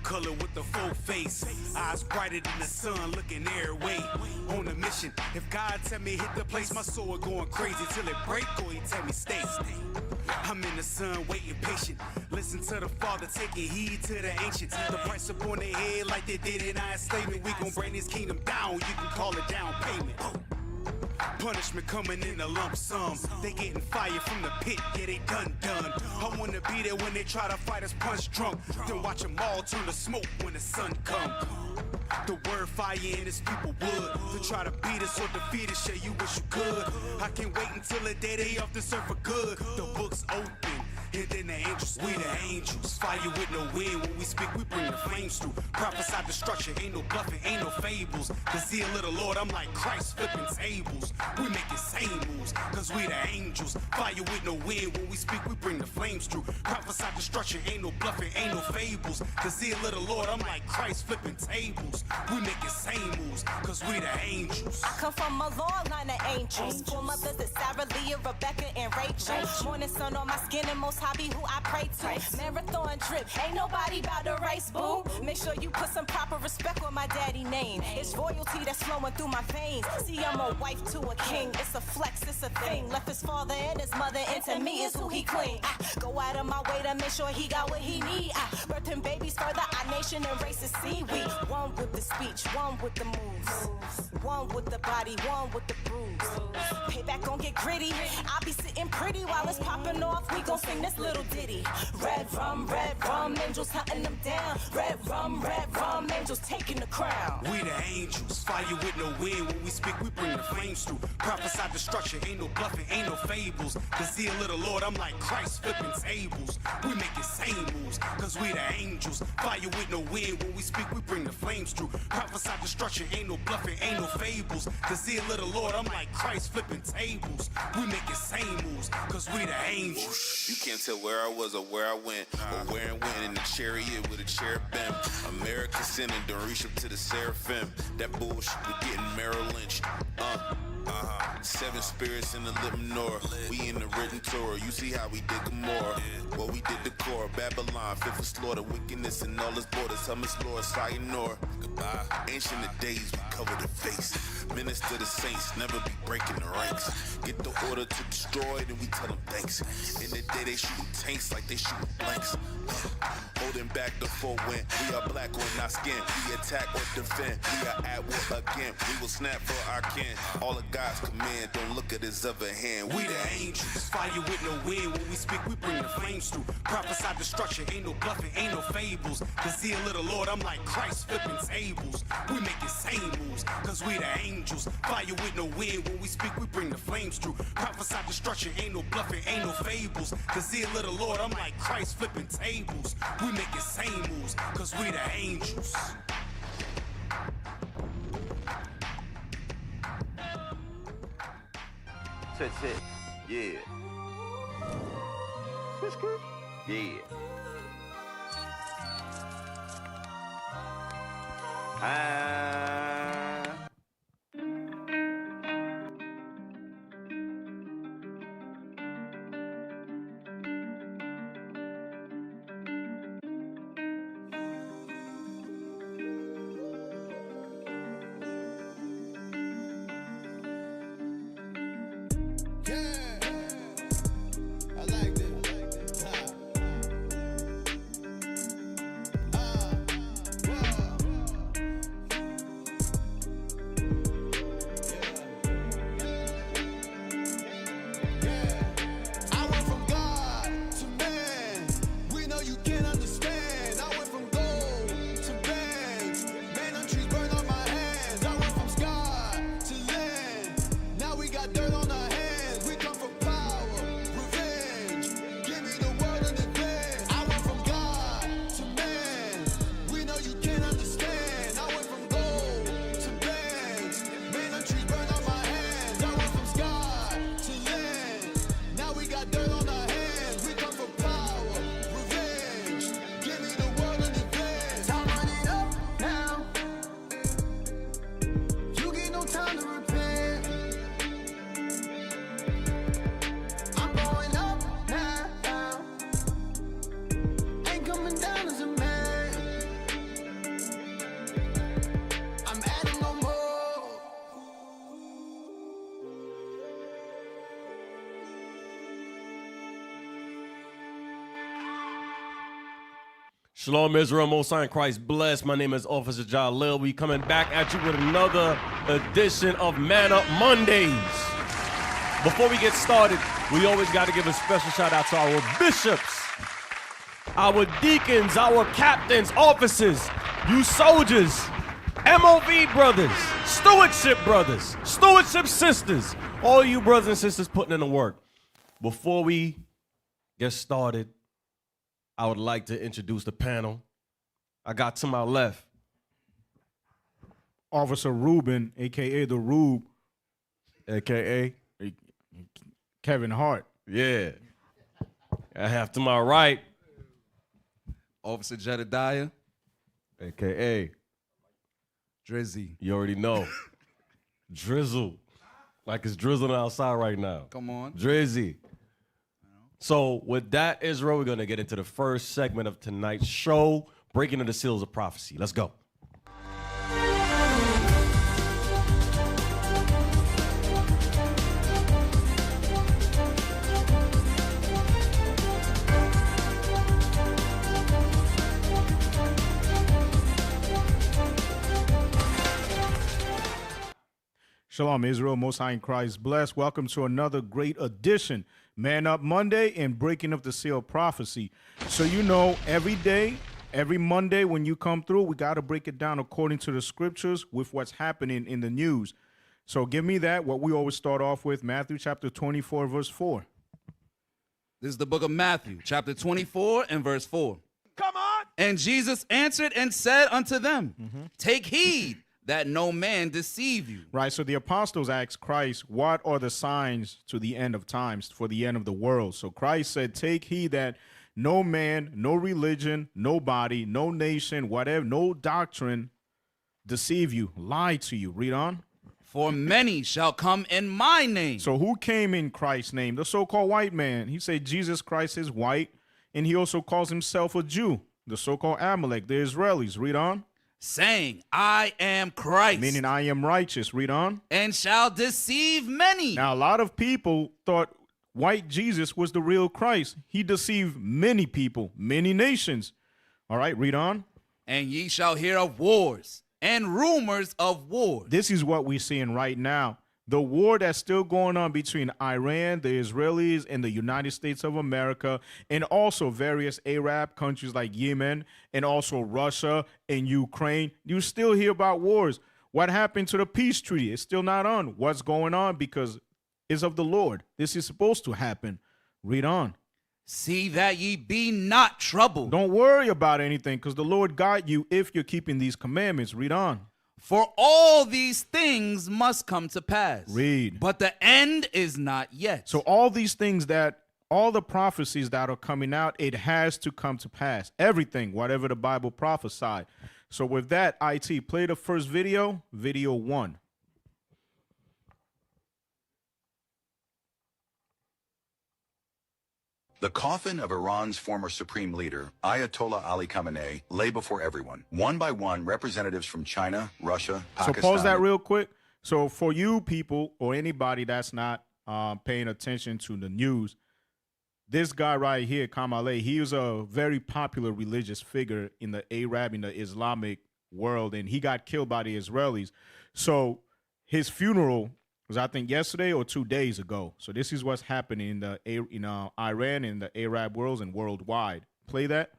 color with the full face. Eyes brighter than the sun, looking every way. On a mission, if God tell me hit the place, my soul going crazy till it break, or he tell me stay. I'm in the sun, waiting patient. Listen to the Father, taking heed to the ancients. The price up on their head like they did in our enslavement. We gon' bring this kingdom down, you can call it down payment. Punishment coming in a lump sum. They getting fire from the pit, yeah, they done. I wanna be there when they try to fight us punch drunk. Then watch them all turn to smoke when the sun come. The word fire in this people would to try to beat us or defeat us, yeah, you wish you could. I can't wait until the day they off this earth for good. The book's open, and then the angels, we the angels. Fire with no wind, when we speak we bring the flames through. Prophesy destruction, ain't no bluffing, ain't no fables. The zeal of the Lord, I'm like Christ flipping tables. We making same moves, cause we the angels. Fire with no wind, when we speak we bring the flames through. Prophesy destruction, ain't no bluffing, ain't no fables. The zeal of the Lord, I'm like Christ flipping tables. We making same moves, cause we the angels. I come from a long line of angels. Four mothers that Sarah, Leah, Rebecca, and Rachel. Morning sun on my skin and most hobby who I pray to. Marathon drip, ain't nobody about to race, boo. Make sure you put some proper respect on my daddy name. It's royalty that's flowing through my veins. See, I'm a wife to a king. It's a flex, it's a thing. Left his father and his mother, and to me is who he cling. I go out of my way to make sure he got what he need. I birthing babies further our nation and races see. We one with the speech, one with the moves, one with the body, one with the bruise. Payback gon' get gritty. I'll be sitting pretty while it's popping off. We gon' sing this little ditty. Red rum, angels hunting them down. Red rum, angels taking the crown. We the angels, fire with no wind. When we speak, we bring the flames through. Prophesy destruction, ain't no bluffing, ain't no fables. The zeal of the Lord, I'm like Christ flipping tables. We making same moves, cause we the angels. Fire with no wind. When we speak, we bring the flames through. Prophesy destruction, ain't no bluffing, ain't no fables. The zeal of the Lord, I'm like Christ flipping tables. We making same moves, cause we the angels. You can't tell where I was or where I went, or where and when in the chariot with a cherubim. America sinning, don't reach up to the seraphim. That bullshit, we getting Merrill Lynch. Seven spirits in the living Nor. We in the written Torah. You see how we did Gomorrah. What we did the core. Babylon, fit for slaughter. Wickedness in all its borders. Hummus Lord, sayonara. Goodbye. Ancient of days, we cover the face. Minister the saints, never be breaking the ranks. Get the order to destroy, then we tell them thanks. In the day they shooting tanks like they shooting blanks. Holding back the full wind. We are black on our skin. We attack or defend. We are at war again. We will snap for our kin. All of God's command. Don't look at his other hand. We the angels. Fire with no wind. When we speak, we bring the flames through. Prophesy destruction. Ain't no bluffing, ain't no fables. The zeal of the Lord, I'm like Christ flipping tables. We making same moves, cause we the angels. Fire with no wind. When we speak, we bring the flames through. Prophesy destruction. Ain't no bluffing, ain't no fables. The zeal of the Lord, I'm like Christ flipping tables. We making same moves, cause we the angels. Sit. Yeah. Yeah. Shalom, Israel, Most High in Christ bless. My name is Officer Jalil. We coming back at you with another edition of Man Up Mondays. Before we get started, we always got to give a special shout out to our bishops, our deacons, our captains, officers, you soldiers, MOV brothers, stewardship sisters, all you brothers and sisters putting in the work. Before we get started, I would like to introduce the panel. I got to my left Officer Ruben, a.k.a. the Rube, a.k.a. Kevin Hart. Yeah. I have to my right Officer Jedediah, a.k.a. Drizzy. You already know. Drizzle. Like it's drizzling outside right now. Come on. Drizzy. So with that, Israel, we're going to get into the first segment of tonight's show, Breaking of the Seals of Prophecy. Let's go. Shalom, Israel, Most High in Christ bless. Welcome to another great edition, Man Up Monday and Breaking of the Seal of Prophecy. So you know, every day, every Monday when you come through, we got to break it down according to the scriptures with what's happening in the news. So give me that, what we always start off with, Matthew chapter 24, verse 4. This is the book of Matthew, chapter 24 and verse 4. Come on. And Jesus answered and said unto them, Take heed that no man deceive you. Right, so the apostles asked Christ, what are the signs to the end of times, for the end of the world? So Christ said, take heed that no man, no religion, nobody, no nation, whatever, no doctrine deceive you, lie to you. Read on. For many shall come in my name. So who came in Christ's name? The so-called white man. He said Jesus Christ is white, and he also calls himself a Jew. The so-called Amalek, the Israelis. Read on. Saying, I am Christ. Meaning I am righteous. Read on. And shall deceive many. Now, a lot of people thought white Jesus was the real Christ. He deceived many people, many nations. All right, read on. And ye shall hear of wars and rumors of wars. This is what we're seeing right now. The war that's still going on between Iran, the Israelis, and the United States of America, and also various Arab countries like Yemen, and also Russia and Ukraine. You still hear about wars. What happened to the peace treaty? It's still not on. What's going on? Because it's of the Lord. This is supposed to happen. Read on. See that ye be not troubled. Don't worry about anything, because the Lord got you if you're keeping these commandments. Read on. For all these things must come to pass. Read. But the end is not yet. So all these things all the prophecies that are coming out, it has to come to pass. Everything, whatever the Bible prophesied. So with that, IT, play the first video, video 1. The coffin of Iran's former supreme leader, Ayatollah Ali Khamenei, lay before everyone. One by one, representatives from China, Russia, Pakistan. So pause that real quick. So for you people or anybody that's not paying attention to the news, this guy right here, Khamenei, he was a very popular religious figure in the Arab, in the Islamic world, and he got killed by the Israelis. So his funeral was, I think, yesterday or 2 days ago. So this is what's happening in Iran, in the Arab world, and worldwide. Play that.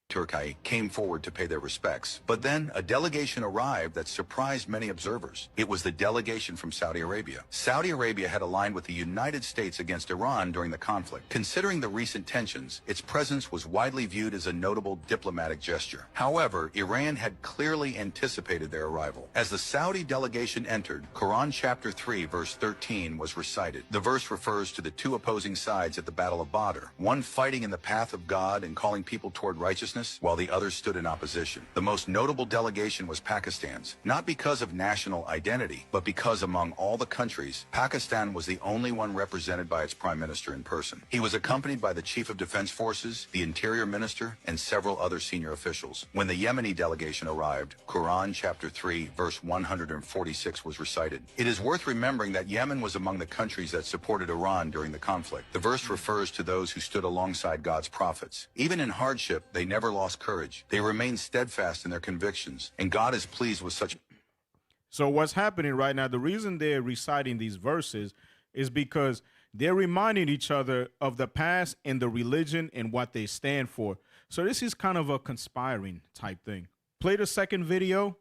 Turkey came forward to pay their respects. But then a delegation arrived that surprised many observers. It was the delegation from Saudi Arabia. Saudi Arabia had aligned with the United States against Iran during the conflict. Considering the recent tensions, its presence was widely viewed as a notable diplomatic gesture. However, Iran had clearly anticipated their arrival. As the Saudi delegation entered, Quran chapter 3 verse 13 was recited. The verse refers to the two opposing sides at the Battle of Badr, one fighting in the path of God and calling people toward righteousness, while the others stood in opposition. The most notable delegation was Pakistan's, not because of national identity, but because among all the countries, Pakistan was the only one represented by its prime minister in person. He was accompanied by the chief of defense forces, the interior minister, and several other senior officials. When the Yemeni delegation arrived, Quran chapter 3 verse 146 was recited. It is worth remembering that Yemen was among the countries that supported Iran during the conflict. The verse refers to those who stood alongside God's prophets. Even in hardship, they never never lost courage. They remained steadfast in their convictions, and God is pleased with such. So what's happening right now, the reason they're reciting these verses is because they're reminding each other of the past and the religion and what they stand for. So this is kind of a conspiring type thing. Play the second video,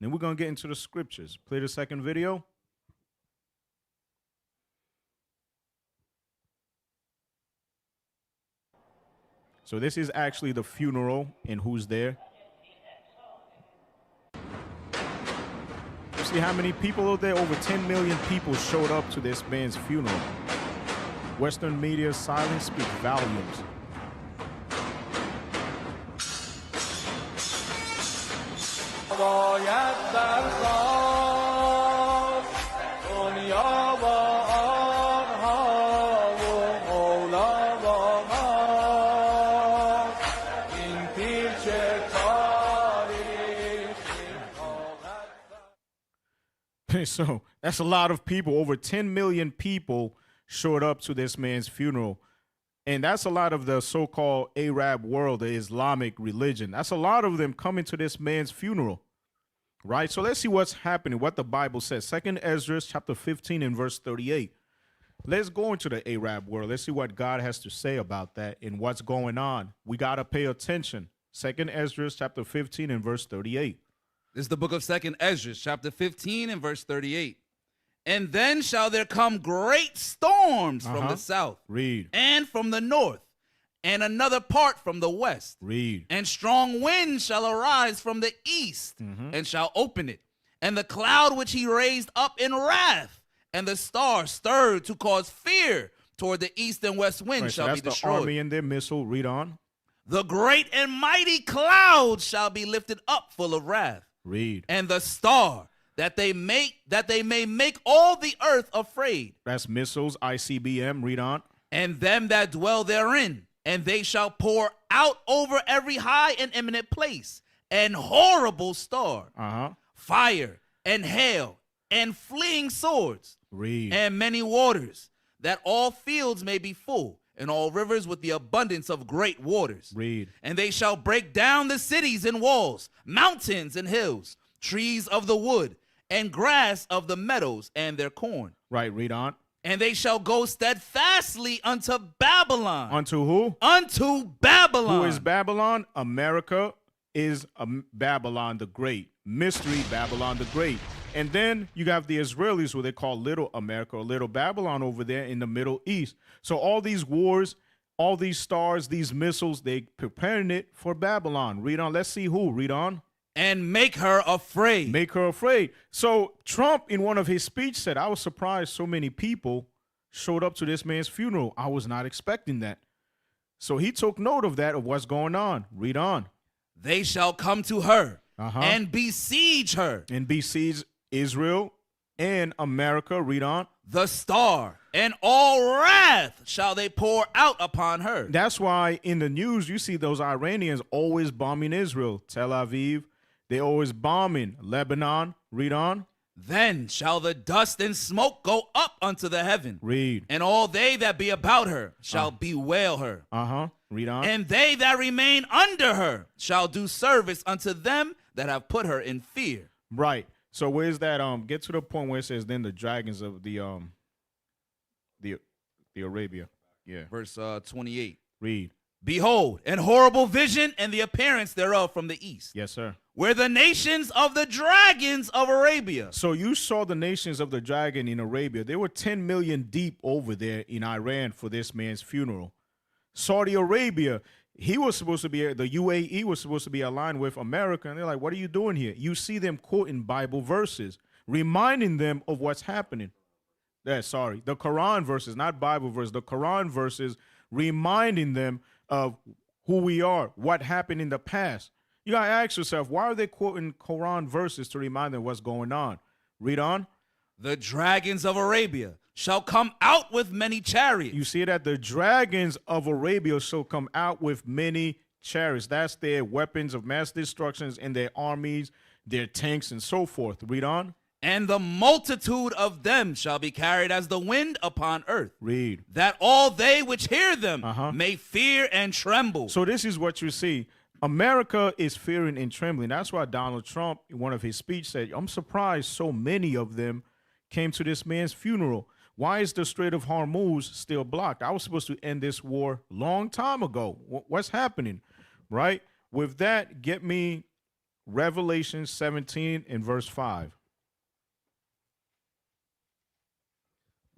then we're going to get into the scriptures. Play the second video. So this is actually the funeral and who's there. You see how many people are there? Over 10 million people showed up to this man's funeral. Western media silence speaks volumes. So that's a lot of people. Over 10 million people showed up to this man's funeral. And that's a lot of the so-called Arab world, the Islamic religion. That's a lot of them coming to this man's funeral, right? So let's see what's happening, what the Bible says. 2nd Ezra chapter 15 and verse 38. Let's go into the Arab world. Let's see what God has to say about that and what's going on. We got to pay attention. 2nd Ezra chapter 15 and verse 38. This is the book of 2nd Ezra, chapter 15 and verse 38. And then shall there come great storms from the south. Read. And from the north, and another part from the west. Read. And strong winds shall arise from the east, and shall open it. And the cloud which he raised up in wrath, and the star stirred to cause fear toward the east and west wind shall be destroyed. That's the army and their missile. Read on. The great and mighty cloud shall be lifted up full of wrath. Read. And the star that they may make all the earth afraid. That's missiles, ICBM. Read on. And them that dwell therein, and they shall pour out over every high and eminent place an horrible star, fire and hail and fleeing swords. Read. And many waters, that all fields may be full, and all rivers with the abundance of great waters. Read. And they shall break down the cities and walls, mountains and hills, trees of the wood, and grass of the meadows, and their corn. Right, read on. And they shall go steadfastly unto Babylon. Unto who? Unto Babylon. Who is Babylon? America is Babylon the Great. Mystery Babylon the Great. And then you have the Israelis, who they call Little America or Little Babylon over there in the Middle East. So all these wars, all these stars, these missiles, they preparing it for Babylon. Read on. Let's see who. Read on. And make her afraid. Make her afraid. So Trump, in one of his speeches, said, I was surprised so many people showed up to this man's funeral. I was not expecting that. So he took note of that, of what's going on. Read on. They shall come to her and besiege her. And besiege Israel and America. Read on. The star and all wrath shall they pour out upon her. That's why in the news you see those Iranians always bombing Israel. Tel Aviv, they always bombing Lebanon. Read on. Then shall the dust and smoke go up unto the heaven. Read. And all they that be about her shall bewail her. Read on. And they that remain under her shall do service unto them that have put her in fear. Right. So where's that? Get to the point where it says, then the dragons of the Arabia. Yeah. Verse 28. Read. Behold, an horrible vision and the appearance thereof from the east. Yes, sir. Where the nations of the dragons of Arabia. So you saw the nations of the dragon in Arabia. They were 10 million deep over there in Iran for this man's funeral. Saudi Arabia, he was supposed to be, the UAE was supposed to be aligned with America. And they're like, what are you doing here? You see them quoting Bible verses, reminding them of what's happening. The Quran verses, not Bible verses, the Quran verses, reminding them of who we are, what happened in the past. You got to ask yourself, why are they quoting Quran verses to remind them what's going on? Read on. The dragons of Arabia shall come out with many chariots. You see that? The dragons of Arabia shall come out with many chariots. That's their weapons of mass destructions and their armies, their tanks, and so forth. Read on. And the multitude of them shall be carried as the wind upon earth. Read. That all they which hear them may fear and tremble. So this is what you see. America is fearing and trembling. That's why Donald Trump, in one of his speeches, said, I'm surprised so many of them came to this man's funeral. Why is the Strait of Hormuz still blocked? I was supposed to end this war long time ago. What's happening, right? With that, get me Revelation 17 and verse 5.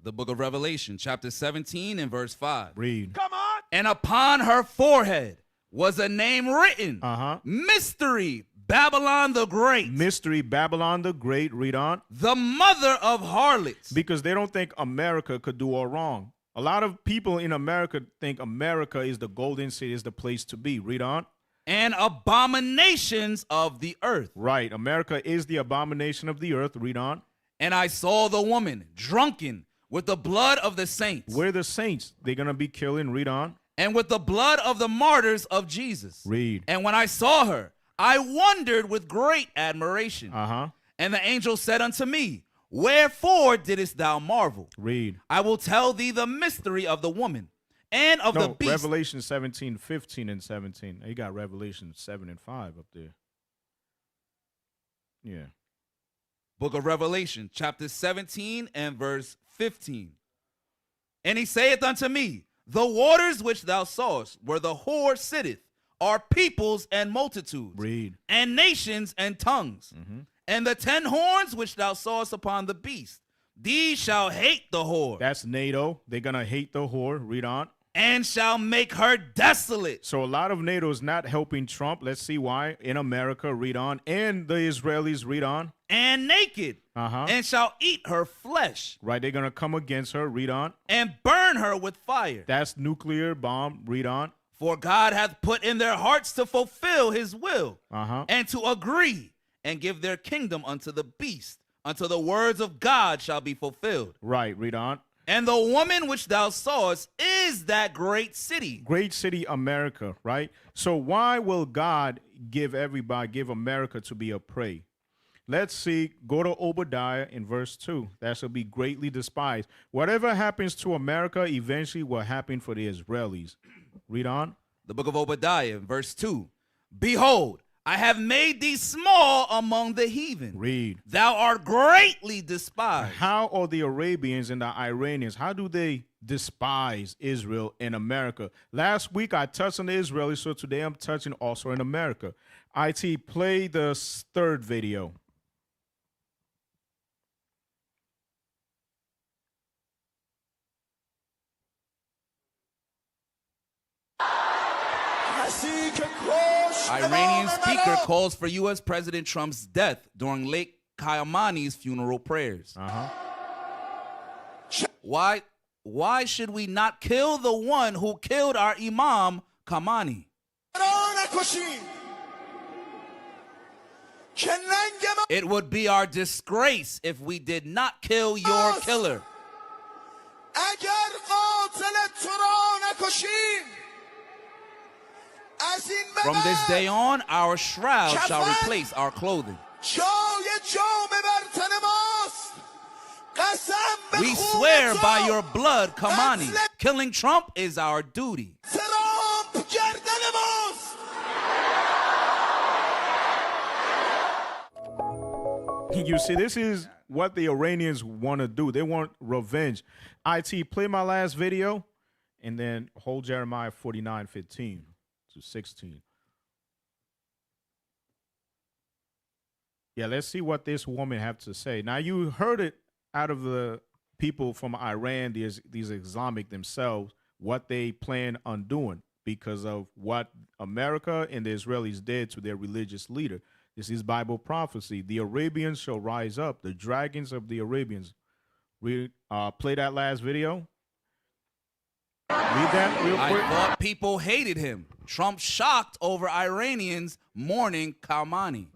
The book of Revelation, chapter 17 and verse 5. Read. Come on. And upon her forehead was a name written. Mystery, Babylon the Great. Mystery, Babylon the Great. Read on. The mother of harlots. Because they don't think America could do all wrong. A lot of people in America think America is the golden city, is the place to be. Read on. And abominations of the earth. Right. America is the abomination of the earth. Read on. And I saw the woman drunken with the blood of the saints. We're the saints. They're going to be killing. Read on. And with the blood of the martyrs of Jesus. Read. And when I saw her, I wondered with great admiration. And the angel said unto me, wherefore didst thou marvel? Read. I will tell thee the mystery of the woman and of the beast. Revelation 17, 15, and 17. You got Revelation 7 and 5 up there. Yeah. Book of Revelation, chapter 17 and verse 15. And he saith unto me, the waters which thou sawest, where the whore sitteth, are peoples and multitudes. Read. And nations and tongues. And the 10 horns which thou sawest upon the beast, these shall hate the whore. That's NATO. They're going to hate the whore. Read on. And shall make her desolate. So a lot of NATO is not helping Trump. Let's see why. In America, read on. And the Israelis, read on. And naked. And shall eat her flesh. Right, they're going to come against her. Read on. And burn her with fire. That's nuclear bomb. Read on. For God hath put in their hearts to fulfill his will. And to agree and give their kingdom unto the beast, until the words of God shall be fulfilled. Right, read on. And the woman which thou sawest is that great city. Great city, America, right? So why will God give America to be a prey? Let's see. Go to Obadiah in verse 2. That shall be greatly despised. Whatever happens to America eventually will happen for the Israelis. Read on. The book of Obadiah, verse 2. Behold, I have made thee small among the heathen. Read. Thou art greatly despised. How are the Arabians and the Iranians, how do they despise Israel and America? Last week I touched on the Israelis, so today I'm touching also in America. IT, play the third video. Iranian speaker calls for U.S. President Trump's death during Lake Khamenei's funeral prayers. Why should we not kill the one who killed our Imam Khamenei? It would be our disgrace if we did not kill your killer. From this day on, our shroud shall replace our clothing. We swear by your blood, Khamenei, killing Trump is our duty. You see, this is what the Iranians want to do. They want revenge. IT, play my last video, and then hold Jeremiah 49:15 to 16. Yeah, let's see what this woman have to say. Now, you heard it out of the people from Iran, these Islamic themselves, what they plan on doing because of what America and the Israelis did to their religious leader. This is Bible prophecy. The Arabians shall rise up, the dragons of the Arabians. Play that last video. Read that real quick. I thought people hated him. Trump shocked over Iranians mourning Khamenei.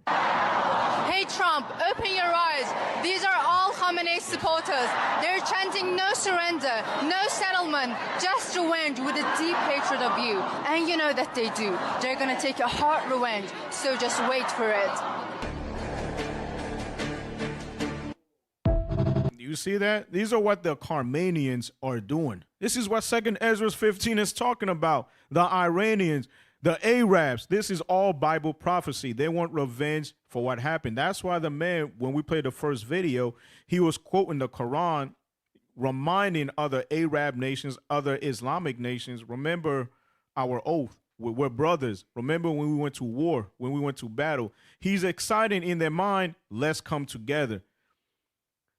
Hey Trump, open your eyes. These are all Khamenei supporters. They're chanting no surrender, no settlement, just revenge with a deep hatred of you. And you know that they do. They're gonna take a hard revenge, so just wait for it. You see that? These are what the Khameneians are doing. This is what 2 Ezra 15 is talking about. The Iranians, The Arabs, this is all Bible prophecy. They want revenge for what happened. That's why the man, when we played the first video, he was quoting the Quran, reminding other Arab nations, other Islamic nations, remember our oath. We're brothers. Remember when we went to war, when we went to battle. He's excited in their mind, let's come together.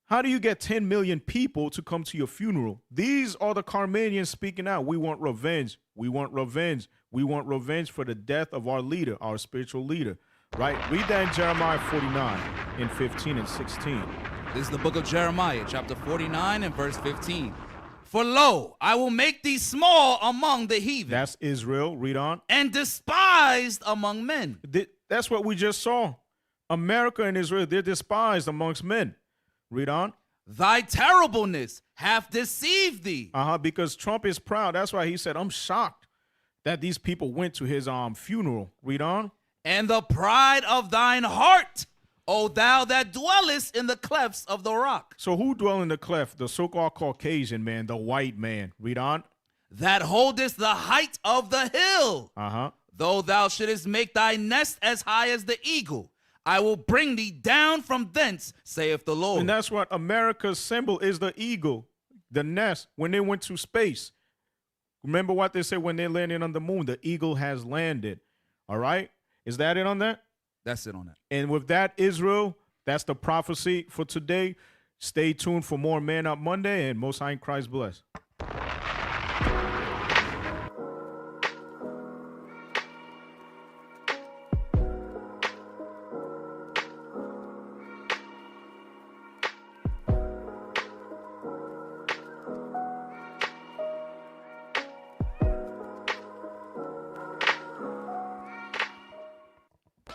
How do you get 10 million people to come to your funeral? These are the Carmanians speaking out. We want revenge. We want revenge. We want revenge for the death of our leader, our spiritual leader. Right? Read that in Jeremiah 49 in 15 and 16. This is the book of Jeremiah, chapter 49 and verse 15. For lo, I will make thee small among the heathen. That's Israel. Read on. And despised among men. That's what we just saw. America and Israel, they're despised amongst men. Read on. Thy terribleness hath deceived thee. Because Trump is proud. That's why he said, I'm shocked that these people went to his funeral. Read on. And the pride of thine heart, O thou that dwellest in the clefts of the rock. So who dwell in the cleft? The so-called Caucasian man, the white man. Read on. That holdest the height of the hill. Though thou shouldest make thy nest as high as the eagle, I will bring thee down from thence, saith the Lord. And that's what America's symbol is, the eagle, the nest, when they went to space. Remember what they said when they landed on the moon? The eagle has landed. All right? Is that it on that? That's it on that. And with that, Israel, that's the prophecy for today. Stay tuned for more Man Up Monday, and Most High in Christ bless.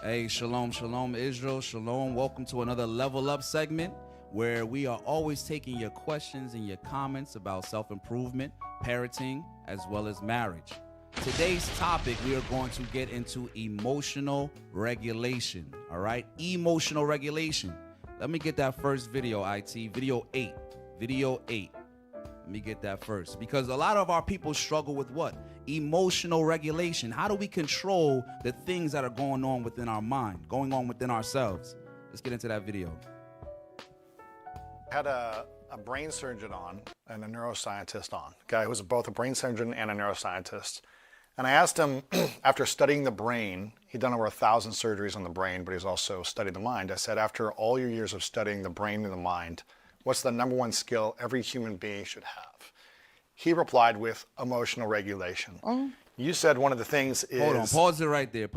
Hey, shalom, shalom, Israel, shalom. Welcome to another Level Up segment where we are always taking your questions and your comments about self-improvement, parenting, as well as marriage. Today's topic, we are going to get into emotional regulation, all right? Emotional regulation. Let me get that first video, IT, video 8. Let me get that first, because a lot of our people struggle with what? Emotional regulation. How do we control the things that are going on within our mind, going on within ourselves? Let's get into that video. I had a brain surgeon on and a neuroscientist on, a guy who was both a brain surgeon and a neuroscientist. And I asked him, after studying the brain, he'd done over 1,000 surgeries on the brain, but he's also studied the mind. I said, after all your years of studying the brain and the mind, what's the number one skill every human being should have? He replied with emotional regulation. You said one of the things is... Hold on, pause it right there.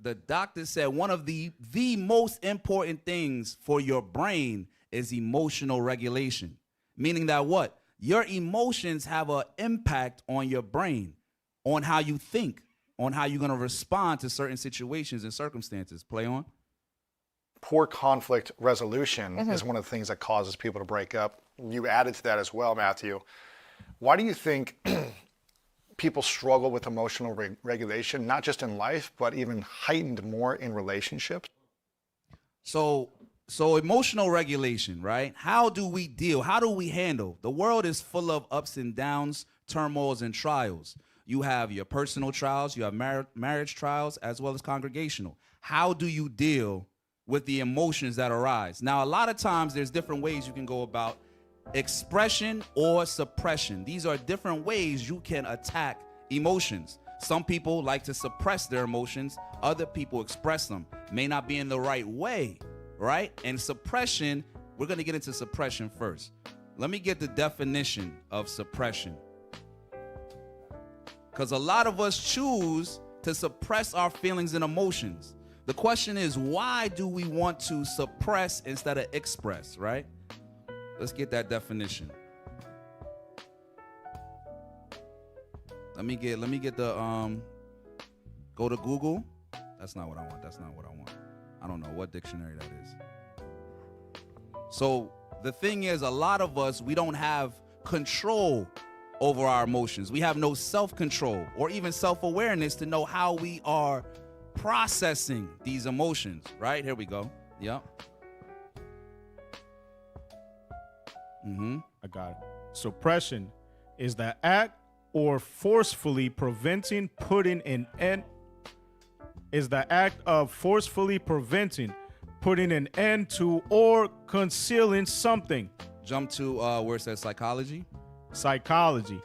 The doctor said one of the most important things for your brain is emotional regulation. Meaning that what? Your emotions have an impact on your brain, on how you think, on how you're going to respond to certain situations and circumstances. Play on. Poor conflict resolution is one of the things that causes people to break up. You added to that as well, Matthew. Why do you think people struggle with emotional regulation, not just in life, but even heightened more in relationships? So emotional regulation, right? How do we deal? How do we handle? The world is full of ups and downs, turmoils and trials. You have your personal trials, you have marriage trials, as well as congregational. How do you deal with the emotions that arise? Now, a lot of times there's different ways you can go about expression or suppression. These are different ways you can attack emotions. Some people like to suppress their emotions. Other people express them. May not be in the right way, right? And suppression, we're going to get into suppression first. Let me get the definition of suppression. Because a lot of us choose to suppress our feelings and emotions. The question is, why do we want to suppress instead of express, right? Let's get that definition. Let me get the go to Google. That's not what I want. I don't know what dictionary that is. So the thing is, a lot of us, we don't have control over our emotions. We have no self-control or even self-awareness to know how we are processing these emotions, right? Here we go. Yep. I got it. Suppression is the act or forcefully preventing, putting an end. Is the act of forcefully preventing, putting an end to, or concealing something. Jump to where it says psychology. Psychology.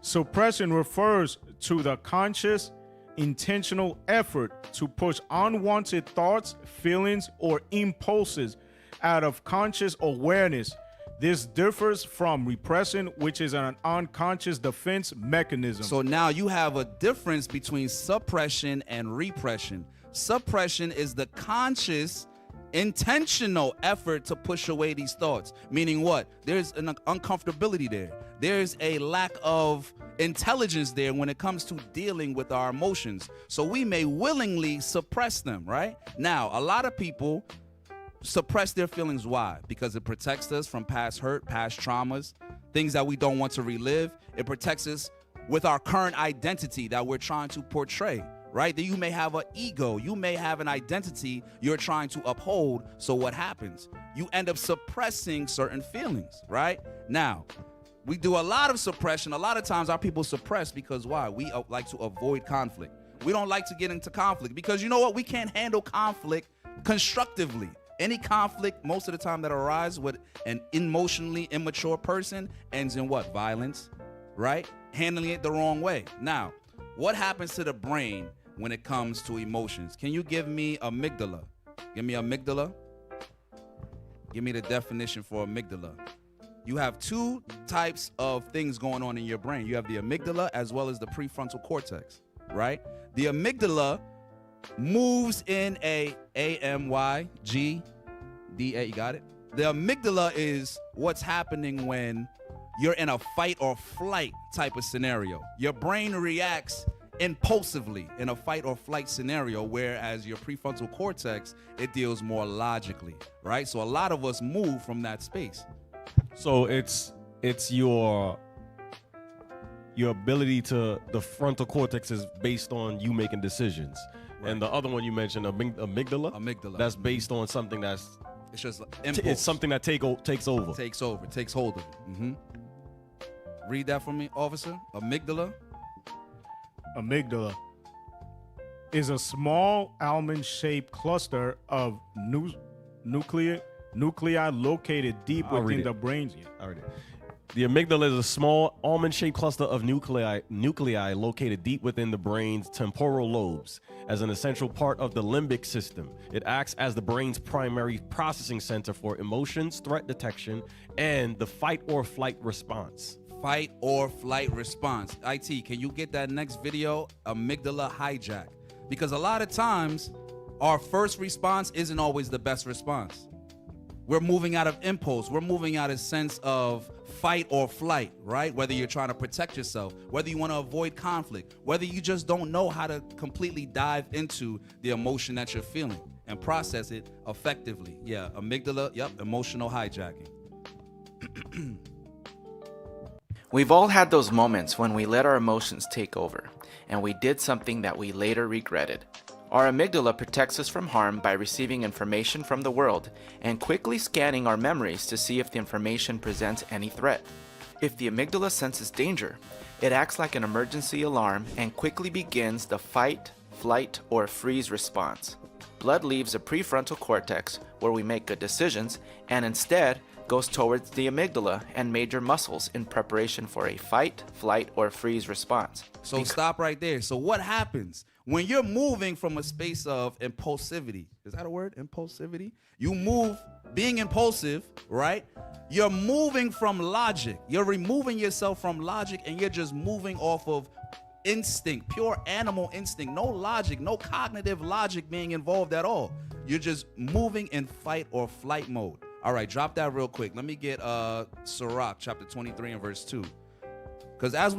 Suppression refers to the conscious, intentional effort to push unwanted thoughts, feelings, or impulses out of conscious awareness. This differs from repression, which is an unconscious defense mechanism. So now you have a difference between suppression and repression. Suppression is the conscious, intentional effort to push away these thoughts. Meaning what? There's an uncomfortability there. There's a lack of intelligence there when it comes to dealing with our emotions. So we may willingly suppress them, right? Now, a lot of people suppress their feelings. Why? Because it protects us from past hurt, past traumas, things that we don't want to relive. It protects us with our current identity that we're trying to portray, right? That you may have an ego, you may have an identity you're trying to uphold. So what happens? You end up suppressing certain feelings, right? Now, we do a lot of suppression. A lot of times our people suppress because why? We like to avoid conflict. We don't like to get into conflict because you know what? We can't handle conflict constructively. Any conflict, most of the time that arises with an emotionally immature person ends in what? Violence, right? Handling it the wrong way. Now, what happens to the brain when it comes to emotions? Can you give me amygdala? Give me amygdala. Give me the definition for amygdala. You have two types of things going on in your brain. You have the amygdala as well as the prefrontal cortex, right? The amygdala moves in a AMYGDA. You got it? The amygdala is what's happening when you're in a fight or flight type of scenario. Your brain reacts impulsively in a fight or flight scenario, whereas your prefrontal cortex, it deals more logically, right? So a lot of us move from that space. So it's your ability to, the frontal cortex is based on you making decisions. Right. And the other one you mentioned, amygdala, that's based on something that's, it's just impulse. It's something that takes over. Takes hold of it. Mm-hmm. Read that for me, officer. Amygdala. Amygdala is a small almond-shaped cluster of nuclei located deep within the brain. The amygdala is a small almond-shaped cluster of nuclei located deep within the brain's temporal lobes. As an essential part of the limbic system, it acts as the brain's primary processing center for emotions, threat detection, and the fight or flight response. Fight or flight response. IT, can you get that next video? Amygdala hijack. Because a lot of times, our first response isn't always the best response. We're moving out of impulse. We're moving out of sense of fight or flight, right? Whether you're trying to protect yourself, whether you want to avoid conflict, whether you just don't know how to completely dive into the emotion that you're feeling and process it effectively. Yeah, amygdala, yep, emotional hijacking. We've all had those moments when we let our emotions take over, and we did something that we later regretted. Our amygdala protects us from harm by receiving information from the world and quickly scanning our memories to see if the information presents any threat. If the amygdala senses danger, it acts like an emergency alarm and quickly begins the fight, flight, or freeze response. Blood leaves the prefrontal cortex, where we make good decisions, and instead goes towards the amygdala and major muscles in preparation for a fight, flight, or freeze response. So stop right there. So what happens when you're moving from a space of impulsivity? Is that a word? Impulsivity? You move, being impulsive, right? You're moving from logic. You're removing yourself from logic and you're just moving off of instinct, pure animal instinct. No logic, no cognitive logic being involved at all. You're just moving in fight or flight mode. All right, drop that real quick. Let me get Sirach chapter 23 and verse 2. Because as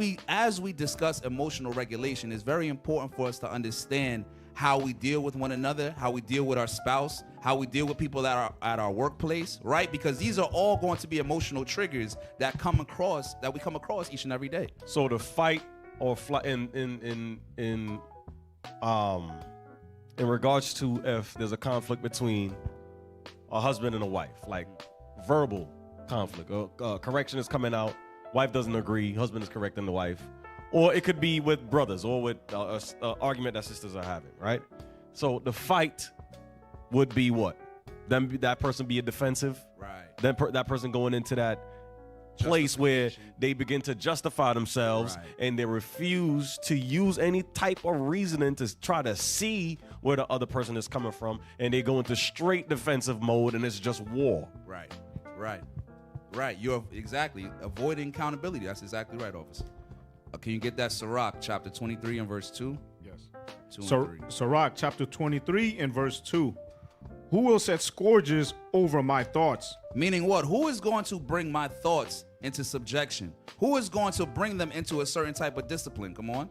we discuss emotional regulation, it's very important for us to understand how we deal with one another, how we deal with our spouse, how we deal with people that are at our workplace, right? Because these are all going to be emotional triggers that we come across each and every day. So the fight or flight in regards to if there's a conflict between a husband and a wife, like verbal conflict, correction is coming out, wife doesn't agree, husband is correcting the wife, or it could be with brothers or with an argument that sisters are having, right? So the fight would be what? That person being defensive, Right. Then that person going into that place where they begin to justify themselves, Right. and they refuse to use any type of reasoning to try to see where the other person is coming from, and they go into straight defensive mode, and it's just war. Right. You're exactly avoiding accountability. That's exactly right, officer. Can you get that Sirach chapter 23 and verse 2? Yes. 2 and So 3. Sirach chapter 23 and verse 2. Who will set scourges over my thoughts? Meaning what? Who is going to bring my thoughts into subjection? Who is going to bring them into a certain type of discipline? Come on.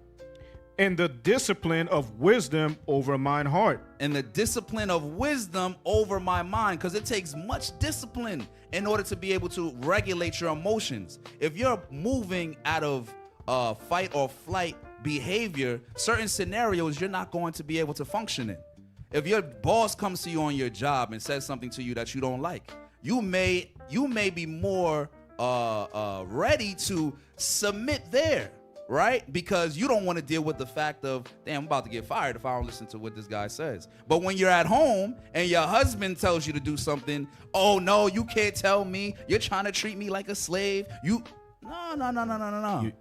And the discipline of wisdom over mine heart. And the discipline of wisdom over my mind, because it takes much discipline in order to be able to regulate your emotions. If you're moving out of fight or flight behavior, certain scenarios you're not going to be able to function in. If your boss comes to you on your job and says something to you that you don't like, you may be more ready to submit there, right? Because you don't want to deal with the fact of, damn, I'm about to get fired if I don't listen to what this guy says. But when you're at home and your husband tells you to do something, oh no, you can't tell me. You're trying to treat me like a slave. No.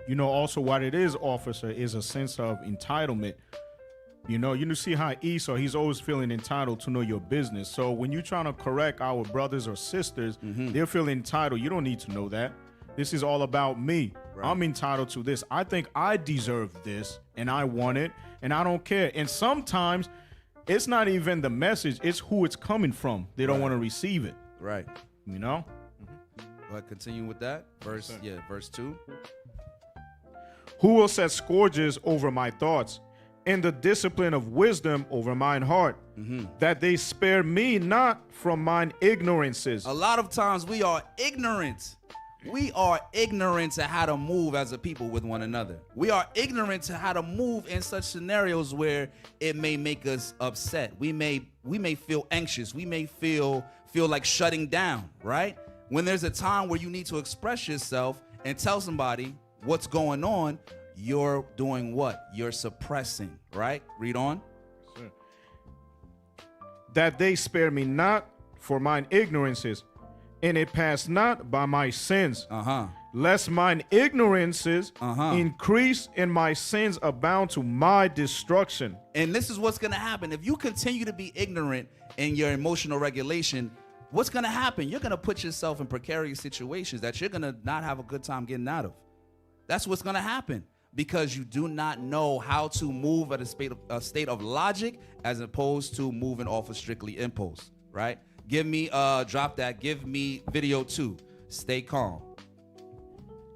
You know also what it is, officer, is a sense of entitlement. You see how Esau, he's always feeling entitled to know your business. So when you're trying to correct our brothers or sisters, they're feeling entitled. You don't need to know that. This is all about me. Right. I'm entitled to this. I think I deserve this, and I want it, and I don't care. And sometimes it's not even the message, it's who it's coming from. They don't want to receive it. Right. Go ahead, continue with that. Verse 2. Who will set scourges over my thoughts, and the discipline of wisdom over mine heart, that they spare me not from mine ignorances. A lot of times we are ignorant. We are ignorant to how to move as a people with one another. We are ignorant to how to move in such scenarios where it may make us upset. We may feel anxious. We may feel like shutting down, right? When there's a time where you need to express yourself and tell somebody what's going on, you're doing what? You're suppressing, right? Read on. Sure. That they spare me not for mine ignorances, and it pass not by my sins. Lest mine ignorances increase and my sins abound to my destruction. And this is what's going to happen. If you continue to be ignorant in your emotional regulation, what's going to happen? You're going to put yourself in precarious situations that you're going to not have a good time getting out of. That's what's going to happen. Because you do not know how to move at a state of logic as opposed to moving off of strictly impulse, right? Give me, drop that. Give me video 2. Stay calm.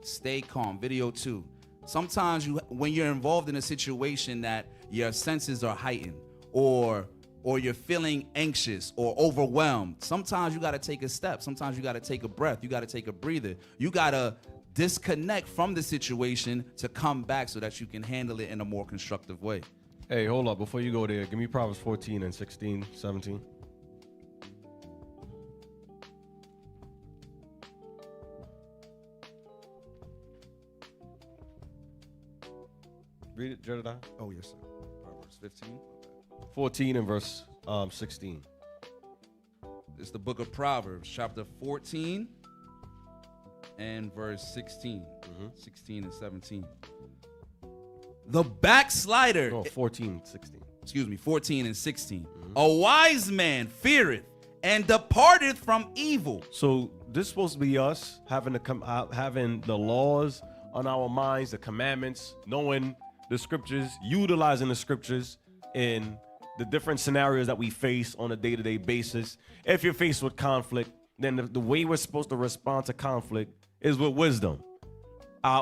Stay calm. Video 2. Sometimes when you're involved in a situation that your senses are heightened or you're feeling anxious or overwhelmed, sometimes you got to take a step. Sometimes you got to take a breath. You got to take a breather. You got to disconnect from the situation to come back so that you can handle it in a more constructive way. Hey, hold up. Before you go there, give me Proverbs 14 and 16, 17. Read it, Jedediah. Oh, yes, sir. Proverbs 15. 14 and verse 16. It's the book of Proverbs, chapter 14 and verse 16. 16 and 17. The backslider. No, 14, 16. Excuse me, 14 and 16. A wise man feareth and departeth from evil. So this is supposed to be us having the laws on our minds, the commandments, knowing the scriptures, utilizing the scriptures in the different scenarios that we face on a day-to-day basis. If you're faced with conflict, then the way we're supposed to respond to conflict is with wisdom.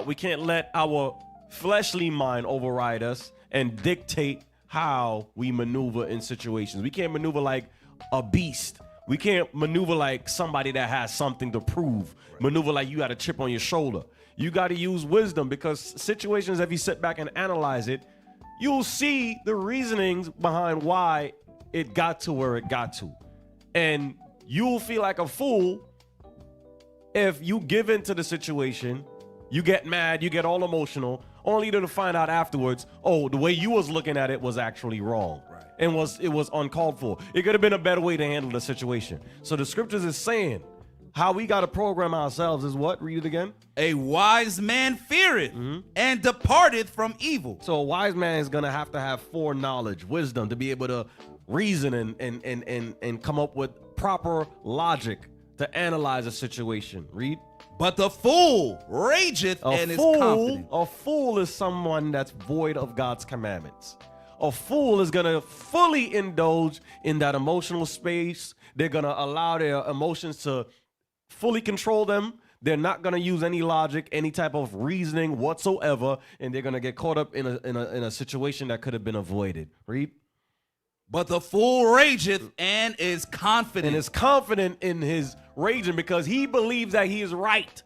We can't let our fleshly mind override us and dictate how we maneuver in situations. We can't maneuver like a beast. We can't maneuver like somebody that has something to prove. Maneuver like you got a chip on your shoulder. You got to use wisdom, because situations, if you sit back and analyze it, you'll see the reasonings behind why it got to where it got to. And you'll feel like a fool if you give in to the situation, you get mad, you get all emotional, only to find out afterwards, oh, the way you was looking at it was actually wrong. Right. And it was uncalled for. It could have been a better way to handle the situation. So the scriptures is saying how we got to program ourselves is what? Read it again. A wise man feareth and departeth from evil. So a wise man is going to have foreknowledge, wisdom, to be able to reason and come up with proper logic to analyze a situation. Read. But the fool rageth and is confident. A fool is someone that's void of God's commandments. A fool is going to fully indulge in that emotional space. They're going to allow their emotions to fully control them. They're not going to use any logic, any type of reasoning whatsoever, and they're going to get caught up in a situation that could have been avoided. Read. But the fool rageth and is confident. And is confident in his raging because he believes that he is right.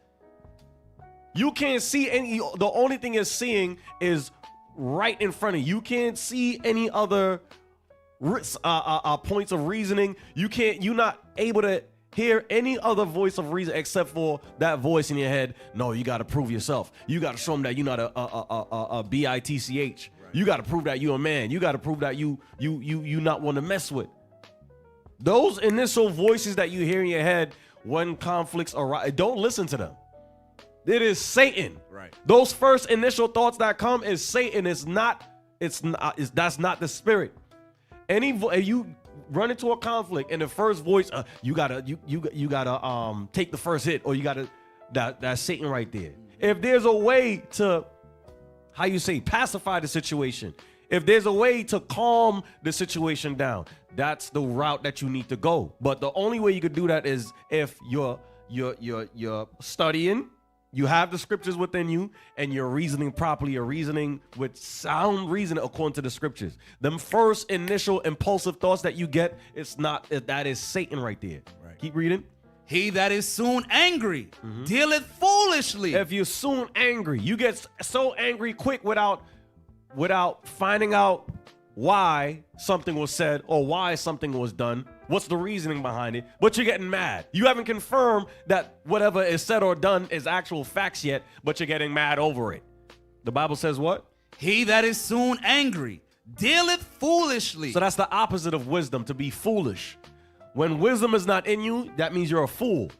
You can't see the only thing you're seeing is right in front of you. You can't see any other points of reasoning. You're not able to hear any other voice of reason except for that voice in your head. No, you got to prove yourself. You got to show them that you're not a bitch. You got to prove that you're a man. You got to prove that you not want to mess with. Those initial voices that you hear in your head when conflicts arise, don't listen to them. It is Satan. Right. Those first initial thoughts that come is Satan. That's not the spirit. You run into a conflict and the first voice, you gotta take the first hit, or you gotta that's Satan right there. If there's a way to pacify the situation, if there's a way to calm the situation down, that's the route that you need to go. But the only way you could do that is if you're studying, you have the scriptures within you, and you're reasoning properly. You're reasoning with sound reason according to the scriptures. Them first initial impulsive thoughts that you get, that is Satan right there. Right. Keep reading. He that is soon angry dealeth foolishly. If you're soon angry, you get so angry quick without finding out why something was said or why something was done. What's the reasoning behind it? But you're getting mad. You haven't confirmed that whatever is said or done is actual facts yet, but you're getting mad over it. The Bible says what? He that is soon angry dealeth foolishly. So that's the opposite of wisdom, to be foolish. When wisdom is not in you, that means you're a fool.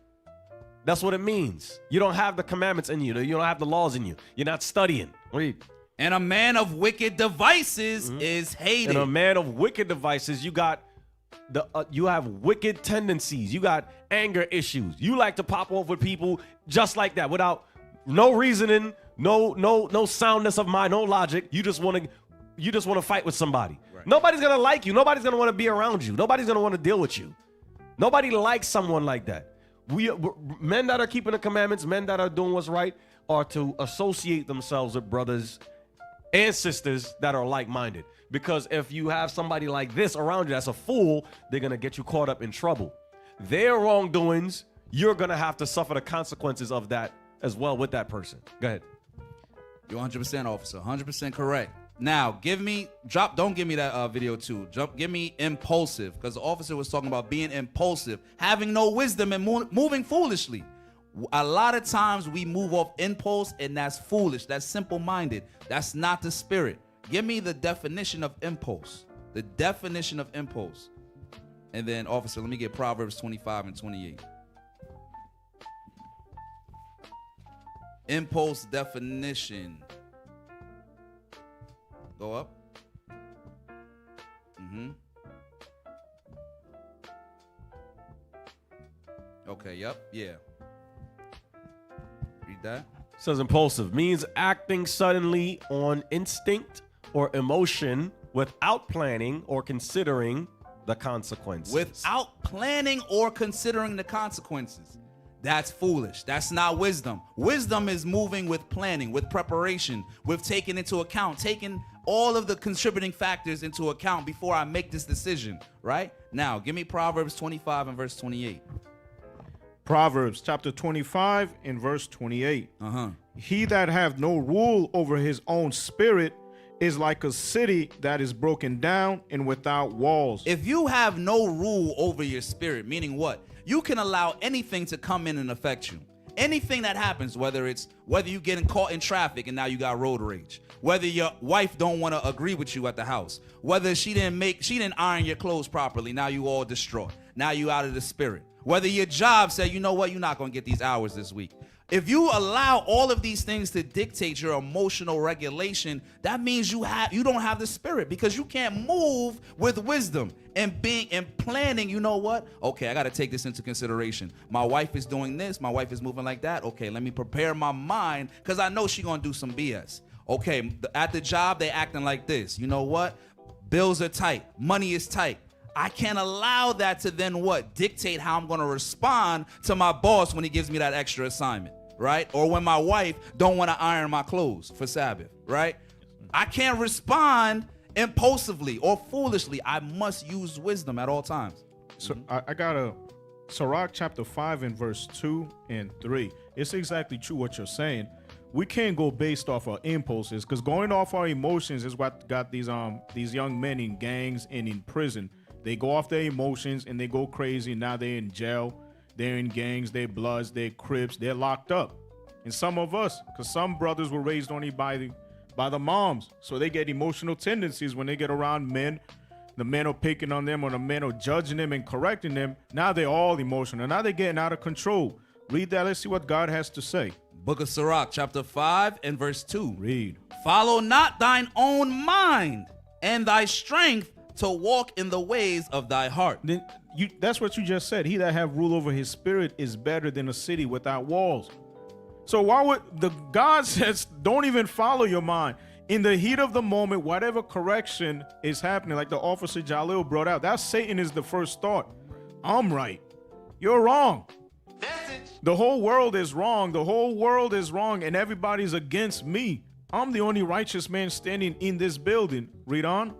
That's what it means. You don't have the commandments in you. You don't have the laws in you. You're not studying. Read. And a man of wicked devices is hated. And a man of wicked devices, you have wicked tendencies. You got anger issues. You like to pop off with people just like that without no reasoning, no soundness of mind, no logic. You just want to fight with somebody. Right. Nobody's gonna like you. Nobody's gonna want to be around you. Nobody's gonna want to deal with you. Nobody likes someone like that. Men that are keeping the commandments, men that are doing what's right, are to associate themselves with brothers and sisters that are like-minded. Because if you have somebody like this around you that's a fool, they're going to get you caught up in trouble. Their wrongdoings, you're going to have to suffer the consequences of that as well with that person. Go ahead. You're 100% officer, 100% correct. Now, don't give me that video too. Give me impulsive, because the officer was talking about being impulsive, having no wisdom and moving foolishly. A lot of times we move off impulse, and that's foolish. That's simple-minded. That's not the spirit. Give me the definition of impulse. The definition of impulse. And then, officer, let me get Proverbs 25 and 28. Impulse definition. Go up. Okay, yep, yeah. Read that. It says impulsive means acting suddenly on instinct or emotion without planning or considering the consequences. Without planning or considering the consequences. That's foolish. That's not wisdom. Wisdom is moving with planning, with preparation, with taking all of the contributing factors into account before I make this decision, right? Now, give me Proverbs 25 and verse 28. Proverbs chapter 25 and verse 28. He that hath no rule over his own spirit is like a city that is broken down and without walls. If you have no rule over your spirit, meaning what? You can allow anything to come in and affect you. Anything that happens, whether it's Whether you getting caught in traffic and now you got road rage. Whether your wife don't want to agree with you at the house. Whether she didn't iron your clothes properly, now you all distraught. Now you out of the spirit. Whether your job said, you know what, you're not going to get these hours this week. If you allow all of these things to dictate your emotional regulation, that means you don't have the spirit, because you can't move with wisdom and planning. You know what? Okay, I got to take this into consideration. My wife is doing this. My wife is moving like that. Okay, let me prepare my mind, because I know she's going to do some BS. Okay, at the job, they acting like this. You know what? Bills are tight. Money is tight. I can't allow that to then what? Dictate how I'm going to respond to my boss when he gives me that extra assignment. Right? Or when my wife don't want to iron my clothes for Sabbath, right? I can't respond impulsively or foolishly. I must use wisdom at all times. So I got a Sirach chapter 5 and verse 2 and 3. It's exactly true what you're saying. We can't go based off our impulses, because going off our emotions is what got these young men in gangs and in prison. They go off their emotions and they go crazy. Now they're in jail. They're in gangs, they're Bloods, they're Crips, they're locked up. And some of us, because some brothers were raised only by the moms, so they get emotional tendencies when they get around men. The men are picking on them, or the men are judging them and correcting them. Now they're all emotional. Now they're getting out of control. Read that. Let's see what God has to say. Book of Sirach, chapter 5 and verse 2. Read. Follow not thine own mind and thy strength to walk in the ways of thy heart. Then that's what you just said. He that have rule over his spirit is better than a city without walls. So why would God says, don't even follow your mind. In the heat of the moment, whatever correction is happening, like the officer Jalil brought out, that Satan is the first thought. I'm right. You're wrong. The whole world is wrong. The whole world is wrong, and everybody's against me. I'm the only righteous man standing in this building. Read on.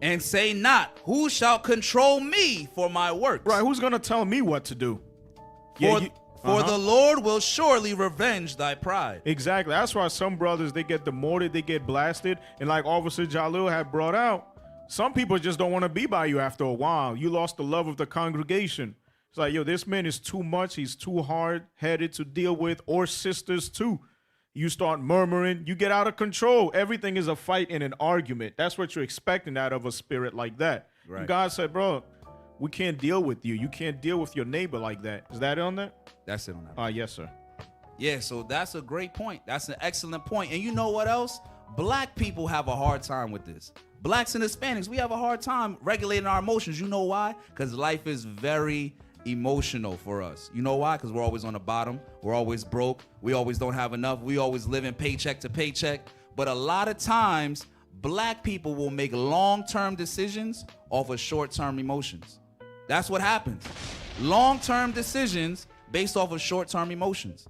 And say not, who shall control me for my works? Right, who's going to tell me what to do? For the Lord will surely revenge thy pride. Exactly. That's why some brothers, they get demoted, they get blasted. And like Officer Jalil had brought out, some people just don't want to be by you after a while. You lost the love of the congregation. It's like, yo, this man is too much. He's too hard-headed to deal with, or sisters too. You start murmuring, you get out of control. Everything is a fight and an argument. That's what you're expecting out of a spirit like that. Right. And God said, bro, we can't deal with you. You can't deal with your neighbor like that. Is that on that? That's it on that. Yes, sir. Yeah, so that's a great point. That's an excellent point. And you know what else? Black people have a hard time with this. Blacks and Hispanics, we have a hard time regulating our emotions. You know why? Because life is very emotional for us. You know why? Because we're always on the bottom. We're always broke. We always don't have enough. We always live in paycheck to paycheck. But a lot of times, black people will make long-term decisions off of short-term emotions. That's what happens. Long-term decisions based off of short-term emotions.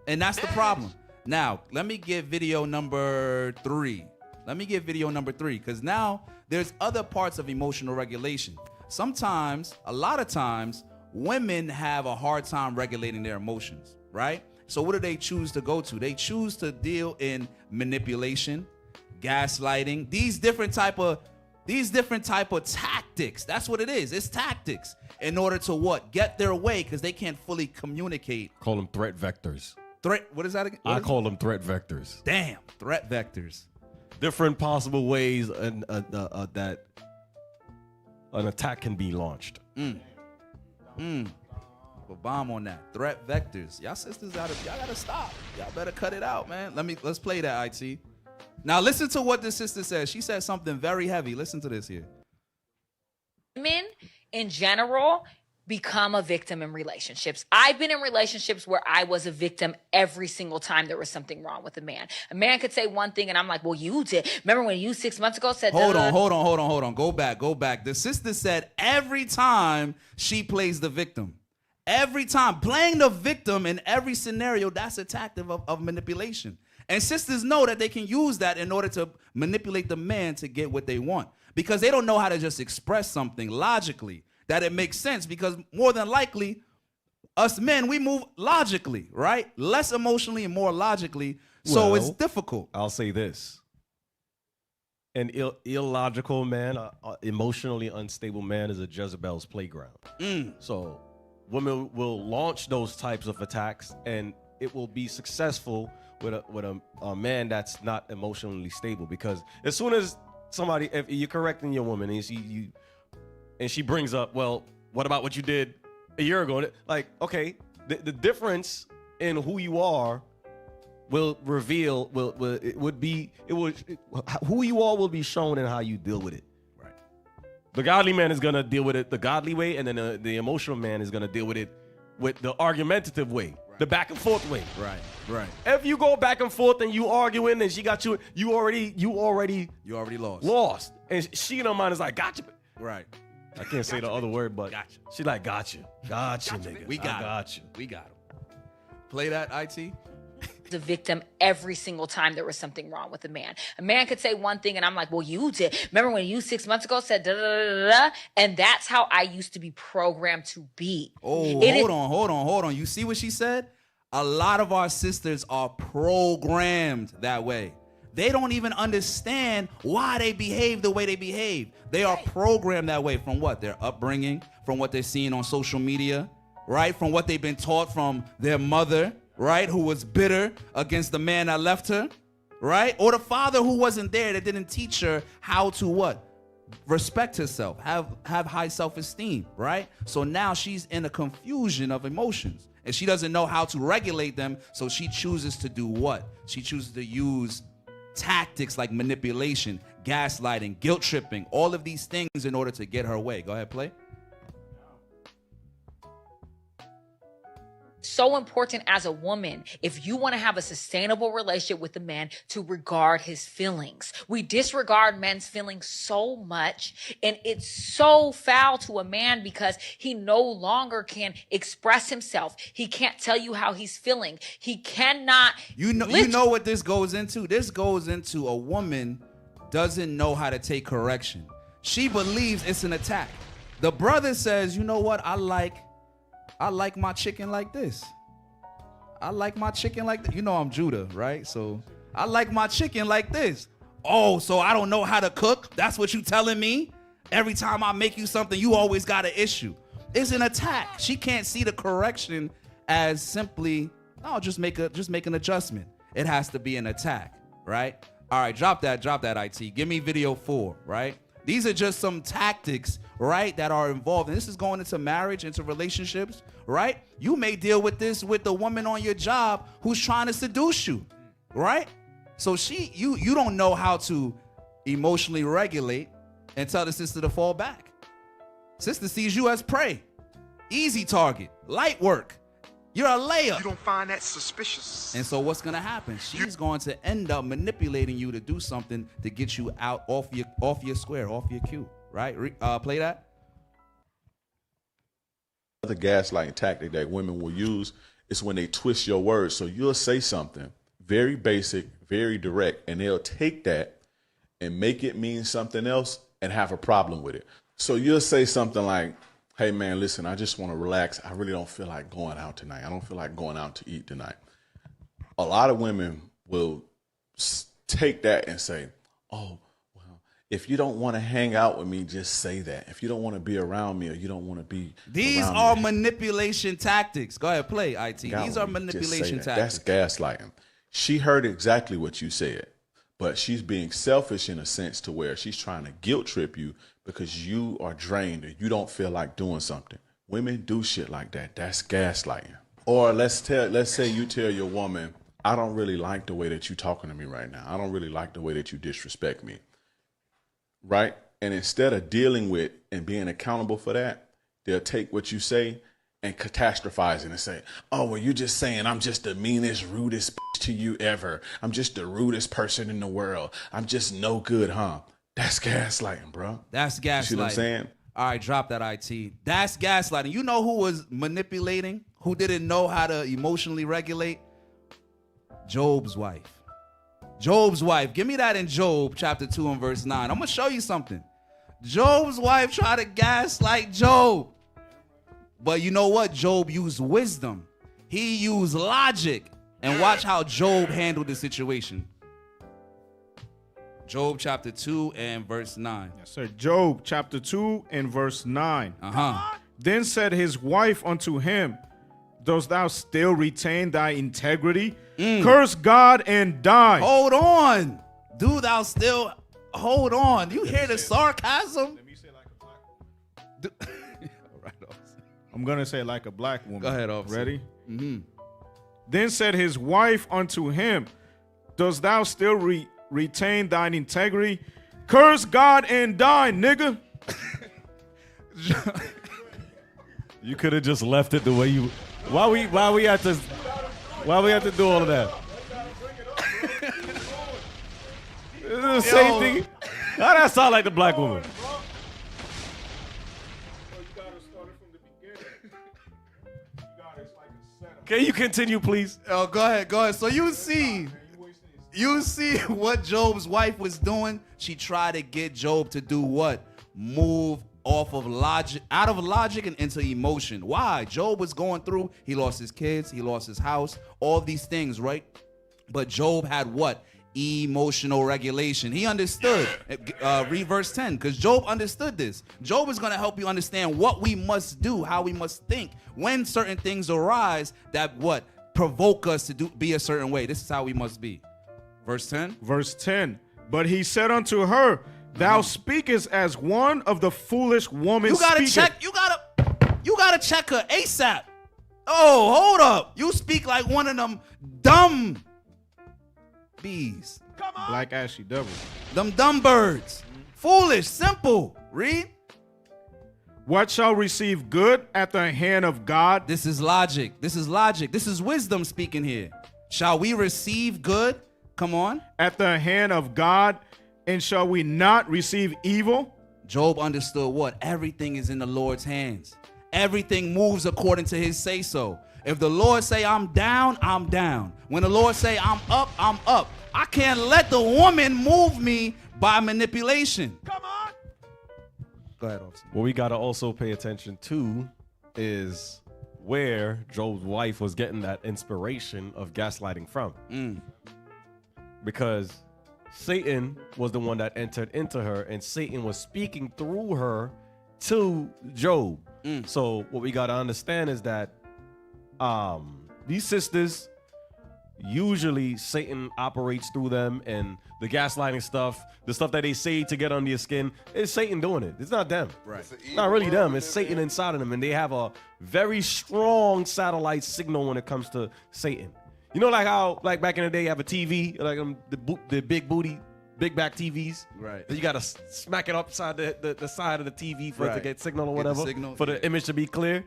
And that's the problem. Now, let me get video number 3. Because now there's other parts of emotional regulation. Sometimes, a lot of times, women have a hard time regulating their emotions, right? So what do they choose to go to? They choose to deal in manipulation, gaslighting, these different type of tactics. That's what it is. It's tactics in order to what? Get their way, because they can't fully communicate. Call them threat vectors. What is that again? I call them threat vectors. Damn, threat vectors. Different possible ways that an attack can be launched. But bomb on that. Threat vectors. Y'all sisters y'all gotta stop. Y'all better cut it out, man. Let's play that, IT. Now listen to what this sister says. She said something very heavy. Listen to this here. Women in general become a victim in relationships. I've been in relationships where I was a victim every single time there was something wrong with a man. A man could say one thing and I'm like, well, you did. Remember when you 6 months ago said Hold on. Go back. The sister said every time she plays the victim. Every time. Playing the victim in every scenario, that's a tactic of manipulation. And sisters know that they can use that in order to manipulate the man to get what they want. Because they don't know how to just express something logically that it makes sense, because more than likely, us men, we move logically, right? Less emotionally and more logically, so it's difficult. I'll say this. An illogical man, emotionally unstable man is a Jezebel's playground. So women will launch those types of attacks, and it will be successful with a man that's not emotionally stable. Because as soon as somebody, if you're correcting your woman and she brings up, well, what about what you did a year ago? Like, okay, the difference in who you are will reveal who you are will be shown in how you deal with it. Right. The godly man is gonna deal with it the godly way, and then the emotional man is gonna deal with it with the argumentative way, the back and forth way. Right. If you go back and forth and you arguing and she got you already lost. Lost. And she in her mind is like, gotcha. Right. I can't say the other word, but gotcha. She like, gotcha, nigga. We got him. Play that, IT. The victim every single time there was something wrong with a man. A man could say one thing and I'm like, well, you did. Remember when you 6 months ago said da da da da? And that's how I used to be programmed to be. Oh, hold on. You see what she said? A lot of our sisters are programmed that way. They don't even understand why they behave the way they behave. They are programmed that way from what? Their upbringing, from what they're seeing on social media, right? From what they've been taught from their mother, right? Who was bitter against the man that left her, right? Or the father who wasn't there, that didn't teach her how to what? Respect herself, have high self-esteem, right? So now she's in a confusion of emotions and she doesn't know how to regulate them. So she chooses to do what? She chooses to use tactics like manipulation, gaslighting, guilt tripping, all of these things in order to get her way. Go ahead, play. So important as a woman, if you want to have a sustainable relationship with a man, to regard his feelings. We disregard men's feelings so much, and it's so foul to a man because he no longer can express himself. He can't tell you how he's feeling. He cannot. You know what this goes into? This goes into a woman doesn't know how to take correction. She believes it's an attack. The brother says, you know what? I like my chicken like this. I like my chicken like this. You know I'm Judah, right? So I like my chicken like this. Oh, so I don't know how to cook? That's what you telling me? Every time I make you something, you always got an issue. It's an attack. She can't see the correction as simply, no, just make an adjustment. It has to be an attack, right? All right, drop that IT. Give me video 4, right? These are just some tactics, right, that are involved. And this is going into marriage, into relationships, right? You may deal with this with the woman on your job who's trying to seduce you, right? So you don't know how to emotionally regulate and tell the sister to fall back. Sister sees you as prey, easy target, light work. You're a layup. You don't find that suspicious. And so what's going to happen? She's going to end up manipulating you to do something to get you out off your square, off your cue, right? Play that. Another gaslighting tactic that women will use is when they twist your words. So you'll say something very basic, very direct, and they'll take that and make it mean something else and have a problem with it. So you'll say something like, hey, man, listen, I just want to relax. I really don't feel like going out tonight. I don't feel like going out to eat tonight. A lot of women will take that and say, oh, well, if you don't want to hang out with me, just say that. If you don't want to be around me or you don't want to be These around are me, manipulation tactics. Go ahead, play, IT. These are manipulation tactics. That's gaslighting. She heard exactly what you said, but she's being selfish in a sense to where she's trying to guilt trip you because you are drained or you don't feel like doing something. Women do shit like that. That's gaslighting. Or let's say you tell your woman, I don't really like the way that you're talking to me right now. I don't really like the way that you disrespect me. Right? And instead of dealing with and being accountable for that, they'll take what you say and catastrophize it and say, oh, well, you're just saying I'm just the meanest, rudest to you ever. I'm just the rudest person in the world. I'm just no good, huh? That's gaslighting, bro. That's gaslighting. You see what I'm saying? All right, drop that IT. That's gaslighting. You know who was manipulating? Who didn't know how to emotionally regulate? Job's wife. Job's wife. Give me that in Job chapter 2 and verse 9. I'm going to show you something. Job's wife tried to gaslight Job. But you know what? Job used wisdom. He used logic. And watch how Job handled the situation. Job chapter 2 and verse 9. Yes, sir. Job chapter 2 and verse 9. Uh-huh. Then said his wife unto him, dost thou still retain thy integrity? Curse God and die. Hold on. Do thou still hold on? You hear the sarcasm? Let me say like a black woman. Right, I'm gonna say like a black woman. Go ahead, officer. Ready? Then said his wife unto him, dost thou still retain thine integrity? Curse God and die, nigga. You could have just left it the way you. Why we have to do all of that? It's the same thing. How that sound like the black woman? Can you continue, please? Oh, go ahead. So you see what Job's wife was doing? She tried to get Job to do what? Move off of logic, out of logic and into emotion. Why? Job was going through, he lost his kids, he lost his house, all these things, right? But Job had what? Emotional regulation. He understood. Read verse 10, because Job understood this. Job is going to help you understand what we must do, how we must think when certain things arise that what? Provoke us to be a certain way. This is how we must be. Verse 10. Verse 10. But he said unto her, thou speakest as one of the foolish women. You gotta check. You gotta check her ASAP. Oh, hold up. You speak like one of them dumb bees. Come on. Black ashy devil. Them dumb birds. Foolish. Simple. Read. What shall receive good at the hand of God? This is logic. This is logic. This is wisdom speaking here. Shall we receive good? Come on. At the hand of God, and shall we not receive evil? Job understood what? Everything is in the Lord's hands. Everything moves according to his say-so. If the Lord say I'm down, I'm down. When the Lord say I'm up, I'm up. I can't let the woman move me by manipulation. Come on. Go ahead, officer. What we got to also pay attention to is where Job's wife was getting that inspiration of gaslighting from. Because Satan was the one that entered into her, and Satan was speaking through her to Job. So what we got to understand is that these sisters, usually Satan operates through them, and the gaslighting stuff, the stuff that they say to get under your skin, it's Satan doing it. It's not them. Right. It's not really them. It's Satan inside of them, and they have a very strong satellite signal when it comes to Satan. You know, like how, like back in the day, you have a TV, like the big booty, big back TVs. Right. You got to smack it upside the side of the TV for it to get signal or whatever, for the image to be clear.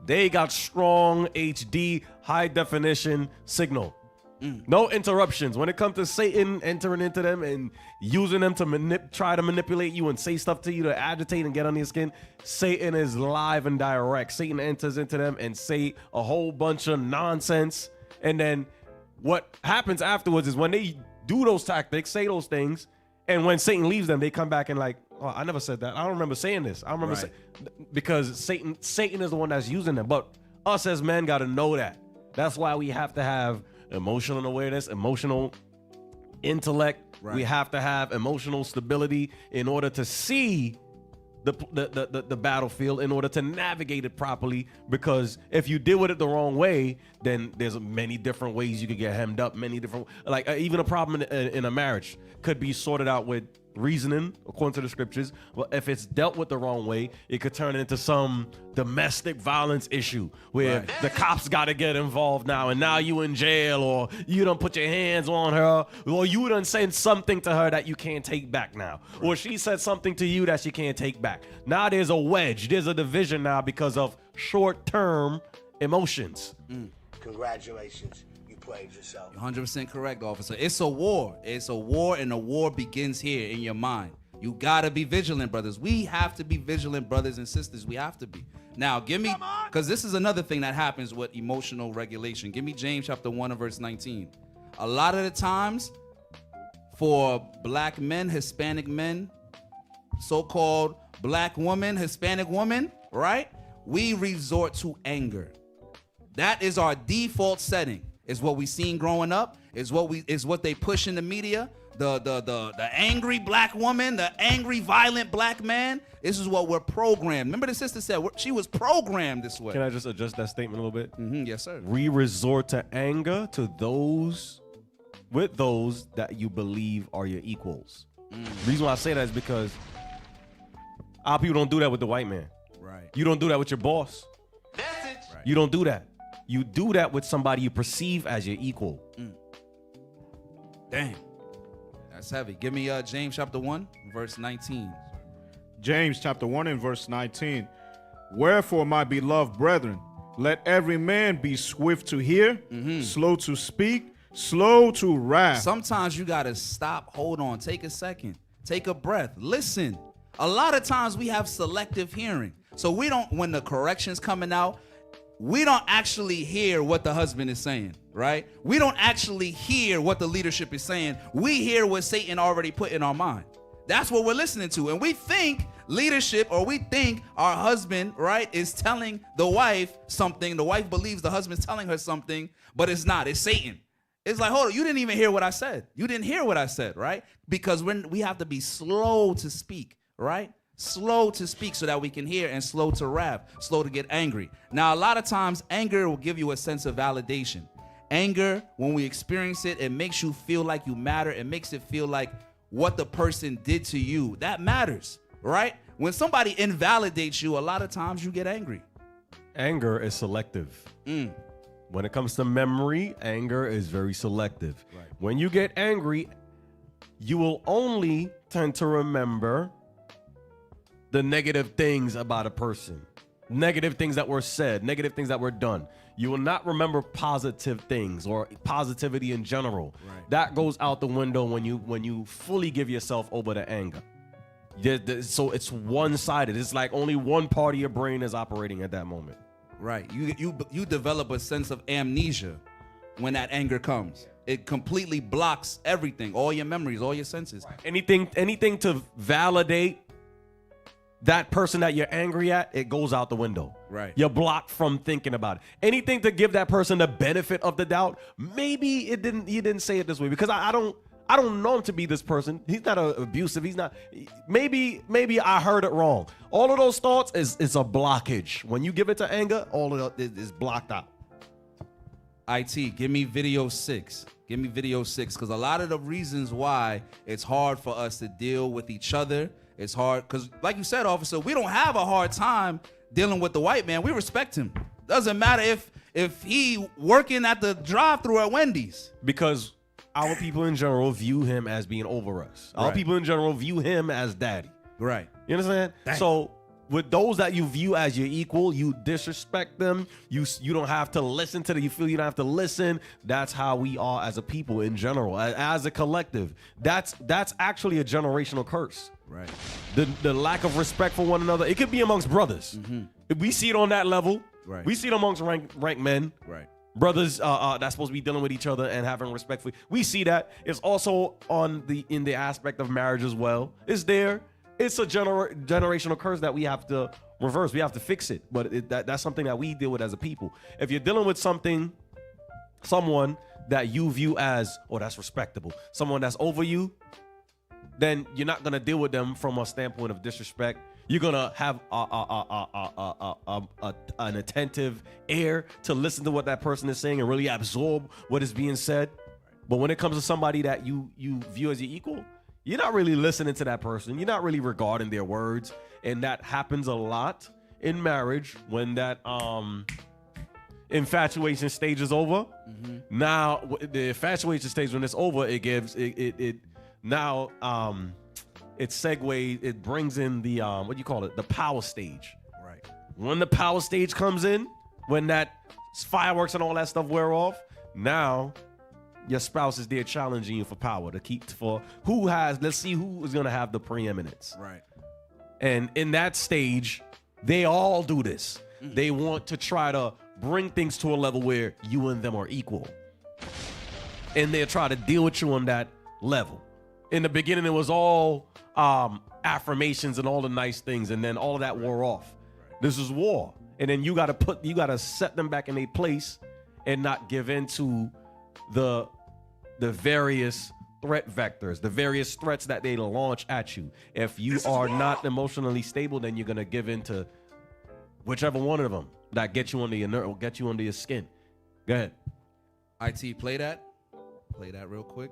They got strong HD, high definition signal. No interruptions. When it comes to Satan entering into them and using them to try to manipulate you and say stuff to you to agitate and get on your skin, Satan is live and direct. Satan enters into them and say a whole bunch of nonsense. And then what happens afterwards is when they do those tactics, say those things, and when Satan leaves them, they come back and like, oh, I never said that. I don't remember saying this. I don't remember because Satan is the one that's using them. But us as men got to know that. That's why we have to have emotional awareness, emotional intellect. We have to have emotional stability in order to see the battlefield, in order to navigate it properly. Because if you deal with it the wrong way, then there's many different ways you could get hemmed up. Many different, like even a problem in a marriage could be sorted out with reasoning according to the scriptures. Well, if it's dealt with the wrong way, it could turn into some domestic violence issue where the cops got to get involved now, and now you in jail, or you done put your hands on her, or you done said something to her that you can't take back now, or she said something to you that she can't take back. Now there's a wedge, there's a division now because of short-term emotions. Congratulations. Played yourself. 100% correct, officer. It's a war. It's a war, and the war begins here in your mind. You gotta be vigilant, brothers. We have to be vigilant, brothers and sisters. We have to be. Now, give me, because this is another thing that happens with emotional regulation. Give me James chapter 1 and verse 19. A lot of the times, for black men, Hispanic men, so-called black women, Hispanic women, right? We resort to anger. That is our default setting. It's what we seen growing up. It's what they push in the media. The angry black woman, the angry violent black man. This is what we're programmed. Remember the sister said she was programmed this way. Can I just adjust that statement a little bit? Yes, sir. We resort to anger to those that you believe are your equals. The reason why I say that is because our people don't do that with the white man. Right. You don't do that with your boss. Right. You don't do that. You do that with somebody you perceive as your equal. Damn. That's heavy. Give me James chapter 1, verse 19. James chapter 1 and verse 19. Wherefore, my beloved brethren, let every man be swift to hear, slow to speak, slow to wrath. Sometimes you got to stop, hold on, take a second, take a breath, listen. A lot of times we have selective hearing. So we don't, when the correction's coming out, we don't actually hear what the husband is saying, right? We don't actually hear what the leadership is saying. We hear what Satan already put in our mind. That's what we're listening to. And we think leadership, or we think our husband, right, is telling the wife something. The wife believes the husband's telling her something, but it's not. It's Satan. It's like, hold on, you didn't even hear what I said. You didn't hear what I said, right? Because we have to be slow to speak, right? Slow to speak so that we can hear, and slow to wrath, slow to get angry. Now, a lot of times, anger will give you a sense of validation. Anger, when we experience it, it makes you feel like you matter. It makes it feel like what the person did to you, that matters, right? When somebody invalidates you, a lot of times you get angry. Anger is selective. When it comes to memory, anger is very selective. Right. When you get angry, you will only tend to remember the negative things about a person, negative things that were said, negative things that were done. You will not remember positive things or positivity in general. Right. That goes out the window when you fully give yourself over to anger. So it's one-sided. It's like only one part of your brain is operating at that moment. Right. You develop a sense of amnesia when that anger comes. It completely blocks everything, all your memories, all your senses. Right. Anything to validate that person that you're angry at, it goes out the window. Right. You're blocked from thinking about it. Anything to give that person the benefit of the doubt, maybe he didn't say it this way because I don't know him to be this person. He's not abusive. He's not. Maybe I heard it wrong. All of those thoughts is a blockage. When you give it to anger, all of it is blocked out. IT, give me video 6. Give me video 6, because a lot of the reasons why it's hard for us to deal with each other, it's hard because, like you said, officer, we don't have a hard time dealing with the white man. We respect him. Doesn't matter if he working at the drive-thru at Wendy's. Because our people in general view him as being over us. Our people in general view him as daddy. Right. You understand? Dang. So with those that you view as your equal, you disrespect them. You don't have to listen to them. You feel you don't have to listen. That's how we are as a people in general, as a collective. That's actually a generational curse. Right. The lack of respect for one another. It could be amongst brothers. If we see it on that level. Right. We see it amongst ranked men. Right. Brothers that's supposed to be dealing with each other and having respect for. We see that. It's also in the aspect of marriage as well. It's there. It's a generational curse that we have to reverse. We have to fix it. But that's something that we deal with as a people. If you're dealing with someone that you view as, oh, that's respectable, someone that's over you, then you're not gonna deal with them from a standpoint of disrespect. You're gonna have an attentive ear to listen to what that person is saying and really absorb what is being said. But when it comes to somebody that you view as your equal, you're not really listening to that person. You're not really regarding their words, and that happens a lot in marriage when that infatuation stage is over. Now the infatuation stage, when it's over, it segues, it brings in the the power stage. Right. When the power stage comes in, when that fireworks and all that stuff wear off, now your spouse is there challenging you for power let's see who is gonna have the preeminence. Right. And in that stage, they all do this. They want to try to bring things to a level where you and them are equal. And they'll try to deal with you on that level. In the beginning, it was all affirmations and all the nice things, and then all of that wore off. This is war. And then you gotta set them back in their place and not give in to the various threat vectors, the various threats that they launch at you. If you are not emotionally stable, then you're gonna give in to whichever one of them that gets you under your nerve or get you under your skin. Go ahead. IT, play that. Play that real quick.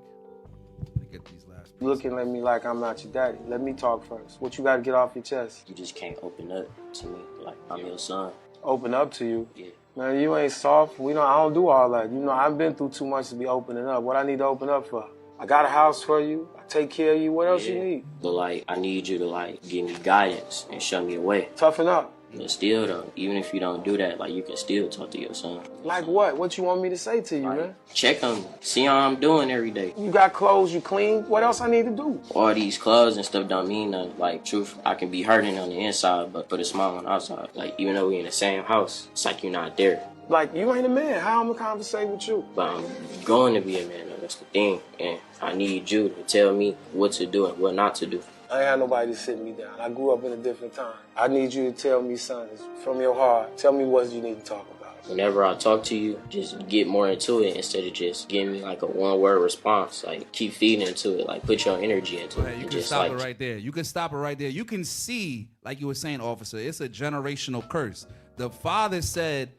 Let me get these last. You looking at me like I'm not your daddy. Let me talk first. What you got to get off your chest? You just can't open up to me like I'm your son. Open up to you? Yeah. Man, you ain't soft. I don't do all that. You know, I've been through too much to be opening up. What I need to open up for? I got a house for you. I take care of you. What else you need? But like, I need you to like give me guidance and show me the way. Toughen up. But still though, even if you don't do that, like you can still talk to your son. Like what? What you want me to say to you, like, man? Check on me. See how I'm doing every day. You got clothes, you clean. What else I need to do? All these clothes and stuff don't mean nothing. Like, truth, I can be hurting on the inside, but put a smile on the outside. Like, even though we in the same house, it's like you're not there. Like, you ain't a man. How am I gonna conversate with you? But I'm going to be a man, though. That's the thing. And I need you to tell me what to do and what not to do. I ain't had nobody to sit me down. I grew up in a different time. I need you to tell me, son, from your heart, tell me what you need to talk about. Whenever I talk to you, just get more into it instead of just giving me like a one-word response. Like, keep feeding into it. Like, put your energy into it. You can stop it right there. You can stop it right there. You can see, like you were saying, officer, it's a generational curse. The father said,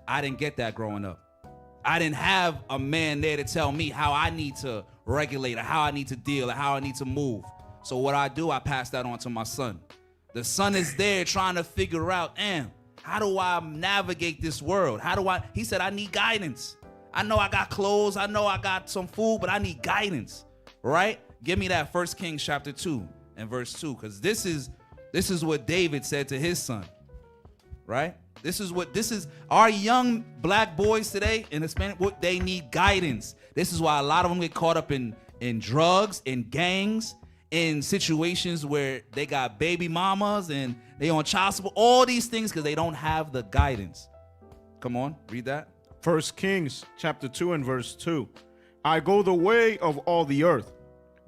I didn't get that growing up. I didn't have a man there to tell me how I need to regulate or how I need to deal or how I need to move. So what I do, I pass that on to my son. The son is there trying to figure out, how do I navigate this world? He said, I need guidance. I know I got clothes. I know I got some food, but I need guidance, right? Give me that 1 Kings chapter 2 and verse 2, because this is what David said to his son, right? This is our young black boys today in Hispanic, they need guidance. This is why a lot of them get caught up in drugs, in gangs, in situations where they got baby mamas and they on child support, all these things because they don't have the guidance. Come on, read that. 1 Kings chapter 2 and verse 2. I go the way of all the earth.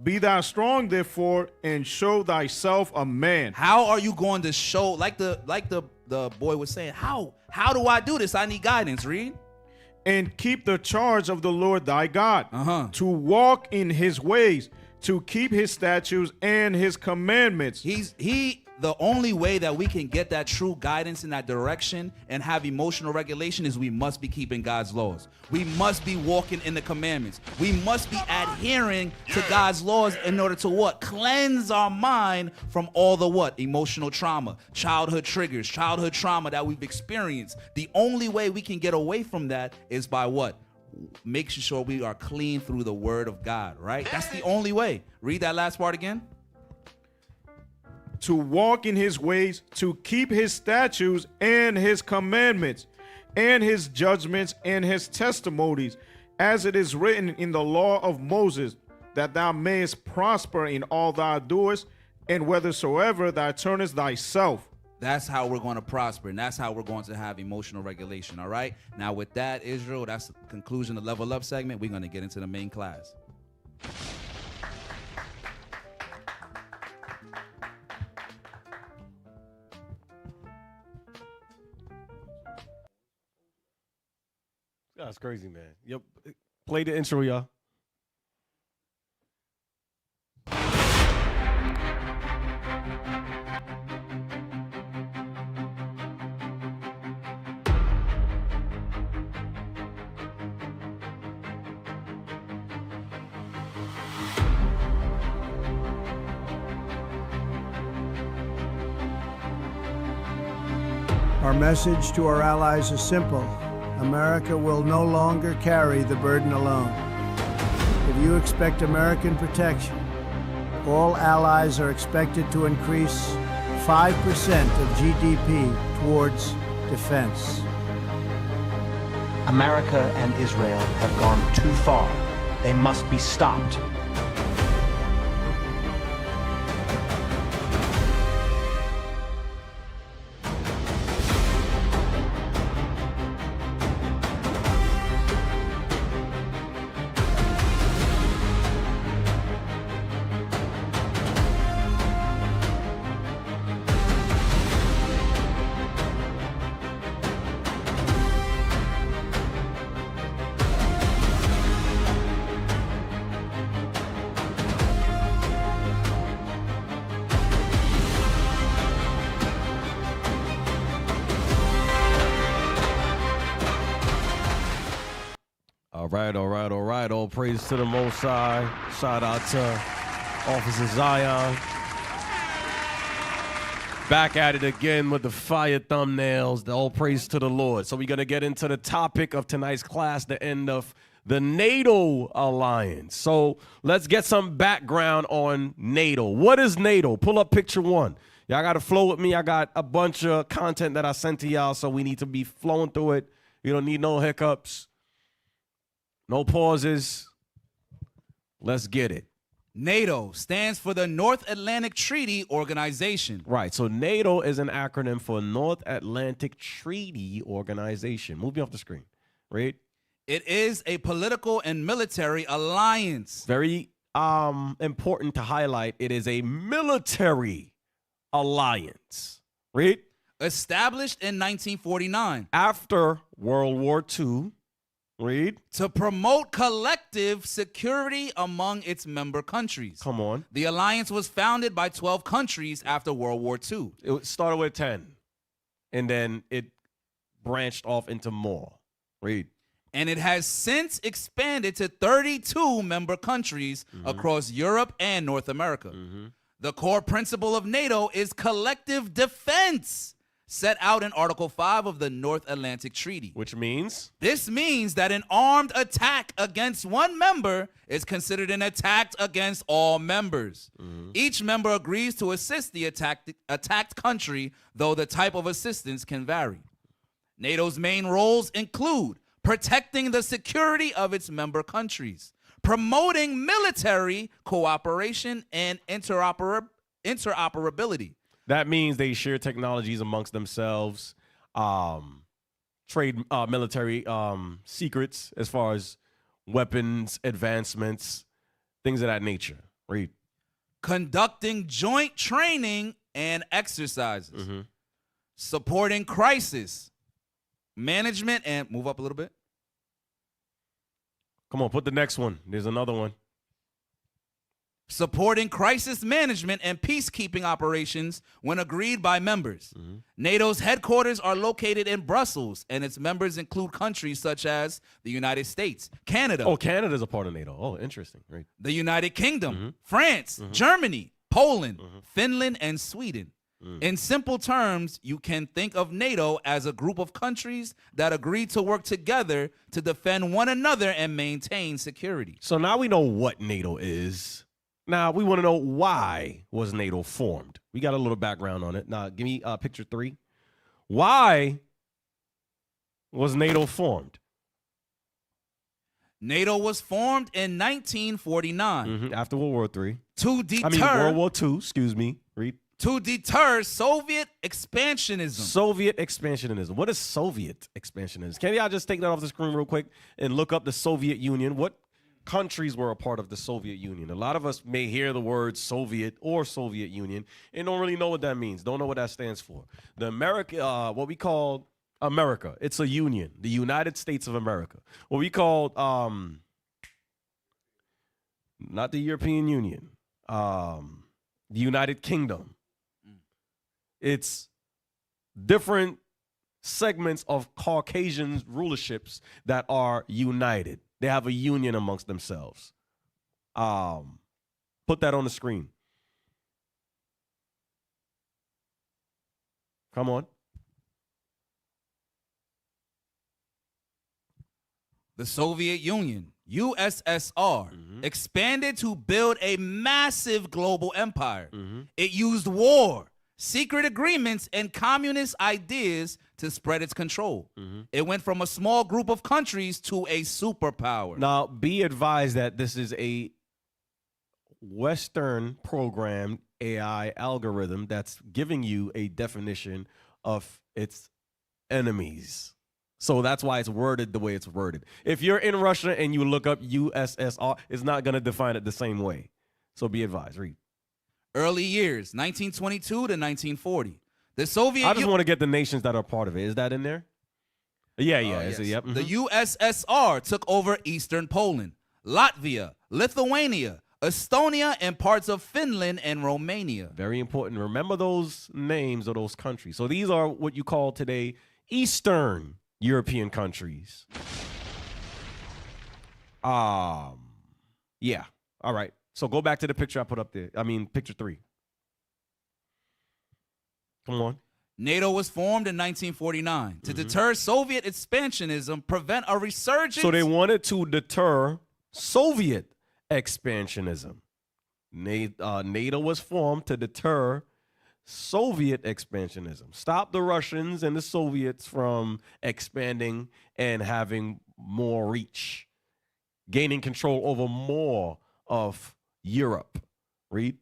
Be thou strong, therefore, and show thyself a man. How are you going to show, like the boy was saying, how do I do this? I need guidance. Read. And keep the charge of the Lord thy God, to walk in his ways, to keep his statutes and his commandments. The only way that we can get that true guidance in that direction and have emotional regulation is we must be keeping God's laws. We must be walking in the commandments. We must be adhering to God's laws in order to what? Cleanse our mind from all the what? Emotional trauma, childhood triggers, childhood trauma that we've experienced. The only way we can get away from that is by what? Making sure we are clean through the word of God, right? That's the only way. Read that last part again. To walk in his ways, to keep his statutes and his commandments, and his judgments and his testimonies, as it is written in the law of Moses, that thou mayest prosper in all thou doest, and whithersoever thou turnest thyself. That's how we're going to prosper, and that's how we're going to have emotional regulation, all right? Now with that, Israel, that's the conclusion of the Level Up segment. We're going to get into the main class. That's crazy, man. Yep. Play the intro, y'all. Our message to our allies is simple. America will no longer carry the burden alone. If you expect American protection, all allies are expected to increase 5% of GDP towards defense. America and Israel have gone too far. They must be stopped. All right. All praise to the Most High. Shout out to Officer Zion. Back at it again with the fire thumbnails. The all praise to the Lord. So we're going to get into the topic of tonight's class, the end of the NATO alliance. So let's get some background on NATO. What is NATO? Pull up picture 1. Y'all got to flow with me. I got a bunch of content that I sent to y'all, so we need to be flowing through it. You don't need no hiccups, no pauses. Let's get it. NATO stands for the North Atlantic Treaty Organization. Right. So NATO is an acronym for North Atlantic Treaty Organization. Move me off the screen. Right. It is a political and military alliance. Very important to highlight. It is a military alliance. Right. Established in 1949. After World War II. Read. To promote collective security among its member countries. Come on. The alliance was founded by 12 countries after World War II. It started with 10, and then it branched off into more. Read. And it has since expanded to 32 member countries across Europe and North America. The core principle of NATO is collective defense, set out in Article 5 of the North Atlantic Treaty. Which means? This means that an armed attack against one member is considered an attack against all members. Each member agrees to assist the attacked country, though the type of assistance can vary. NATO's main roles include protecting the security of its member countries, promoting military cooperation and interoperability. That means they share technologies amongst themselves, trade military secrets as far as weapons, advancements, things of that nature. Read. Conducting joint training and exercises. Supporting crisis management and move up a little bit. Come on, put the next one. There's another one. Supporting crisis management and peacekeeping operations when agreed by members. NATO's headquarters are located in Brussels, and its members include countries such as the United States, Canada. Oh, Canada's a part of NATO. Oh, interesting. Right. The United Kingdom, France, Germany, Poland, Finland, and Sweden. In simple terms, you can think of NATO as a group of countries that agree to work together to defend one another and maintain security. So now we know what NATO is. Now, we want to know why was NATO formed. We got a little background on it. Now, give me picture 3. Why was NATO formed? NATO was formed in 1949. After World War III. World War II, excuse me. Read. To deter Soviet expansionism. Soviet expansionism. What is Soviet expansionism? Can y'all just take that off the screen real quick and look up the Soviet Union? What countries were a part of the Soviet Union? A lot of us may hear the word Soviet or Soviet Union and don't really know what that means. Don't know what that stands for. The America, what we call America, it's a union. The United States of America. What we call, not the European Union, the United Kingdom. It's different segments of Caucasian rulerships that are united. They have a union amongst themselves. Put that on the screen. Come on. The Soviet Union, USSR, expanded to build a massive global empire. It used war, secret agreements, and communist ideas to spread its control. It went from a small group of countries to a superpower. Now, be advised that this is a Western programmed AI algorithm that's giving you a definition of its enemies. So that's why it's worded the way it's worded. If you're in Russia and you look up USSR, it's not going to define it the same way. So be advised. Read. Early years, 1922 to 1940. The Soviet I just want to get the nations that are part of it. Is that in there? Yeah. Yes. Yep. The USSR took over Eastern Poland, Latvia, Lithuania, Estonia, and parts of Finland and Romania. Very important. Remember those names of those countries. So these are what you call today Eastern European countries. Yeah. All right. So go back to the picture I put up there. I mean, picture 3. Come on. NATO was formed in 1949 to deter Soviet expansionism, prevent a resurgence. So they wanted to deter Soviet expansionism. NATO was formed to deter Soviet expansionism. Stop the Russians and the Soviets from expanding and having more reach, gaining control over more of Europe. Read.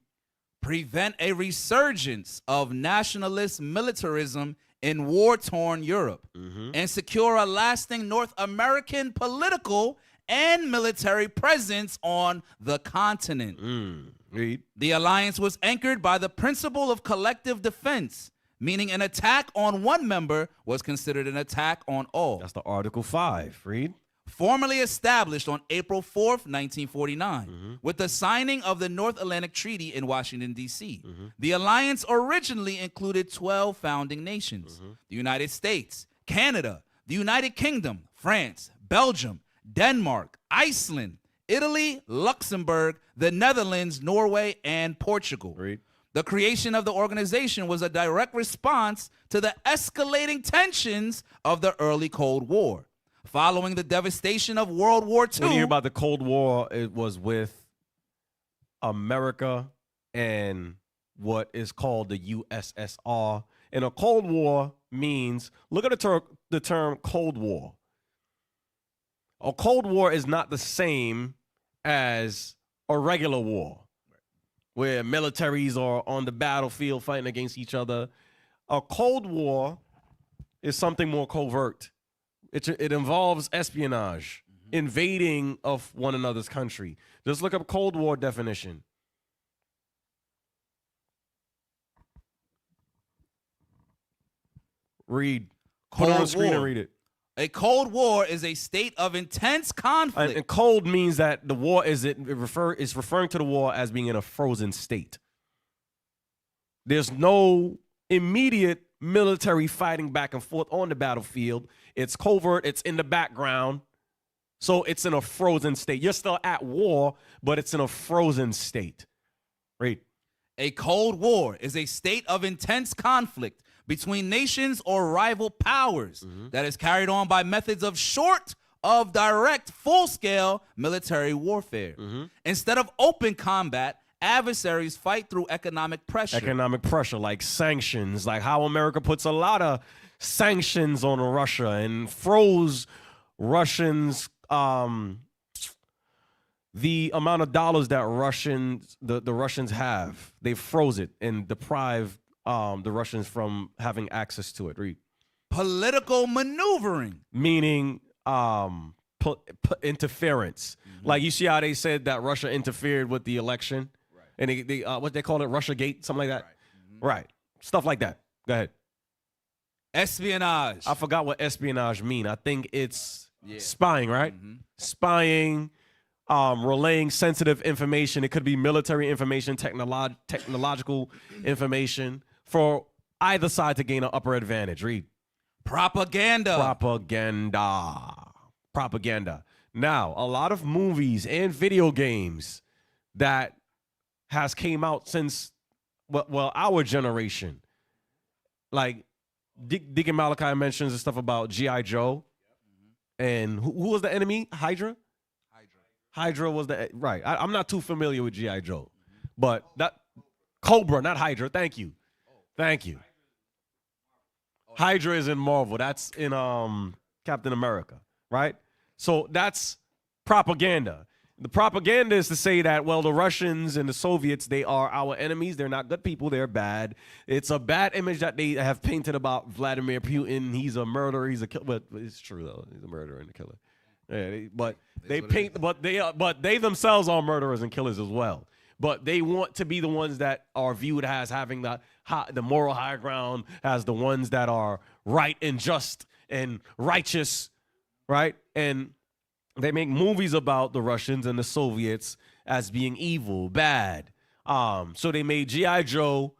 Prevent a resurgence of nationalist militarism in war-torn Europe and secure a lasting North American political and military presence on the continent. Read. The alliance was anchored by the principle of collective defense, meaning an attack on one member was considered an attack on all. That's the Article 5. Read. Formally established on April 4th, 1949, with the signing of the North Atlantic Treaty in Washington, D.C. The alliance originally included 12 founding nations: the United States, Canada, the United Kingdom, France, Belgium, Denmark, Iceland, Italy, Luxembourg, the Netherlands, Norway, and Portugal. Read. The creation of the organization was a direct response to the escalating tensions of the early Cold War. Following the devastation of World War II. When you hear about the Cold War, it was with America and what is called the USSR. And a Cold War means, look at the term Cold War. A Cold War is not the same as a regular war, where militaries are on the battlefield fighting against each other. A Cold War is something more covert. It involves espionage, invading of one another's country. Just look up Cold War definition. Read. Put it on the screen and read it. A Cold War is a state of intense conflict. And cold means that the war is referring to the war as being in a frozen state. There's no immediate military fighting back and forth on the battlefield. It's covert. It's in the background. So it's in a frozen state. You're still at war, but it's in a frozen state. Read. A Cold War is a state of intense conflict between nations or rival powers that is carried on by methods of direct, full-scale military warfare. Instead of open combat, adversaries fight through economic pressure. Economic pressure, like sanctions, like how America puts a lot of sanctions on Russia and froze Russians, the amount of dollars that the Russians have. They froze it and deprived the Russians from having access to it. Read. Political maneuvering. Meaning interference. Like you see how they said that Russia interfered with the election? Right. And they what they call it, Russiagate, something like that? Right. Stuff like that. Go ahead. Espionage. I forgot what espionage mean. I think it's spying, right? Spying, relaying sensitive information. It could be military information, technological information for either side to gain an upper advantage. Read. Propaganda. Propaganda. Now, a lot of movies and video games that has came out since, well, our generation. Like, Deacon Malachi mentions the stuff about G.I. Joe. And who was the enemy? Hydra? Hydra was the, right. I'm not too familiar with G.I. Joe. But that, Cobra, not Hydra. Thank you. Thank you. Hydra is in Marvel. That's in Captain America, right? So that's propaganda. The propaganda is to say that, well, the Russians and the Soviets, they are our enemies. They're not good people. They're bad. It's a bad image that they have painted about Vladimir Putin. He's a murderer. He's a killer. But it's true, though. He's a murderer and a killer. Yeah, but they themselves are murderers and killers as well. But they want to be the ones that are viewed as having the moral high ground, as the ones that are right and just and righteous, right? And they make movies about the Russians and the Soviets as being evil, bad. So they made G.I. Joe.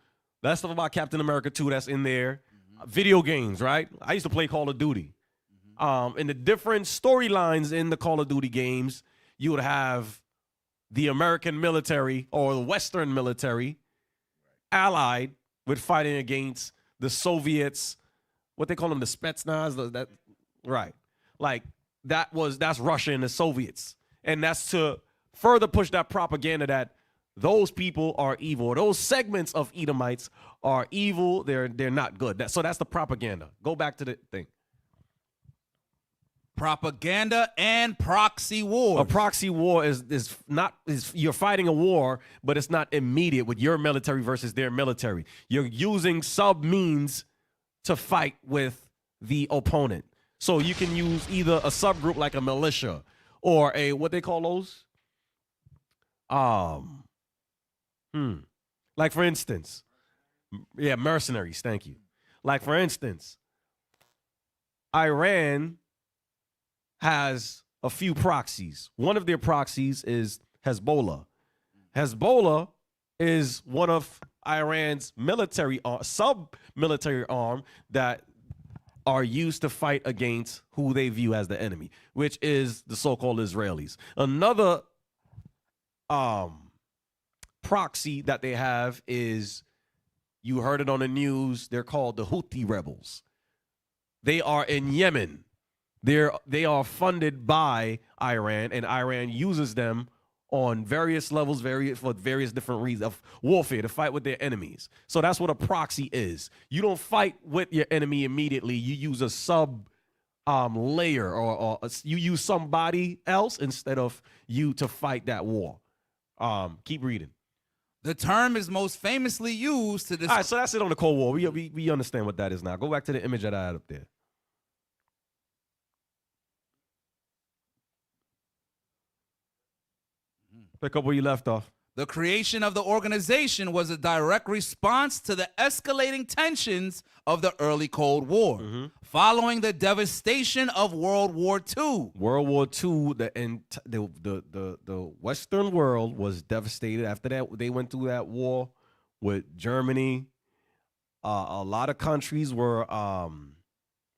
That stuff about Captain America too, that's in there. Video games, right? I used to play Call of Duty. And the different storylines in the Call of Duty games you would have the American military or the Western military allied with fighting against the Soviets, what they call them, the Spetsnaz, right. Like that's Russia and the Soviets. And that's to further push that propaganda that those people are evil. Those segments of Edomites are evil. They're not good. So that's the propaganda. Go back to the thing. Propaganda and proxy war. A proxy war is you're fighting a war, but it's not immediate with your military versus their military. You're using sub means to fight with the opponent. So you can use either a subgroup like a militia or a what they call those? Like for instance, mercenaries, thank you. Like for instance, Iran has a few proxies. One of their proxies is Hezbollah. Hezbollah is one of Iran's sub-military arm that are used to fight against who they view as the enemy, which is the so-called Israelis. Another proxy that they have is, you heard it on the news, they're called the Houthi rebels. They are in Yemen. They are funded by Iran, and Iran uses them on various levels, for various different reasons of warfare, to fight with their enemies. So that's what a proxy is. You don't fight with your enemy immediately. You use a sub layer, or you use somebody else instead of you to fight that war. Keep reading. The term is most famously used to describe. All right, so that's it on the Cold War. We understand what that is now. Go back to the image that I had up there. Pick up where you left off. The creation of the organization was a direct response to the escalating tensions of the early Cold War, following the devastation of World War II. World War II, the Western world was devastated. After that, they went through that war with Germany. A lot of countries were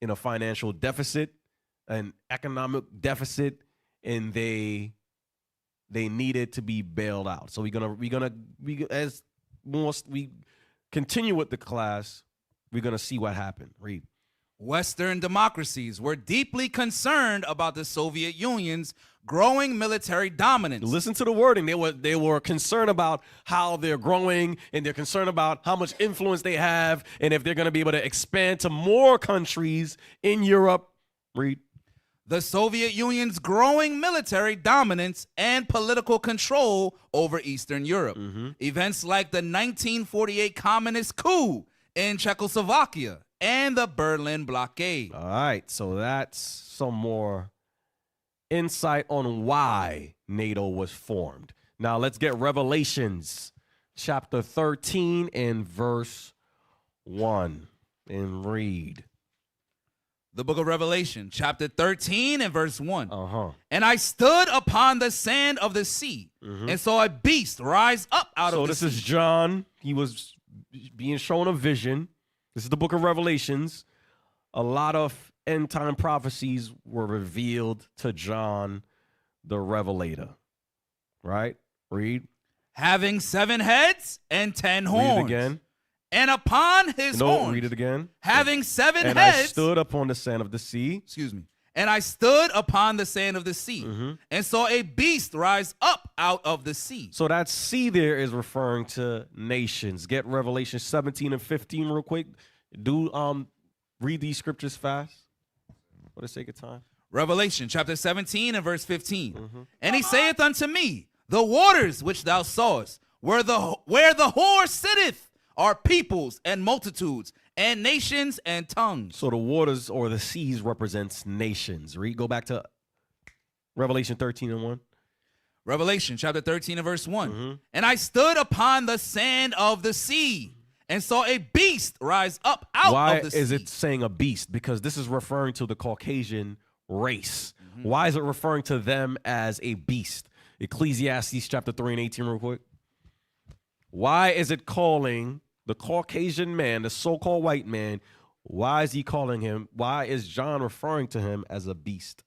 in a financial deficit, an economic deficit, and they needed to be bailed out. So as we continue with the class, we're gonna see what happened. Read. Western democracies were deeply concerned about the Soviet Union's growing military dominance. Listen to the wording. They were concerned about how they're growing, and they're concerned about how much influence they have, and if they're gonna be able to expand to more countries in Europe. Read. The Soviet Union's growing military dominance and political control over Eastern Europe. Events like the 1948 communist coup in Czechoslovakia and the Berlin blockade. All right, so that's some more insight on why NATO was formed. Now let's get Revelations chapter 13 and verse 1 and read. The book of Revelation, chapter 13 and verse 1. And I stood upon the sand of the sea and saw a beast rise up out of the sea. So this is John. He was being shown a vision. This is the book of Revelations. A lot of end time prophecies were revealed to John the Revelator. Right? Read. Having 7 heads and 10 horns. Read it again. And upon his horns. Read it again. Having 7 and heads. I stood upon the sand of the sea. Excuse me. And I stood upon the sand of the sea and saw a beast rise up out of the sea. So that sea there is referring to nations. Get Revelation 17 and 15 real quick. Read these scriptures fast for the sake of time. Revelation chapter 17 and verse 15. And he saith unto me, the waters which thou sawest, where the whore sitteth, are peoples and multitudes and nations and tongues. So the waters or the seas represents nations. Go back to Revelation 13 and 1. Revelation chapter 13 and verse 1. And I stood upon the sand of the sea and saw a beast rise up out of the sea. Why is it saying a beast? Because this is referring to the Caucasian race. Why is it referring to them as a beast? Ecclesiastes chapter 3 and 18 real quick. Why is it calling the Caucasian man, the so-called white man, why is he calling him, why is John referring to him as a beast?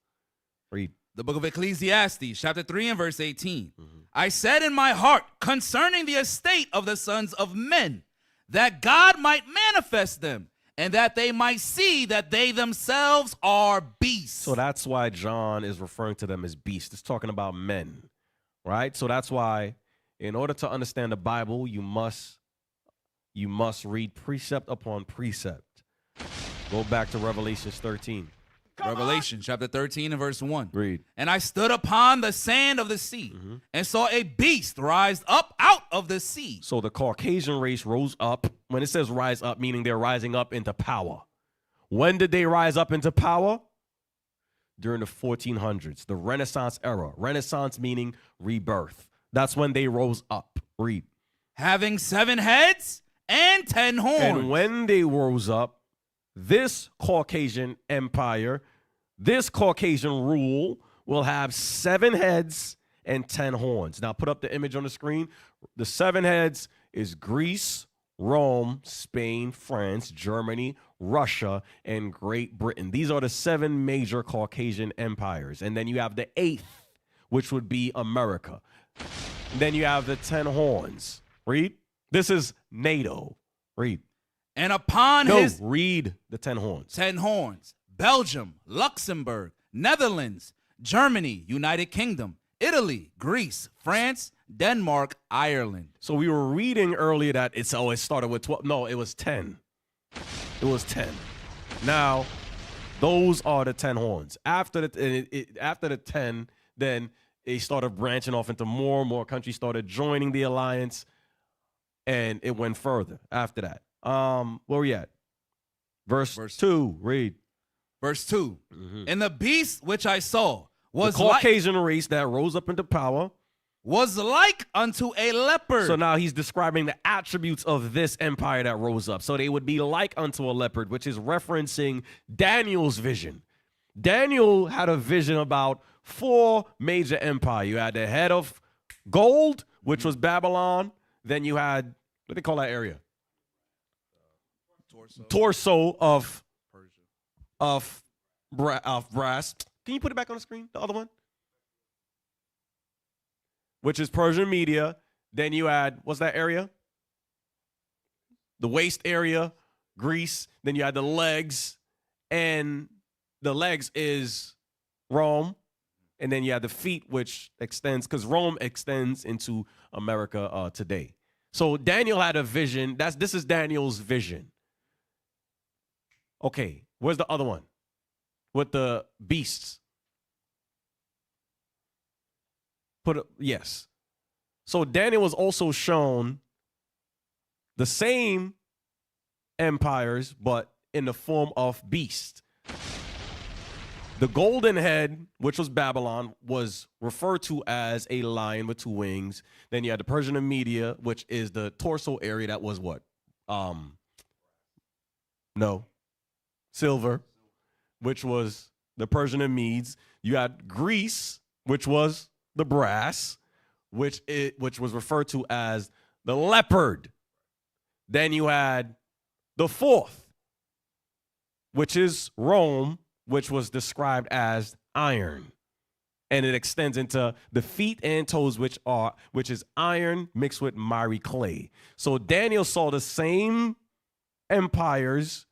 Read. The book of Ecclesiastes, chapter 3 and verse 18. I said in my heart concerning the estate of the sons of men, that God might manifest them, and that they might see that they themselves are beasts. So that's why John is referring to them as beasts. It's talking about men, right? So that's why, in order to understand the Bible, you must read precept upon precept. Go back to Revelation 13. Revelation chapter 13 and verse 1. Read. And I stood upon the sand of the sea and saw a beast rise up out of the sea. So the Caucasian race rose up. When it says rise up, meaning they're rising up into power. When did they rise up into power? During the 1400s, the Renaissance era. Renaissance meaning rebirth. That's when they rose up. Read. Having 7 heads and 10 horns. And when they rose up, this Caucasian empire, this Caucasian rule will have 7 heads and 10 horns. Now put up the image on the screen. The 7 heads is Greece, Rome, Spain, France, Germany, Russia, and Great Britain. These are the 7 major Caucasian empires. And then you have the 8th, which would be America. Then you have the 10 horns. Read. This is NATO. Read. And upon read the 10 horns. 10 horns. Belgium, Luxembourg, Netherlands, Germany, United Kingdom, Italy, Greece, France, Denmark, Ireland. So we were reading earlier that it started with 12. No, it was 10. It was 10. Now, those are the 10 horns. After the 10, then it started branching off into more and more countries started joining the alliance, and it went further after that. Where we at? Verse 2, read. Verse 2. And the beast which I saw was the Caucasian race that rose up into power was like unto a leopard. So now he's describing the attributes of this empire that rose up. So they would be like unto a leopard, which is referencing Daniel's vision. Daniel had a vision about 4 major empires. You had the head of gold, which was Babylon. Then you had, what do they call that area? Torso of brass. Can you put it back on the screen? The other one, which is Persian Media. Then you had, what's that area? The waist area, Greece. Then you had the legs, and the legs is Rome. And then you had the feet, which extends, because Rome extends into America today. So Daniel had a vision. This is Daniel's vision. Okay, where's the other one? With the beasts. Yes. So Daniel was also shown the same empires, but in the form of beasts. The golden head, which was Babylon, was referred to as a lion with 2 wings. Then you had the Persian Media, which is the torso area that was what? Silver, which was the Persian and Medes. You had Greece, which was the brass, which was referred to as the leopard. Then you had the 4th, which is Rome, which was described as iron. And it extends into the feet and toes, which is iron mixed with miry clay. So Daniel saw the same empires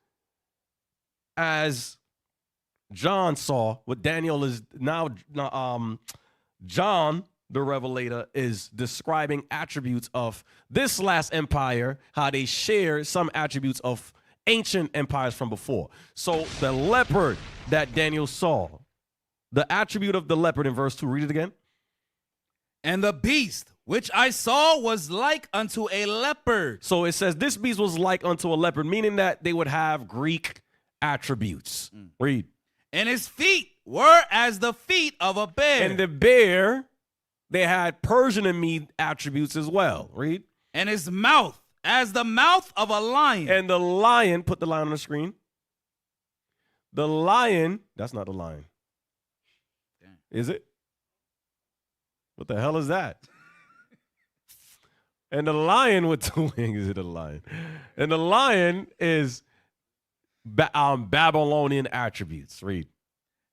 as John saw. What Daniel is now, John, the Revelator, is describing attributes of this last empire, how they share some attributes of ancient empires from before. So the leopard that Daniel saw, the attribute of the leopard in verse 2, read it again. And the beast which I saw was like unto a leopard. So it says this beast was like unto a leopard, meaning that they would have Greek attributes. Read. And his feet were as the feet of a bear. And the bear, they had Persian and Mede attributes as well. Read. And his mouth as the mouth of a lion. And the lion, put the lion on the screen. The lion, that's not the lion. Damn. Is it? What the hell is that? And the lion with 2 wings, is it a lion? And the lion is Babylonian attributes. Read.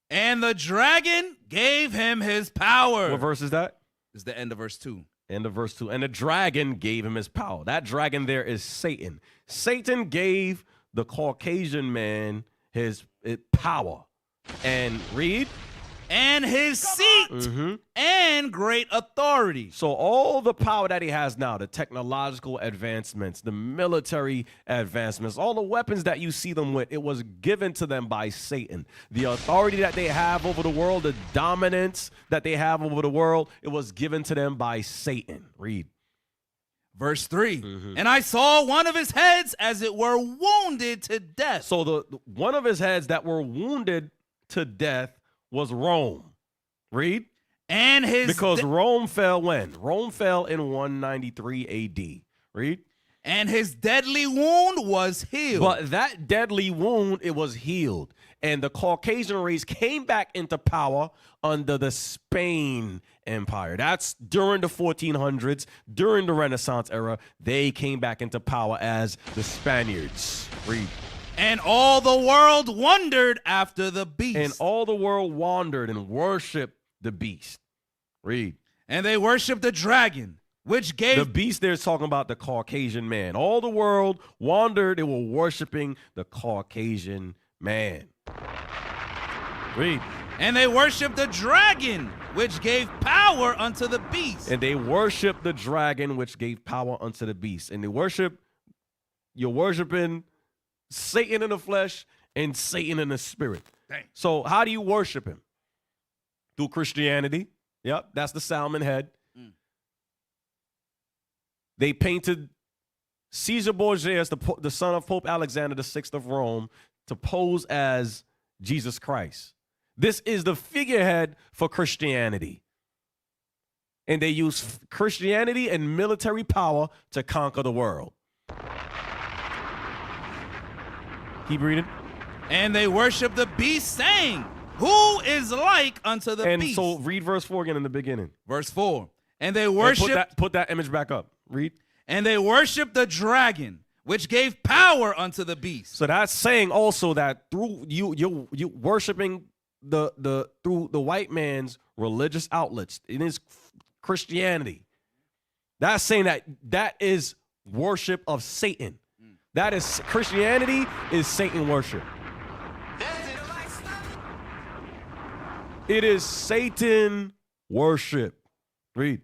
And the dragon gave him his power. What verse is that? It's the end of verse 2. End of verse 2. And the dragon gave him his power. That dragon there is Satan. Satan gave the Caucasian man his power. And read. And his seat and great authority. So all the power that he has now, the technological advancements, the military advancements, all the weapons that you see them with, it was given to them by Satan. The authority that they have over the world, the dominance that they have over the world, it was given to them by Satan. Read. Verse 3. And I saw one of his heads as it were wounded to death. So the one of his heads that were wounded to death was Rome. Read. And his because Rome fell when? Rome fell in 193 AD. Read. And his deadly wound was healed. But that deadly wound, it was healed. And the Caucasian race came back into power under the Spain Empire. That's during the 1400s, during the Renaissance era. They came back into power as the Spaniards. Read. And all the world wondered after the beast. And all the world wandered and worshiped the beast. Read. And they worshiped the dragon, which gave... The beast there is talking about the Caucasian man. All the world wandered. They were worshiping the Caucasian man. Read. And they worshiped the dragon, which gave power unto the beast. And they worshiped the dragon, which gave power unto the beast. And you're worshiping Satan in the flesh and Satan in the spirit. Dang. So how do you worship him? Through Christianity. Yep, that's the salmon head. They painted Caesar Borgias, the son of Pope Alexander VI of Rome, to pose as Jesus Christ. This is the figurehead for Christianity. And they use Christianity and military power to conquer the world. Keep reading. And they worship the beast, saying, who is like unto the beast? And so read verse 4 again in the beginning. Verse 4. And they worship... Put that image back up. Read. And they worship the dragon, which gave power unto the beast. So that's saying also that through you worshiping through the white man's religious outlets, in his Christianity, that's saying that is worship of Satan. That is Christianity is Satan worship. It is Satan worship. Read.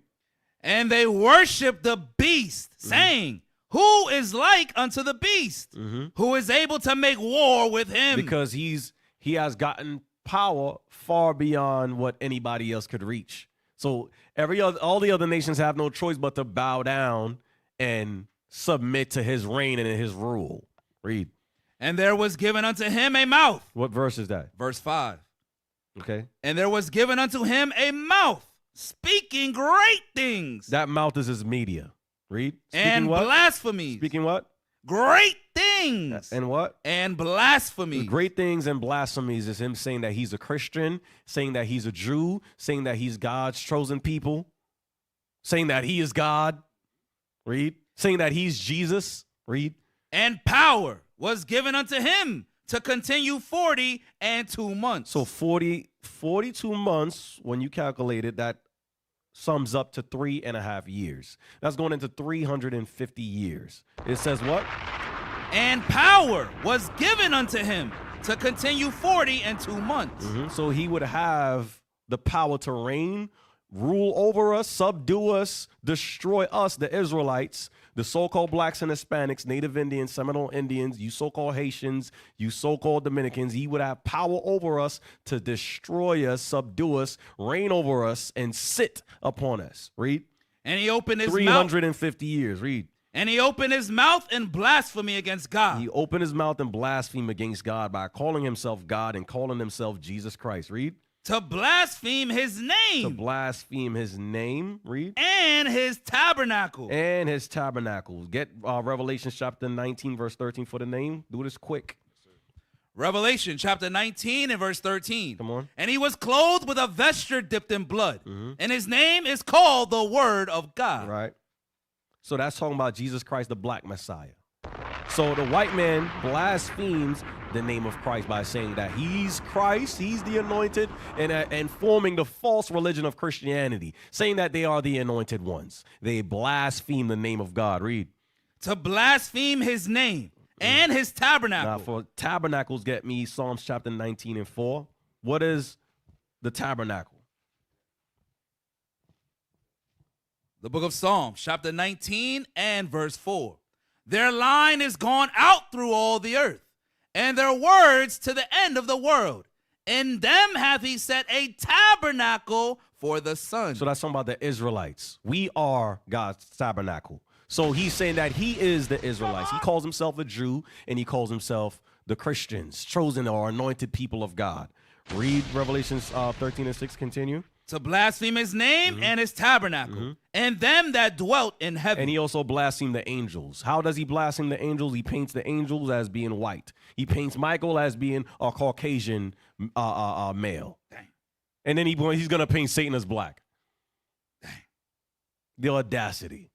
And they worship the beast, saying, who is like unto the beast, who is able to make war with him? Because he has gotten power far beyond what anybody else could reach. So all the other nations have no choice but to bow down and submit to his reign and his rule. Read. And there was given unto him a mouth. What verse is that? Verse 5. Okay. And there was given unto him a mouth, speaking great things. That mouth is his media. Read. Speaking and what? blasphemies. Speaking what? Great things. And what? And blasphemies. Great things and blasphemies is him saying that he's a Christian, saying that he's a Jew, saying that he's God's chosen people, saying that he is God. Read. Saying that he's Jesus. Read. And power was given unto him to continue 42 months. So 42 months, when you calculate it, that sums up to 3.5 years. That's going into 350 years. It says what? And power was given unto him to continue 42 months. So he would have the power to reign, rule over us, subdue us, destroy us, the Israelites, the so-called blacks and Hispanics, Native Indians, Seminole Indians, you so-called Haitians, you so-called Dominicans. He would have power over us to destroy us, subdue us, reign over us, and sit upon us. Read. And he opened his 350 years. Read. And he opened his mouth in blasphemy against God. He opened his mouth and blasphemed against God by calling himself God and calling himself Jesus Christ. Read. To blaspheme his name. To blaspheme his name. Read. And his tabernacle. And his tabernacle. Get Revelation chapter 19, verse 13 for the name. Do this quick. Revelation chapter 19 and verse 13. Come on. And he was clothed with a vesture dipped in blood. And his name is called the Word of God. Right. So that's talking about Jesus Christ, the black Messiah. So the white man blasphemes the name of Christ by saying that he's Christ, he's the anointed, and forming the false religion of Christianity, saying that they are the anointed ones. They blaspheme the name of God. Read. To blaspheme his name and his tabernacle. Now, for tabernacles, get me Psalms chapter 19 and 4. What is the tabernacle? The book of Psalms, chapter 19 and verse 4. Their line is gone out through all the earth, and their words to the end of the world. In them hath he set a tabernacle for the sun. So that's talking about the Israelites. We are God's tabernacle. So he's saying that he is the Israelites. He calls himself a Jew, and he calls himself the Christians, chosen or anointed people of God. Read Revelations 13 and 6, continue. To blaspheme his name and his tabernacle, and them that dwelt in heaven. And he also blasphemed the angels. How does he blaspheme the angels? He paints the angels as being white. He paints Michael as being a Caucasian male. Dang. And then he's going to paint Satan as black. Dang. The audacity.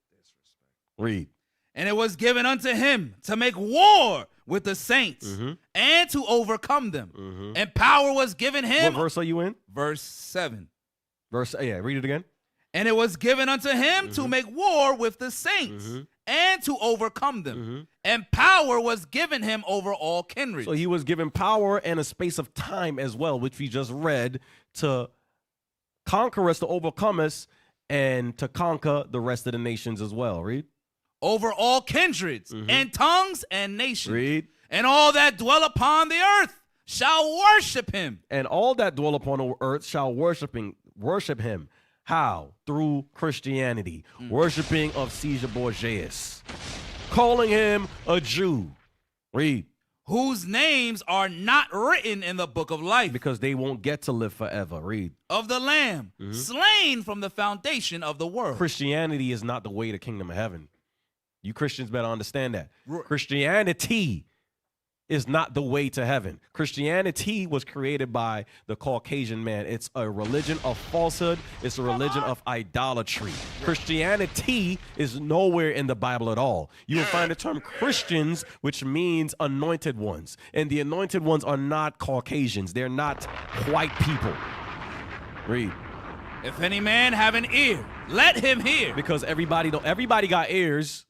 Read. And it was given unto him to make war with the saints and to overcome them. And power was given him. What verse are you in? Verse 7. Read it again. And it was given unto him to make war with the saints and to overcome them. And power was given him over all kindreds. So he was given power and a space of time as well, which we just read, to conquer us, to overcome us, and to conquer the rest of the nations as well. Read. Over all kindreds and tongues and nations. Read. And all that dwell upon the earth shall worship him. And all that dwell upon the earth shall worship him. How? Through Christianity. Worshiping of Caesar Borgias. Calling him a Jew. Read. Whose names are not written in the book of life. Because they won't get to live forever. Read. Of the Lamb, slain from the foundation of the world. Christianity is not the way to the kingdom of heaven. You Christians better understand that. Christianity is not the way to heaven. Christianity was created by the Caucasian man. It's a religion of falsehood. It's a religion of idolatry. Christianity is nowhere in the Bible at all. You will find the term Christians, which means anointed ones. And the anointed ones are not Caucasians. They're not white people. Read. If any man have an ear, let him hear. Because everybody got ears,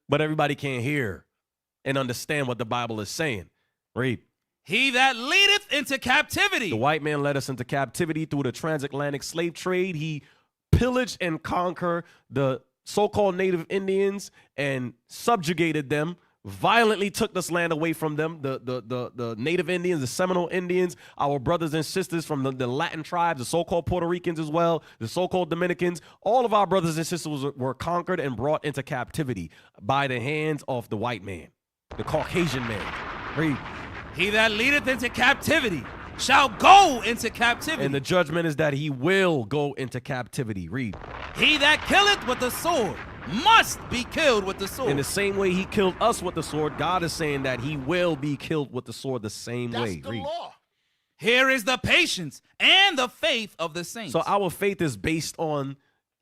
but everybody can't hear and understand what the Bible is saying. Read. He that leadeth into captivity. The white man led us into captivity through the transatlantic slave trade. He pillaged and conquered the so-called native Indians and subjugated them, violently took this land away from them. The native Indians, the Seminole Indians, our brothers and sisters from the Latin tribes, the so-called Puerto Ricans as well, the so-called Dominicans, all of our brothers and sisters were conquered and brought into captivity by the hands of the white man, the Caucasian man. Read. He that leadeth into captivity shall go into captivity. And the judgment is that he will go into captivity. Read. He that killeth with the sword must be killed with the sword. In the same way he killed us with the sword, God is saying that he will be killed with the sword the same way. Read. Law. Here is the patience and the faith of the saints. So our faith is based on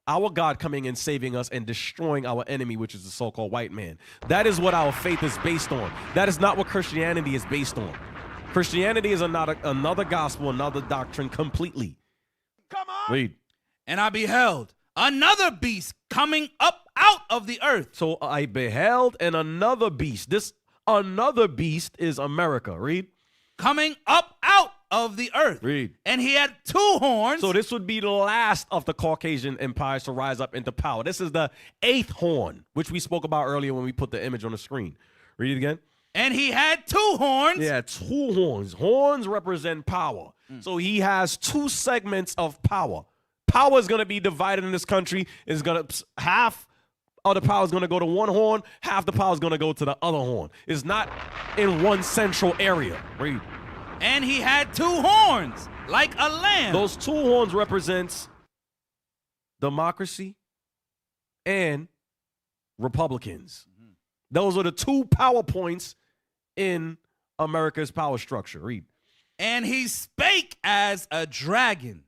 our God coming and saving us and destroying our enemy, which is the so-called white man. That is what our faith is based on. That is not what Christianity is based on. Christianity is another gospel, another doctrine completely. Come on. Read. And I beheld another beast coming up out of the earth. So I beheld another beast. This another beast is America. Read. Coming up out of the earth. Read. And he had 2 horns. So this would be the last of the Caucasian empires to rise up into power. This is the 8th horn, which we spoke about earlier when we put the image on the screen. Read it again. And he had 2 horns. Yeah, 2 horns. Horns represent power. So he has 2 segments of power. Power is going to be divided in this country. Is going to half of the power is going to go to one horn, half the power is going to go to the other horn. It's not in one central area. Read. And he had 2 horns like a lamb. Those 2 horns represents democracy and Republicans. Those are the 2 power points in America's power structure. Read. And he spake as a dragon.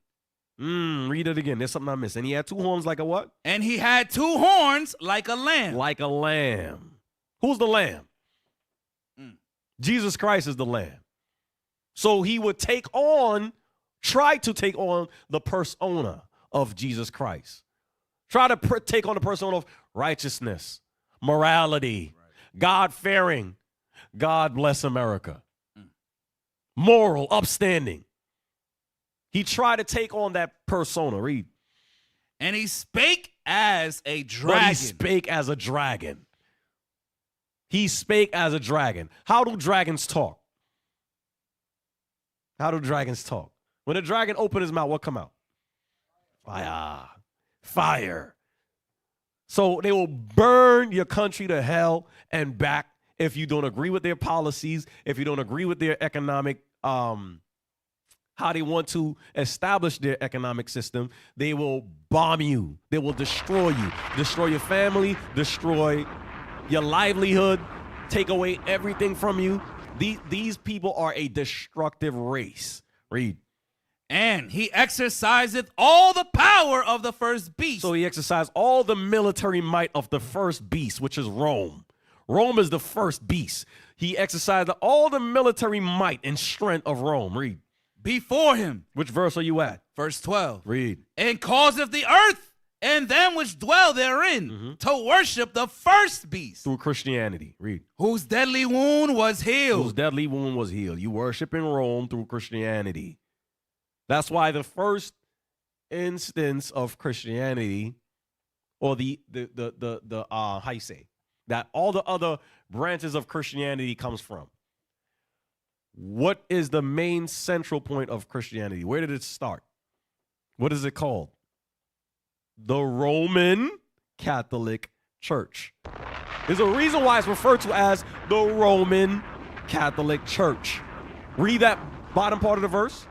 Read it again. There's something I missed. And he had 2 horns like a what? And he had 2 horns like a lamb. Like a lamb. Who's the lamb? Jesus Christ is the Lamb. So he would try to take on the persona of Jesus Christ. Try to take on the persona of righteousness, morality, God-fearing, God bless America, moral, upstanding. He tried to take on that persona. Read. And he spake as a dragon. But he spake as a dragon. He spake as a dragon. How do dragons talk? How do dragons talk? When a dragon opens his mouth, what come out? Fire. Fire. So they will burn your country to hell and back if you don't agree with their policies, if you don't agree with their economic, how they want to establish their economic system. They will bomb you. They will destroy you, destroy your family, destroy your livelihood, take away everything from you. These people are a destructive race. Read. And he exerciseth all the power of the first beast. So he exercised all the military might of the first beast, which is Rome. Rome is the first beast. He exercised all the military might and strength of Rome. Read. Before him. Which verse are you at? Verse 12. Read. And causeth the earth and them which dwell therein to worship the first beast. Through Christianity. Read. Whose deadly wound was healed. Whose deadly wound was healed. You worship in Rome through Christianity. That's why the first instance of Christianity, or how you say, that all the other branches of Christianity comes from. What is the main central point of Christianity? Where did it start? What is it called? The Roman Catholic Church. There's a reason why it's referred to as the Roman Catholic Church. Read that bottom part of the verse.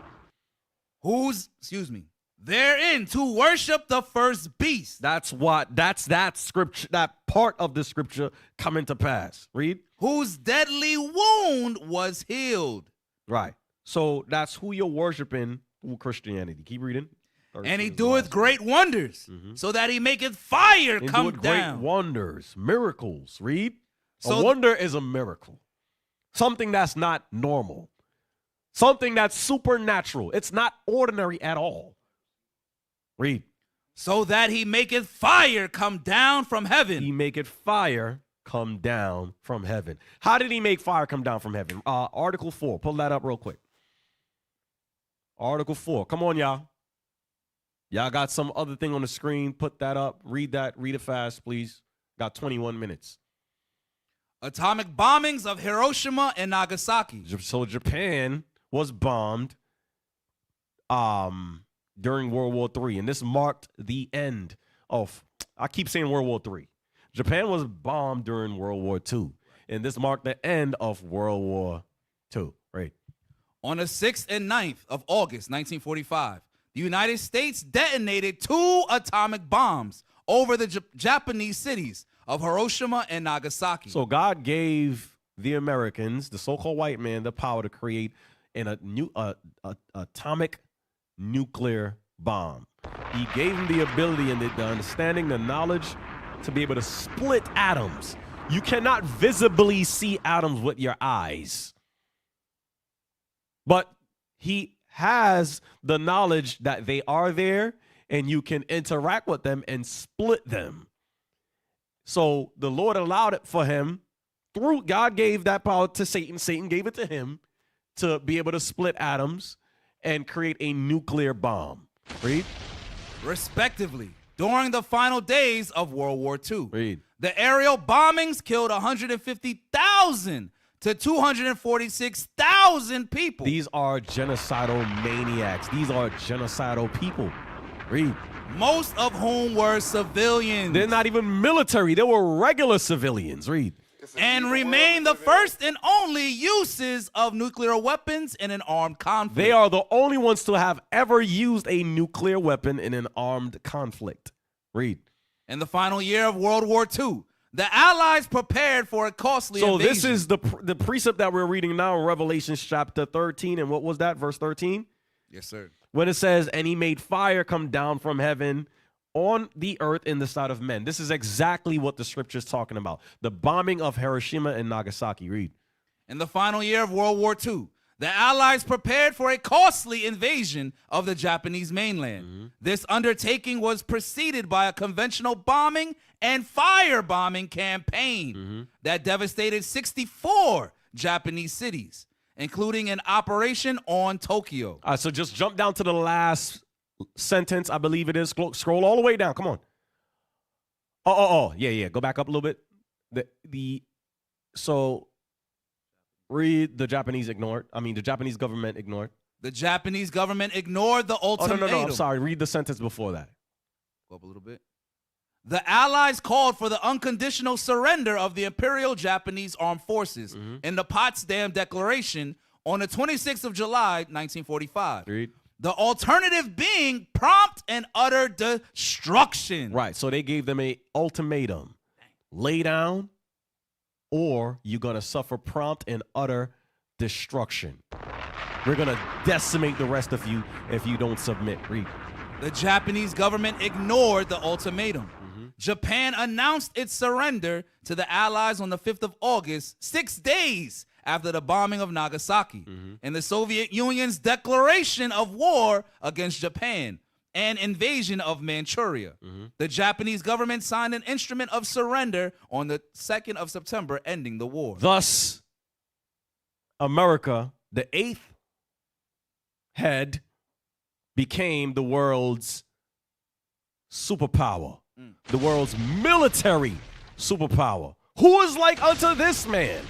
Therein to worship the first beast. That's that scripture, that part of the scripture coming to pass. Read. Whose deadly wound was healed. Right. So that's who you're worshiping through Christianity. Keep reading. And he doeth great wonders, so that he maketh fire come down. Great wonders, miracles. Read. So a wonder is a miracle. Something that's not normal. Something that's supernatural. It's not ordinary at all. Read. So that he maketh fire come down from heaven. He maketh fire come down from heaven. How did he make fire come down from heaven? Article 4. Pull that up real quick. Article 4. Come on, y'all. Y'all got some other thing on the screen. Put that up. Read that. Read it fast, please. Got 21 minutes. Atomic bombings of Hiroshima and Nagasaki. So Japan was bombed during World War III, and this marked the end of, I keep saying World War III. Japan was bombed during World War II, and this marked the end of World War II. Right. On the 6th and 9th of August, 1945, the United States detonated 2 atomic bombs over the Japanese cities of Hiroshima and Nagasaki. So God gave the Americans, the so-called white man, the power to create an atomic nuclear bomb. He gave them the ability and the understanding, the knowledge to be able to split atoms. You cannot visibly see atoms with your eyes. But he has the knowledge that they are there and you can interact with them and split them. So the Lord allowed it for him. Through God gave that power to Satan. Satan gave it to him to be able to split atoms and create a nuclear bomb. Read. Respectively, during the final days of World War II. Read. The aerial bombings killed 150,000 to 246,000 people. These are genocidal maniacs. These are genocidal people. Read. Most of whom were civilians. They're not even military. They were regular civilians. Read. And remain the first and only uses of nuclear weapons in an armed conflict. They are the only ones to have ever used a nuclear weapon in an armed conflict. Read. In the final year of World War II, the Allies prepared for a costly invasion. So this is the precept that we're reading now in Revelation chapter 13. And what was that? Verse 13? Yes, sir. When it says, and he made fire come down from heaven on the earth in the sight of men. This is exactly what the scripture is talking about. The bombing of Hiroshima and Nagasaki. Read. In the final year of World War II, the Allies prepared for a costly invasion of the Japanese mainland. This undertaking was preceded by a conventional bombing and firebombing campaign that devastated 64 Japanese cities, including an operation on Tokyo. All right, so just jump down to the last sentence, I believe it is. Scroll all the way down. Come on. Yeah. Go back up a little bit. So read the Japanese government ignored. The Japanese government ignored the ultimatum. No, I'm sorry. Read the sentence before that. Go up a little bit. The Allies called for the unconditional surrender of the Imperial Japanese Armed Forces in the Potsdam Declaration on the 26th of July, 1945. Read. The alternative being prompt and utter destruction. Right, so they gave them an ultimatum. Lay down, or you're going to suffer prompt and utter destruction. We're going to decimate the rest of you if you don't submit. Read. The Japanese government ignored the ultimatum. Japan announced its surrender to the Allies on the 5th of August, 6 days after the bombing of Nagasaki, and the Soviet Union's declaration of war against Japan and invasion of Manchuria. The Japanese government signed an instrument of surrender on the 2nd of September, ending the war. Thus, America, the 8th head, became the world's superpower, the world's military superpower. Who is like unto this man?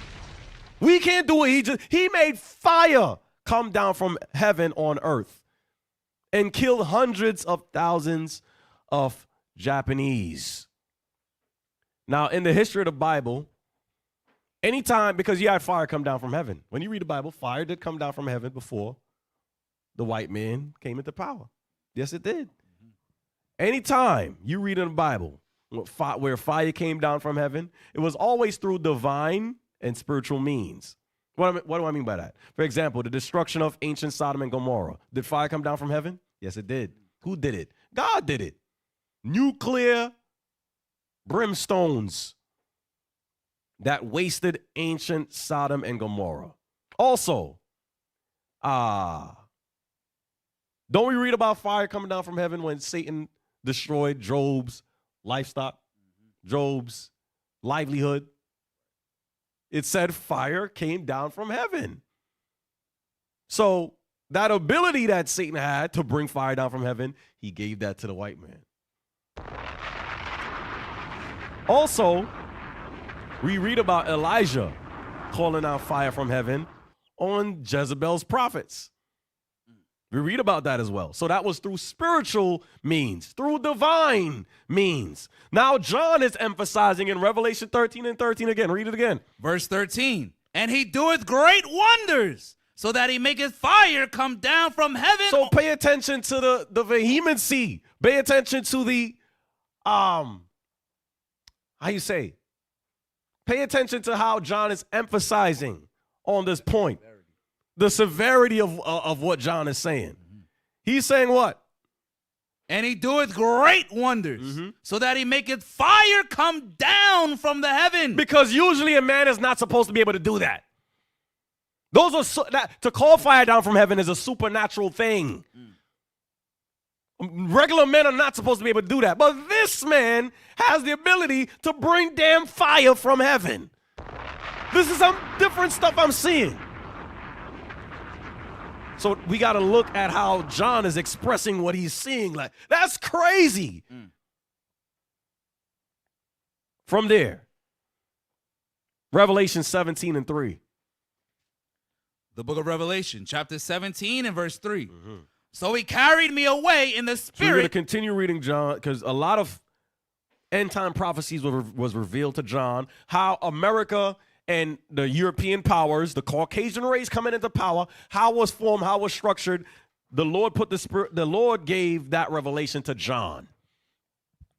We can't do it. He made fire come down from heaven on earth and killed hundreds of thousands of Japanese. Now, in the history of the Bible, anytime, because you had fire come down from heaven. When you read the Bible, fire did come down from heaven before the white man came into power. Yes, it did. Anytime you read in the Bible where fire came down from heaven, it was always through divine and spiritual means. What do I mean by that? For example, the destruction of ancient Sodom and Gomorrah. Did fire come down from heaven? Yes, it did. Who did it? God did it. Nuclear brimstones that wasted ancient Sodom and Gomorrah. Also, don't we read about fire coming down from heaven when Satan destroyed Job's livestock, Job's livelihood? It said fire came down from heaven. So that ability that Satan had to bring fire down from heaven, he gave that to the white man. Also, we read about Elijah calling out fire from heaven on Jezebel's prophets. We read about that as well. So that was through spiritual means, through divine means. Now John is emphasizing in Revelation 13 and 13 again. Read it again. Verse 13. And he doeth great wonders, so that he maketh fire come down from heaven. So pay attention to the vehemency. Pay attention to the, how you say? Pay attention to how John is emphasizing on this point. The severity of what John is saying. He's saying what? And he doeth great wonders, so that he maketh fire come down from the heaven. Because usually a man is not supposed to be able to do that. To call fire down from heaven is a supernatural thing. Regular men are not supposed to be able to do that. But this man has the ability to bring damn fire from heaven. This is some different stuff I'm seeing. So we got to look at how John is expressing what he's seeing. Like, that's crazy. From there, Revelation 17 and 3. The book of Revelation, chapter 17 and verse 3. So he carried me away in the spirit. So we're going to continue reading John, because a lot of end time prophecies was revealed to John. How America and the European powers, the Caucasian race coming into power, how it was formed, how it was structured. The Lord put the Spirit, the Lord gave that revelation to John.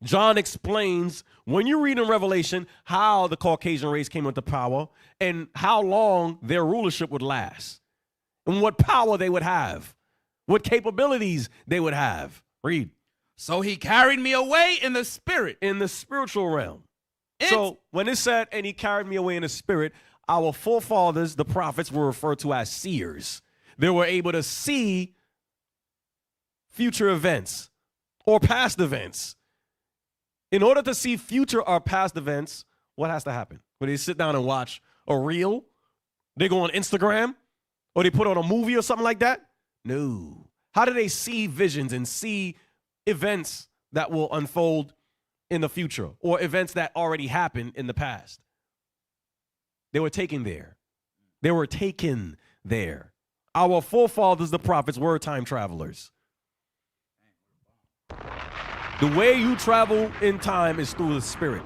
John explains, when you read in Revelation, how the Caucasian race came into power and how long their rulership would last and what power they would have, what capabilities they would have. Read. So he carried me away in the spirit. In the spiritual realm. So when it said, and he carried me away in the spirit, our forefathers, the prophets, were referred to as seers. They were able to see future events or past events. In order to see future or past events, what has to happen? When they sit down and watch a reel, they go on Instagram, or they put on a movie or something like that? No. How do they see visions and see events that will unfold in the future or events that already happened in the past? They were taken there. They were taken there. Our forefathers, the prophets, were time travelers. The way you travel in time is through the spirit.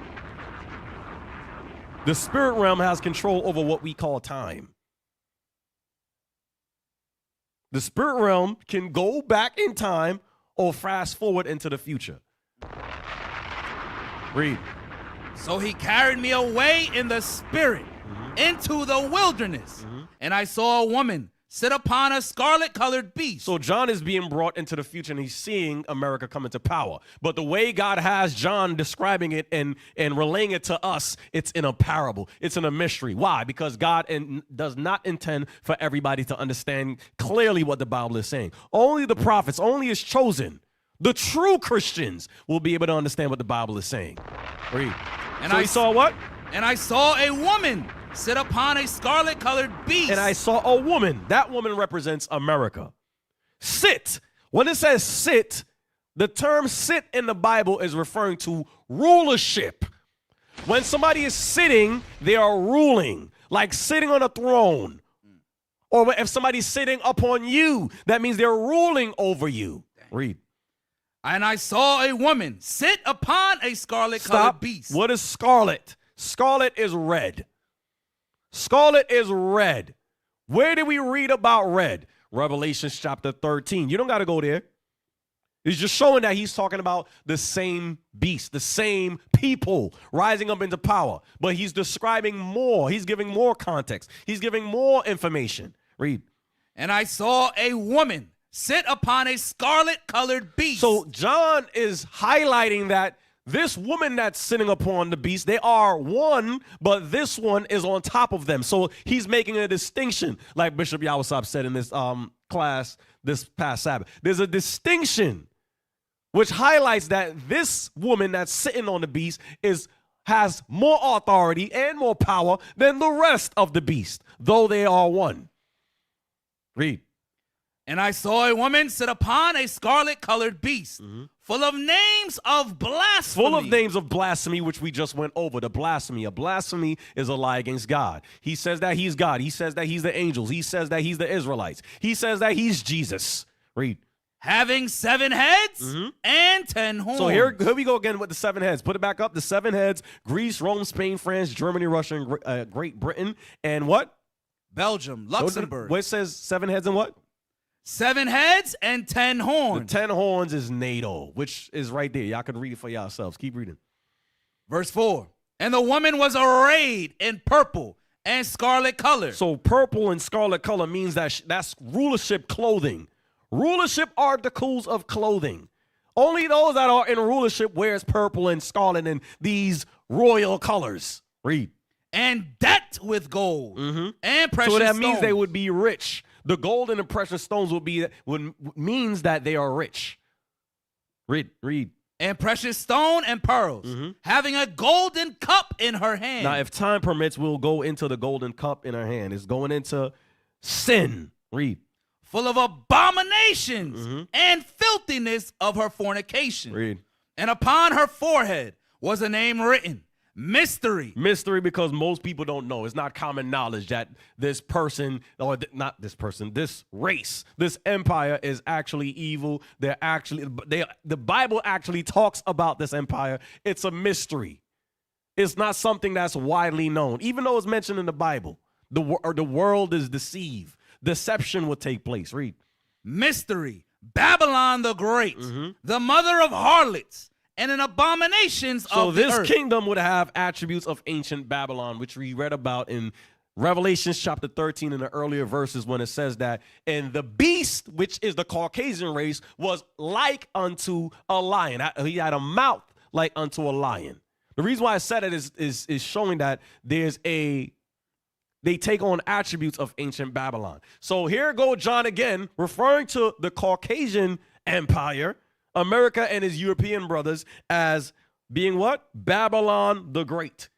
The spirit realm has control over what we call time. The spirit realm can go back in time or fast forward into the future. Read. So he carried me away in the spirit into the wilderness, and I saw a woman sit upon a scarlet-colored beast. So John is being brought into the future, and he's seeing America come into power. But the way God has John describing it and relaying it to us, it's in a parable. It's in a mystery. Why? Because God does not intend for everybody to understand clearly what the Bible is saying. Only the prophets, only his chosen, the true Christians, will be able to understand what the Bible is saying. Read. And so I he saw what? And I saw a woman sit upon a scarlet-colored beast. And I saw a woman. That woman represents America. Sit. When it says sit, the term sit in the Bible is referring to rulership. When somebody is sitting, they are ruling, like sitting on a throne. Or if somebody's sitting upon you, that means they're ruling over you. Read. And I saw a woman sit upon a scarlet-colored beast. What is scarlet? Scarlet is red. Scarlet is red. Where did we read about red? Revelation chapter 13. You don't got to go there. He's just showing that he's talking about the same beast, the same people rising up into power. But he's describing more. He's giving more context. He's giving more information. Read. And I saw a woman sit upon a scarlet-colored beast. So John is highlighting that this woman that's sitting upon the beast, they are one, but this one is on top of them. So he's making a distinction, like Bishop Yawasab said in this class this past Sabbath. There's a distinction which highlights that this woman that's sitting on the beast has more authority and more power than the rest of the beast, though they are one. Read. And I saw a woman sit upon a scarlet-colored beast, full of names of blasphemy. Full of names of blasphemy, which we just went over. The blasphemy. A blasphemy is a lie against God. He says that he's God. He says that he's the angels. He says that he's the Israelites. He says that he's Jesus. Read. Having 7 heads and 10 horns. So here we go again with the 7 heads. Put it back up. The 7 heads: Greece, Rome, Spain, France, Germany, Russia, and Great Britain. And what? Belgium, Luxembourg. What says 7 heads and what? 7 heads and 10 horns. The 10 horns is NATO, which is right there. Y'all can read it for yourselves. Keep reading. Verse 4. And the woman was arrayed in purple and scarlet color. So purple and scarlet color means that's rulership clothing. Rulership articles of clothing. Only those that are in rulership wears purple and scarlet and these royal colors. Read. And decked with gold and precious So that stones. means they would be rich. The gold and the precious stones means that they are rich. Read. And precious stone and pearls, having a golden cup in her hand. Now, if time permits, we'll go into the golden cup in her hand. It's going into sin. Read. Full of abominations and filthiness of her fornication. Read. And upon her forehead was a name written, Mystery. Mystery, because most people don't know. It's not common knowledge that this person, or not this person, this race, this empire is actually evil. The Bible actually talks about this empire. It's a mystery. It's not something that's widely known, even though it's mentioned in the Bible. The world is deceived. Deception will take place. Read. Mystery. Babylon the Great, the mother of harlots, and an abominations of the earth. So this kingdom would have attributes of ancient Babylon, which we read about in Revelation chapter 13 in the earlier verses when it says that, and the beast, which is the Caucasian race, was like unto a lion. He had a mouth like unto a lion. The reason why I said it is showing that there's a They take on attributes of ancient Babylon. So here goes John again, referring to the Caucasian Empire, America and his European brothers, as being what? Babylon the Great.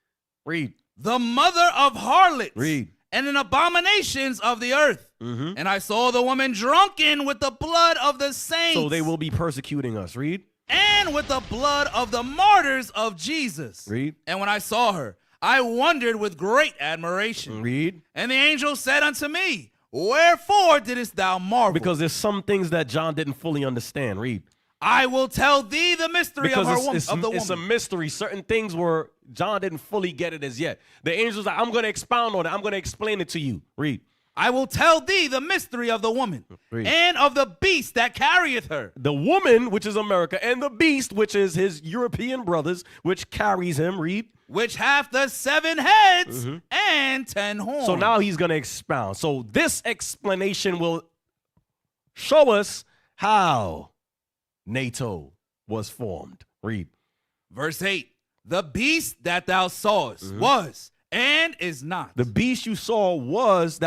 Read. The mother of harlots. Read. And in abominations of the earth. Mm-hmm. And I saw the woman drunken with the blood of the saints. So they will be persecuting us. Read. And with the blood of the martyrs of Jesus. Read. And when I saw her, I wondered with great admiration. Read. And the angel said unto me, wherefore didst thou marvel? Because there's some things that John didn't fully understand. Read. I will tell thee the mystery of the woman. It's a mystery. Certain things were, John didn't fully get it as yet. The angel's like, I'm going to expound on it. I'm going to explain it to you. Read. I will tell thee the mystery of the woman. Read. And of the beast that carrieth her. The woman, which is America, and the beast, which is his European brothers, which carries him. Read. Which hath the 7 heads and 10 horns. So now he's going to expound. So this explanation will show us how NATO was formed. Read. Verse 8. The beast that thou sawest was and is not. The beast you saw was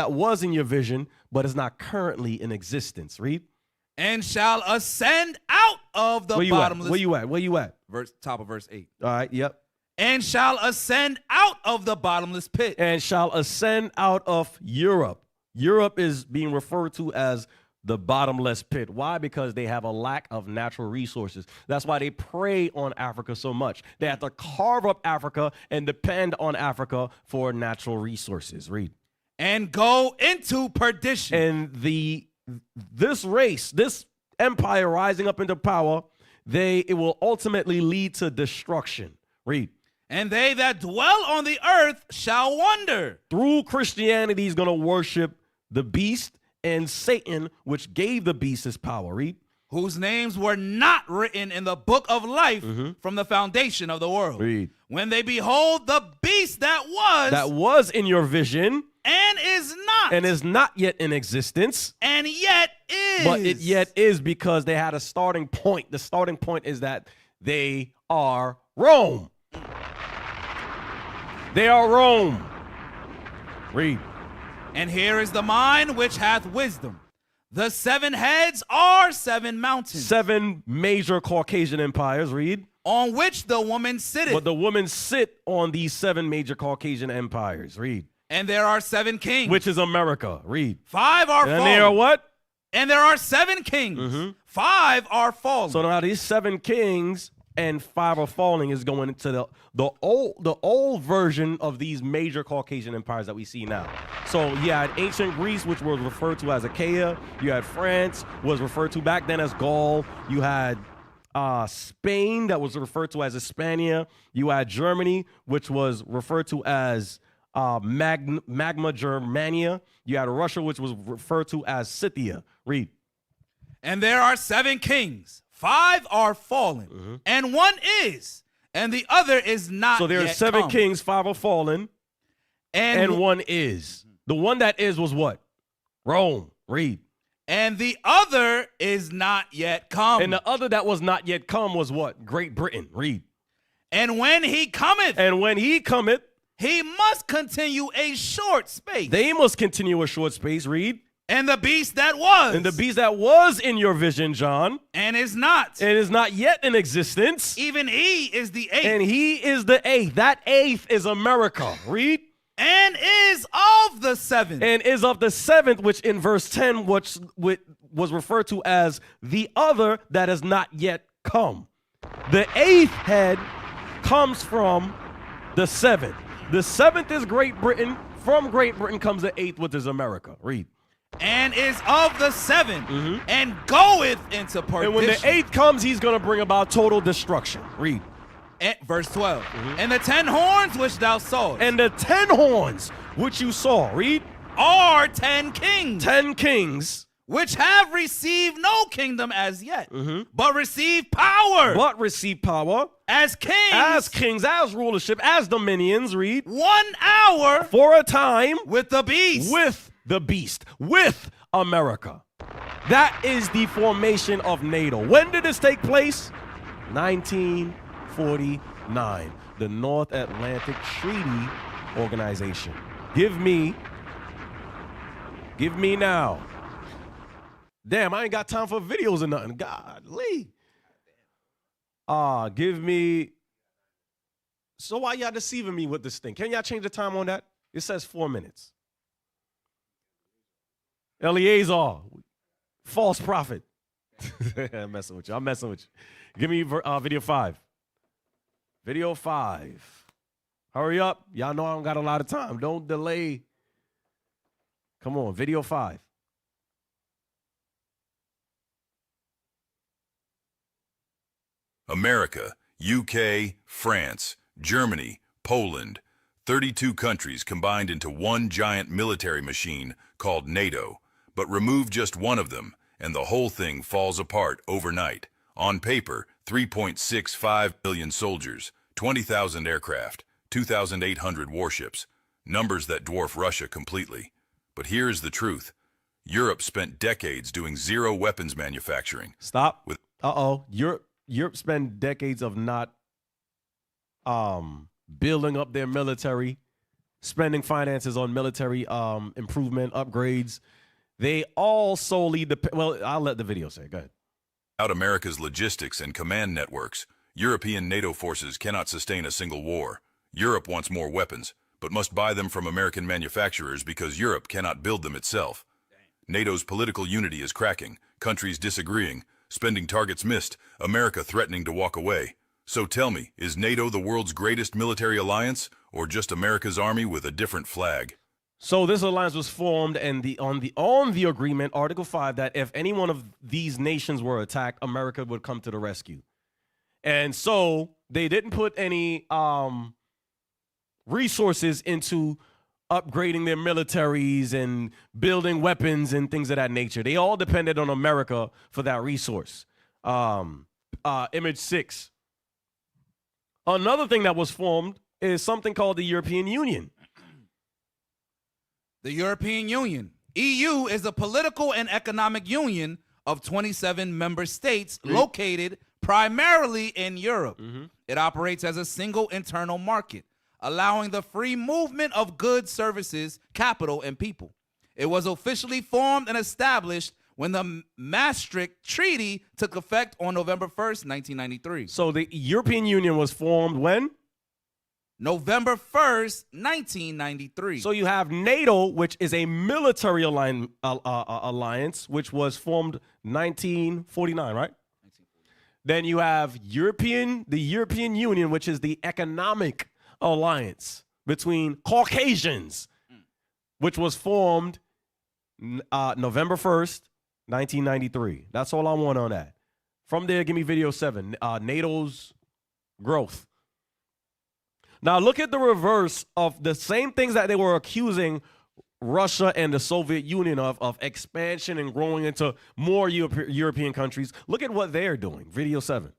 in your vision, but is not currently in existence. Read. And shall ascend out of the bottomless. Where you at? Top of verse 8. All right, yep. And shall ascend out of the bottomless pit. And shall ascend out of Europe. Europe is being referred to as the bottomless pit. Why? Because they have a lack of natural resources. That's why they prey on Africa so much. They have to carve up Africa and depend on Africa for natural resources. Read. And go into perdition. And this race, this empire rising up into power, it will ultimately lead to destruction. Read. And they that dwell on the earth shall wonder. Through Christianity, he's going to worship the beast and Satan, which gave the beast his power. Read. Whose names were not written in the book of life from the foundation of the world. Read. When they behold the beast that was in your vision and is not yet in existence, and yet is. But it yet is because they had a starting point. The starting point is that they are Rome. They are Rome. Read. And here is the mind which hath wisdom. The 7 heads are 7 mountains. 7 major Caucasian empires. Read. On which the woman sitteth. But the women sit on these 7 major Caucasian empires. Read. And there are 7 kings. Which is America. Read. 5 are fallen. And they are what? And there are 7 kings. 5 are fallen. So now these 7 kings and 5 are falling is going into the old version of these major Caucasian empires that we see now. So you had ancient Greece, which was referred to as Achaia. You had France, was referred to back then as Gaul. You had Spain, that was referred to as Hispania. You had Germany, which was referred to as Magna Germania. You had Russia, which was referred to as Scythia. Read. And there are 7 kings. 5 are fallen, and 1 is, and the other is not. So there are 7 kings, 5 are fallen, and 1 is. The one that is was what? Rome. Read. And the other is not yet come. And the other that was not yet come was what? Great Britain. Read. And when he cometh. And when he cometh. He must continue a short space. They must continue a short space. Read. And the beast that was. And the beast that was in your vision, John. And is not. And is not yet in existence. Even he is the 8th. And he is the 8th. That 8th is America. Read. And is of the 7th. And is of the 7th, which in verse 10 was referred to as the other that has not yet come. The 8th head comes from the 7th. The 7th is Great Britain. From Great Britain comes the 8th, which is America. Read. And is of the 7th, and goeth into perdition. And when the 8th comes, he's going to bring about total destruction. Read. And verse 12. And the 10 horns which thou sawest. And the 10 horns which you saw. Read. Are 10 kings. 10 kings. Which have received no kingdom as yet, but receive power. But receive power. As kings. As kings, as rulership, as dominions. Read. 1 hour. For a time. With the beast. With the beast. With America. That is the formation of NATO. When did this take place? 1949. The North Atlantic Treaty Organization. Give me now. Damn, I ain't got time for videos or nothing. Golly. Give me. So why y'all deceiving me with this thing? Can y'all change the time on that? It says 4 minutes. Eleazar, false prophet. I'm messing with you. Give me video 5. Video 5. Hurry up. Y'all know I don't got a lot of time. Don't delay. Come on, video 5. America, UK, France, Germany, Poland, 32 countries combined into one giant military machine called NATO. But remove just one of them, and the whole thing falls apart overnight. On paper, 3.65 million soldiers, 20,000 aircraft, 2,800 warships, numbers that dwarf Russia completely. But here's the truth. Europe spent decades doing zero weapons manufacturing. Stop. Europe spent decades of not building up their military, spending finances on military improvement, upgrades. They all solely depend. Well, I'll let the video say. Go ahead. Without America's logistics and command networks, European NATO forces cannot sustain a single war. Europe wants more weapons, but must buy them from American manufacturers because Europe cannot build them itself. NATO's political unity is cracking, countries disagreeing, spending targets missed, America threatening to walk away. So tell me, is NATO the world's greatest military alliance, or just America's army with a different flag? So this alliance was formed, and on the agreement, Article 5, that if any one of these nations were attacked, America would come to the rescue. And so they didn't put any resources into upgrading their militaries and building weapons and things of that nature. They all depended on America for that resource. Image 6. Another thing that was formed is something called the European Union. The European Union. EU is a political and economic union of 27 member states located primarily in Europe. It operates as a single internal market, allowing the free movement of goods, services, capital, and people. It was officially formed and established when the Maastricht Treaty took effect on November 1st, 1993. So the European Union was formed when? November 1st, 1993. So you have NATO, which is a military alliance, which was formed 1949, right? Then you have the European Union, which is the economic alliance between Caucasians, which was formed November 1st, 1993. That's all I want on that. From there, give me video 7, NATO's growth. Now look at the reverse of the same things that they were accusing Russia and the Soviet Union of expansion and growing into more European countries. Look at what they're doing. Video 7.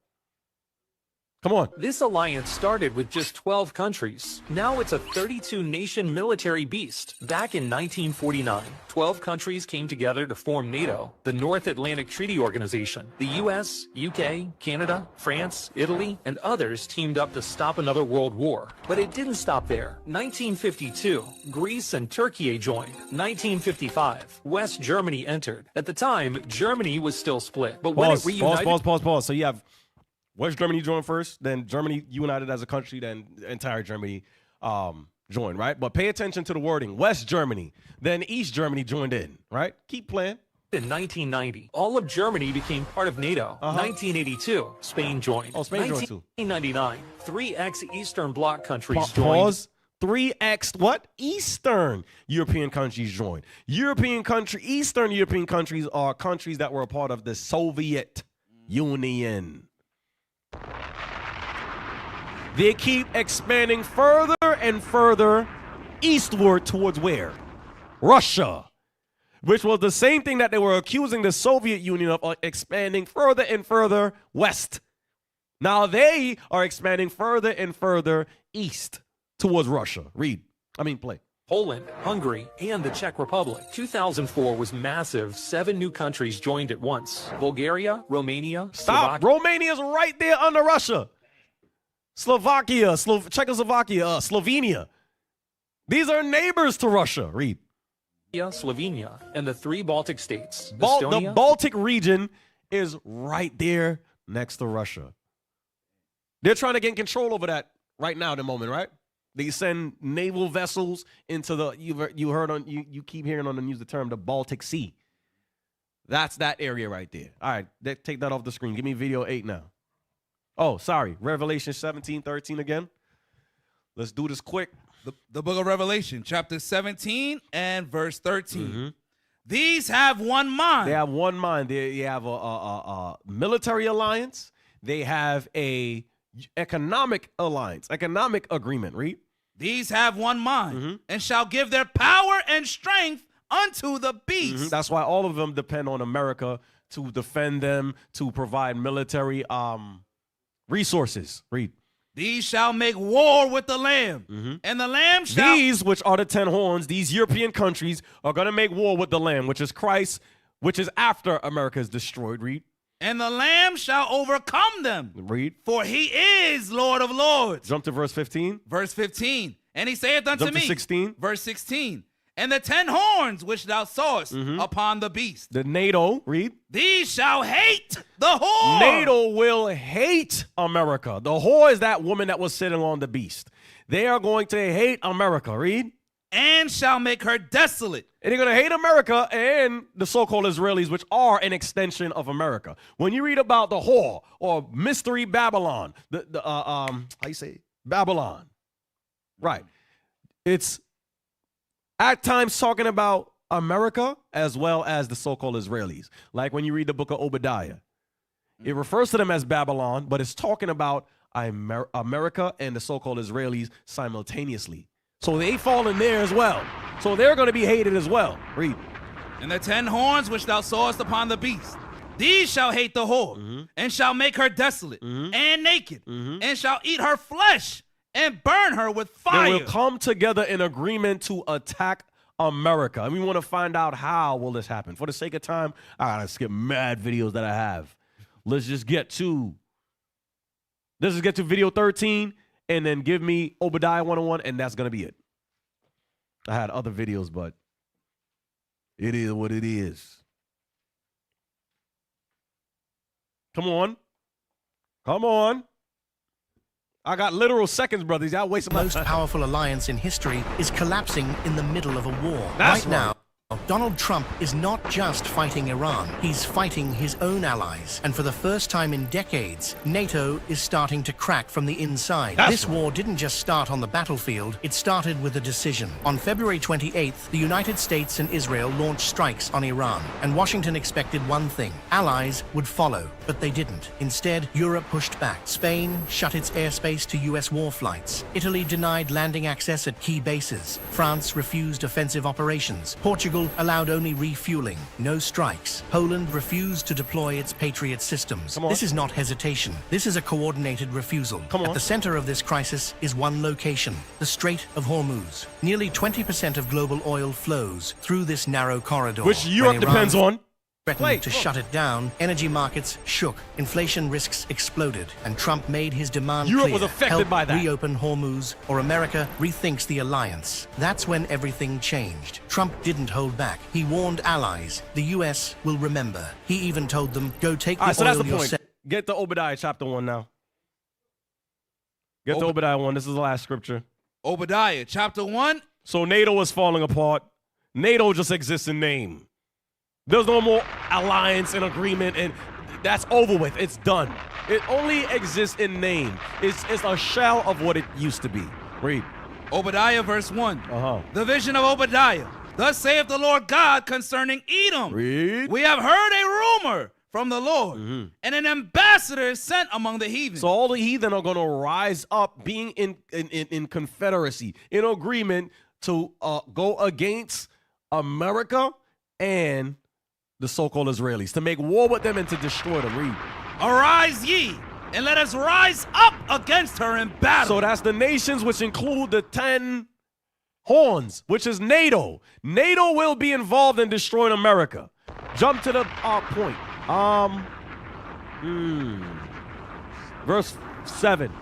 Come on. This alliance started with just 12 countries. Now it's a 32-nation military beast. Back in 1949, 12 countries came together to form NATO, the North Atlantic Treaty Organization. The US, UK, Canada, France, Italy, and others teamed up to stop another world war. But it didn't stop there. 1952, Greece and Turkey joined. 1955, West Germany entered. At the time, Germany was still split. But when it reunited... Pause. So you have West Germany joined first, then Germany united as a country, then entire Germany joined, right? But pay attention to the wording. West Germany, then East Germany joined in, right? Keep playing. In 1990, all of Germany became part of NATO. 1982, Spain joined. Oh, Spain joined too. 1999, 3 ex-Eastern Bloc countries joined. Pause. 3x what? Eastern European countries joined. Eastern European countries are countries that were a part of the Soviet Union. They keep expanding further and further eastward towards where? Russia, which was the same thing that they were accusing the Soviet Union of expanding further and further west. Now they are expanding further and further east towards Russia. Play. Poland, Hungary, and the Czech Republic. 2004 was massive. 7 new countries joined at once. Bulgaria, Romania, Slovakia. Romania's right there under Russia. Slovakia, Czechoslovakia, Slovenia. These are neighbors to Russia. Read. Slovenia, and the 3 Baltic states. The Estonia, Baltic region is right there next to Russia. They're trying to gain control over that right now at the moment, right? They send naval vessels into the, you keep hearing on the news the term, the Baltic Sea. That's that area right there. All right, take that off the screen. Give me video 8 now. Oh, sorry. Revelation 17:13 again. Let's do this quick. The book of Revelation, chapter 17 and verse 13. These have one mind. They have one mind. They have a military alliance. They have a economic alliance, economic agreement. Read. These have one mind and shall give their power and strength unto the beast. That's why all of them depend on America to defend them, to provide military resources. Read. These shall make war with the Lamb, and the Lamb shall... These, which are the 10 horns, these European countries are going to make war with the Lamb, which is Christ, which is after America is destroyed. Read. And the Lamb shall overcome them. Read. For he is Lord of lords. Jump to verse 15. Verse 15. And he saith unto Jump me. to 16. Verse 16. And the 10 horns which thou sawest upon the beast. The NATO, read. These shall hate the whore. NATO will hate America. The whore is that woman that was sitting on the beast. They are going to hate America. Read. And shall make her desolate. And they're going to hate America and the so-called Israelis, which are an extension of America. When you read about the whore or mystery Babylon, how you say Babylon, right? It's at times talking about America as well as the so-called Israelis. Like when you read the book of Obadiah, it refers to them as Babylon, but it's talking about America and the so-called Israelis simultaneously. So they fall in there as well. So they're going to be hated as well. Read. And the 10 horns which thou sawest upon the beast, these shall hate the whore, and shall make her desolate and naked, and shall eat her flesh and burn her with fire. They will come together in agreement to attack America. And we want to find out how will this happen. For the sake of time, I got to skip mad videos that I have. Let's just get to video 13. And then give me Obadiah 101, and that's going to be it. I had other videos, but it is what it is. Come on. Come on. I got literal seconds, brothers. Y'all wasting my most powerful alliance in history is collapsing in the middle of a war. That's right now, Donald Trump is not just fighting Iran, he's fighting his own allies. And for the first time in decades, NATO is starting to crack from the inside. This war didn't just start on the battlefield, it started with a decision. On February 28th, the United States and Israel launched strikes on Iran, and Washington expected one thing: allies would follow. But they didn't. Instead, Europe pushed back. Spain shut its airspace to US war flights. Italy denied landing access at key bases. France refused offensive operations. Portugal allowed only refueling, no strikes. Poland refused to deploy its Patriot systems. This is not hesitation. This is a coordinated refusal. At the center of this crisis is one location, the Strait of Hormuz. Nearly 20% of global oil flows through this narrow corridor. Which Europe depends on. Threatened to shut it down, energy markets shook, inflation risks exploded, and Trump made his demand Europe clear. was affected by that. Reopen Hormuz, or America rethinks the alliance. That's when everything changed. Trump didn't hold back. He warned allies. The U.S. will remember. He even told them, go take the All right, so oil that's the point. yourself. Get to Obadiah chapter 1 now. Get to Obadiah 1. This is the last scripture. Obadiah chapter 1. So NATO is falling apart. NATO just exists in name. There's no more alliance and agreement, and that's over with. It's done. It only exists in name. It's a shell of what it used to be. Read. Obadiah verse 1. The vision of Obadiah. Thus saith the Lord God concerning Edom. Read. We have heard a rumor from the Lord, and an ambassador is sent among the heathen. So all the heathen are going to rise up, being in confederacy, in agreement to go against America and the so-called Israelis, to make war with them and to destroy them. Read. Arise ye, and let us rise up against her in battle. So that's the nations, which include the 10 horns, which is NATO. NATO will be involved in destroying America. Jump to the point. Verse 7.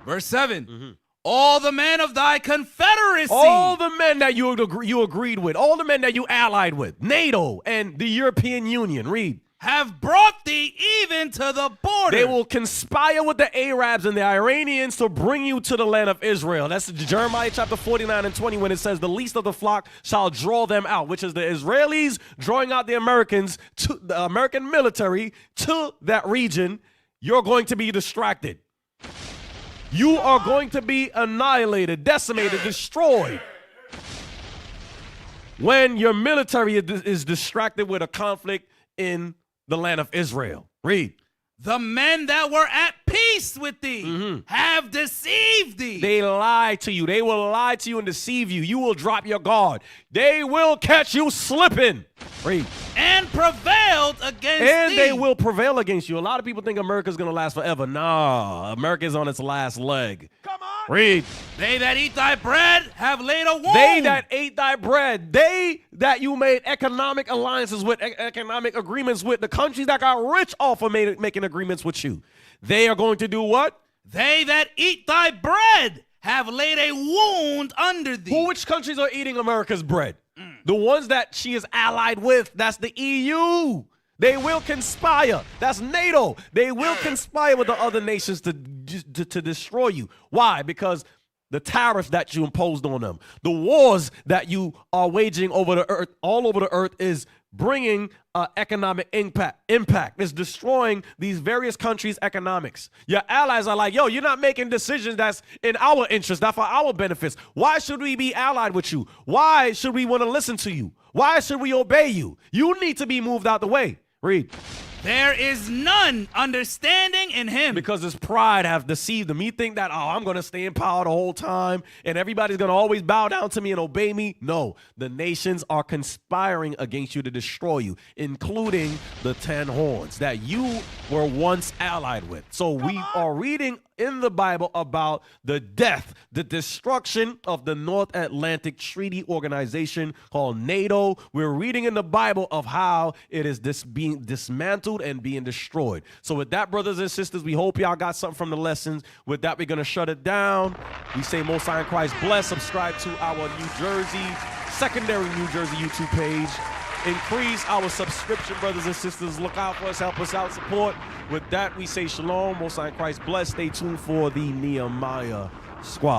Verse 7. all the men of thy confederacy, all the men that you agreed with, all the men that you allied with, NATO and the European Union, read, have brought thee even to the border. They will conspire with the Arabs and the Iranians to bring you to the land of Israel. That's Jeremiah chapter 49 and 20 when it says the least of the flock shall draw them out, which is the Israelis drawing out the Americans, to the American military to that region. You're going to be distracted. You are going to be annihilated, decimated, destroyed when your military is distracted with a conflict in the land of Israel. Read. The men that were at peace with thee have deceived thee. They lie to you. They will lie to you and deceive you. You will drop your guard. They will catch you slipping. Read. And prevailed against thee. And they will prevail against you. A lot of people think America's going to last forever. Nah, America's on its last leg. Come on. Read. They that eat thy bread have laid a wound. They that ate thy bread. They that you made economic alliances with, economic agreements with, the countries that got rich off of making agreements with you. They are going to do what? They that eat thy bread have laid a wound under thee. Which countries are eating America's bread? The ones that she is allied with, that's the EU. They will conspire. That's NATO. They will conspire with the other nations to destroy you. Why? Because the tariffs that you imposed on them, the wars that you are waging over the earth, all over the earth, is bringing economic impact. It's destroying these various countries' economics. Your allies are like, yo, you're not making decisions that's in our interest, not for our benefits. Why should we be allied with you? Why should we want to listen to you? Why should we obey you? You need to be moved out the way. Read. There is none understanding in him. Because his pride have deceived him. He think that, I'm going to stay in power the whole time and everybody's going to always bow down to me and obey me. No, the nations are conspiring against you to destroy you, including the 10 horns that you were once allied with. So we are reading in the Bible about the death, the destruction of the North Atlantic Treaty Organization called NATO. We're reading in the Bible of how it is being dismantled and being destroyed. So with that, brothers and sisters, we hope y'all got something from the lessons. With that, we're going to shut it down. We say Most High in Christ bless. Subscribe to our secondary New Jersey YouTube page. Increase our subscription, brothers and sisters. Look out for us, help us out, support. With that, we say shalom. Most High in Christ bless. Stay tuned for the Nehemiah Squad.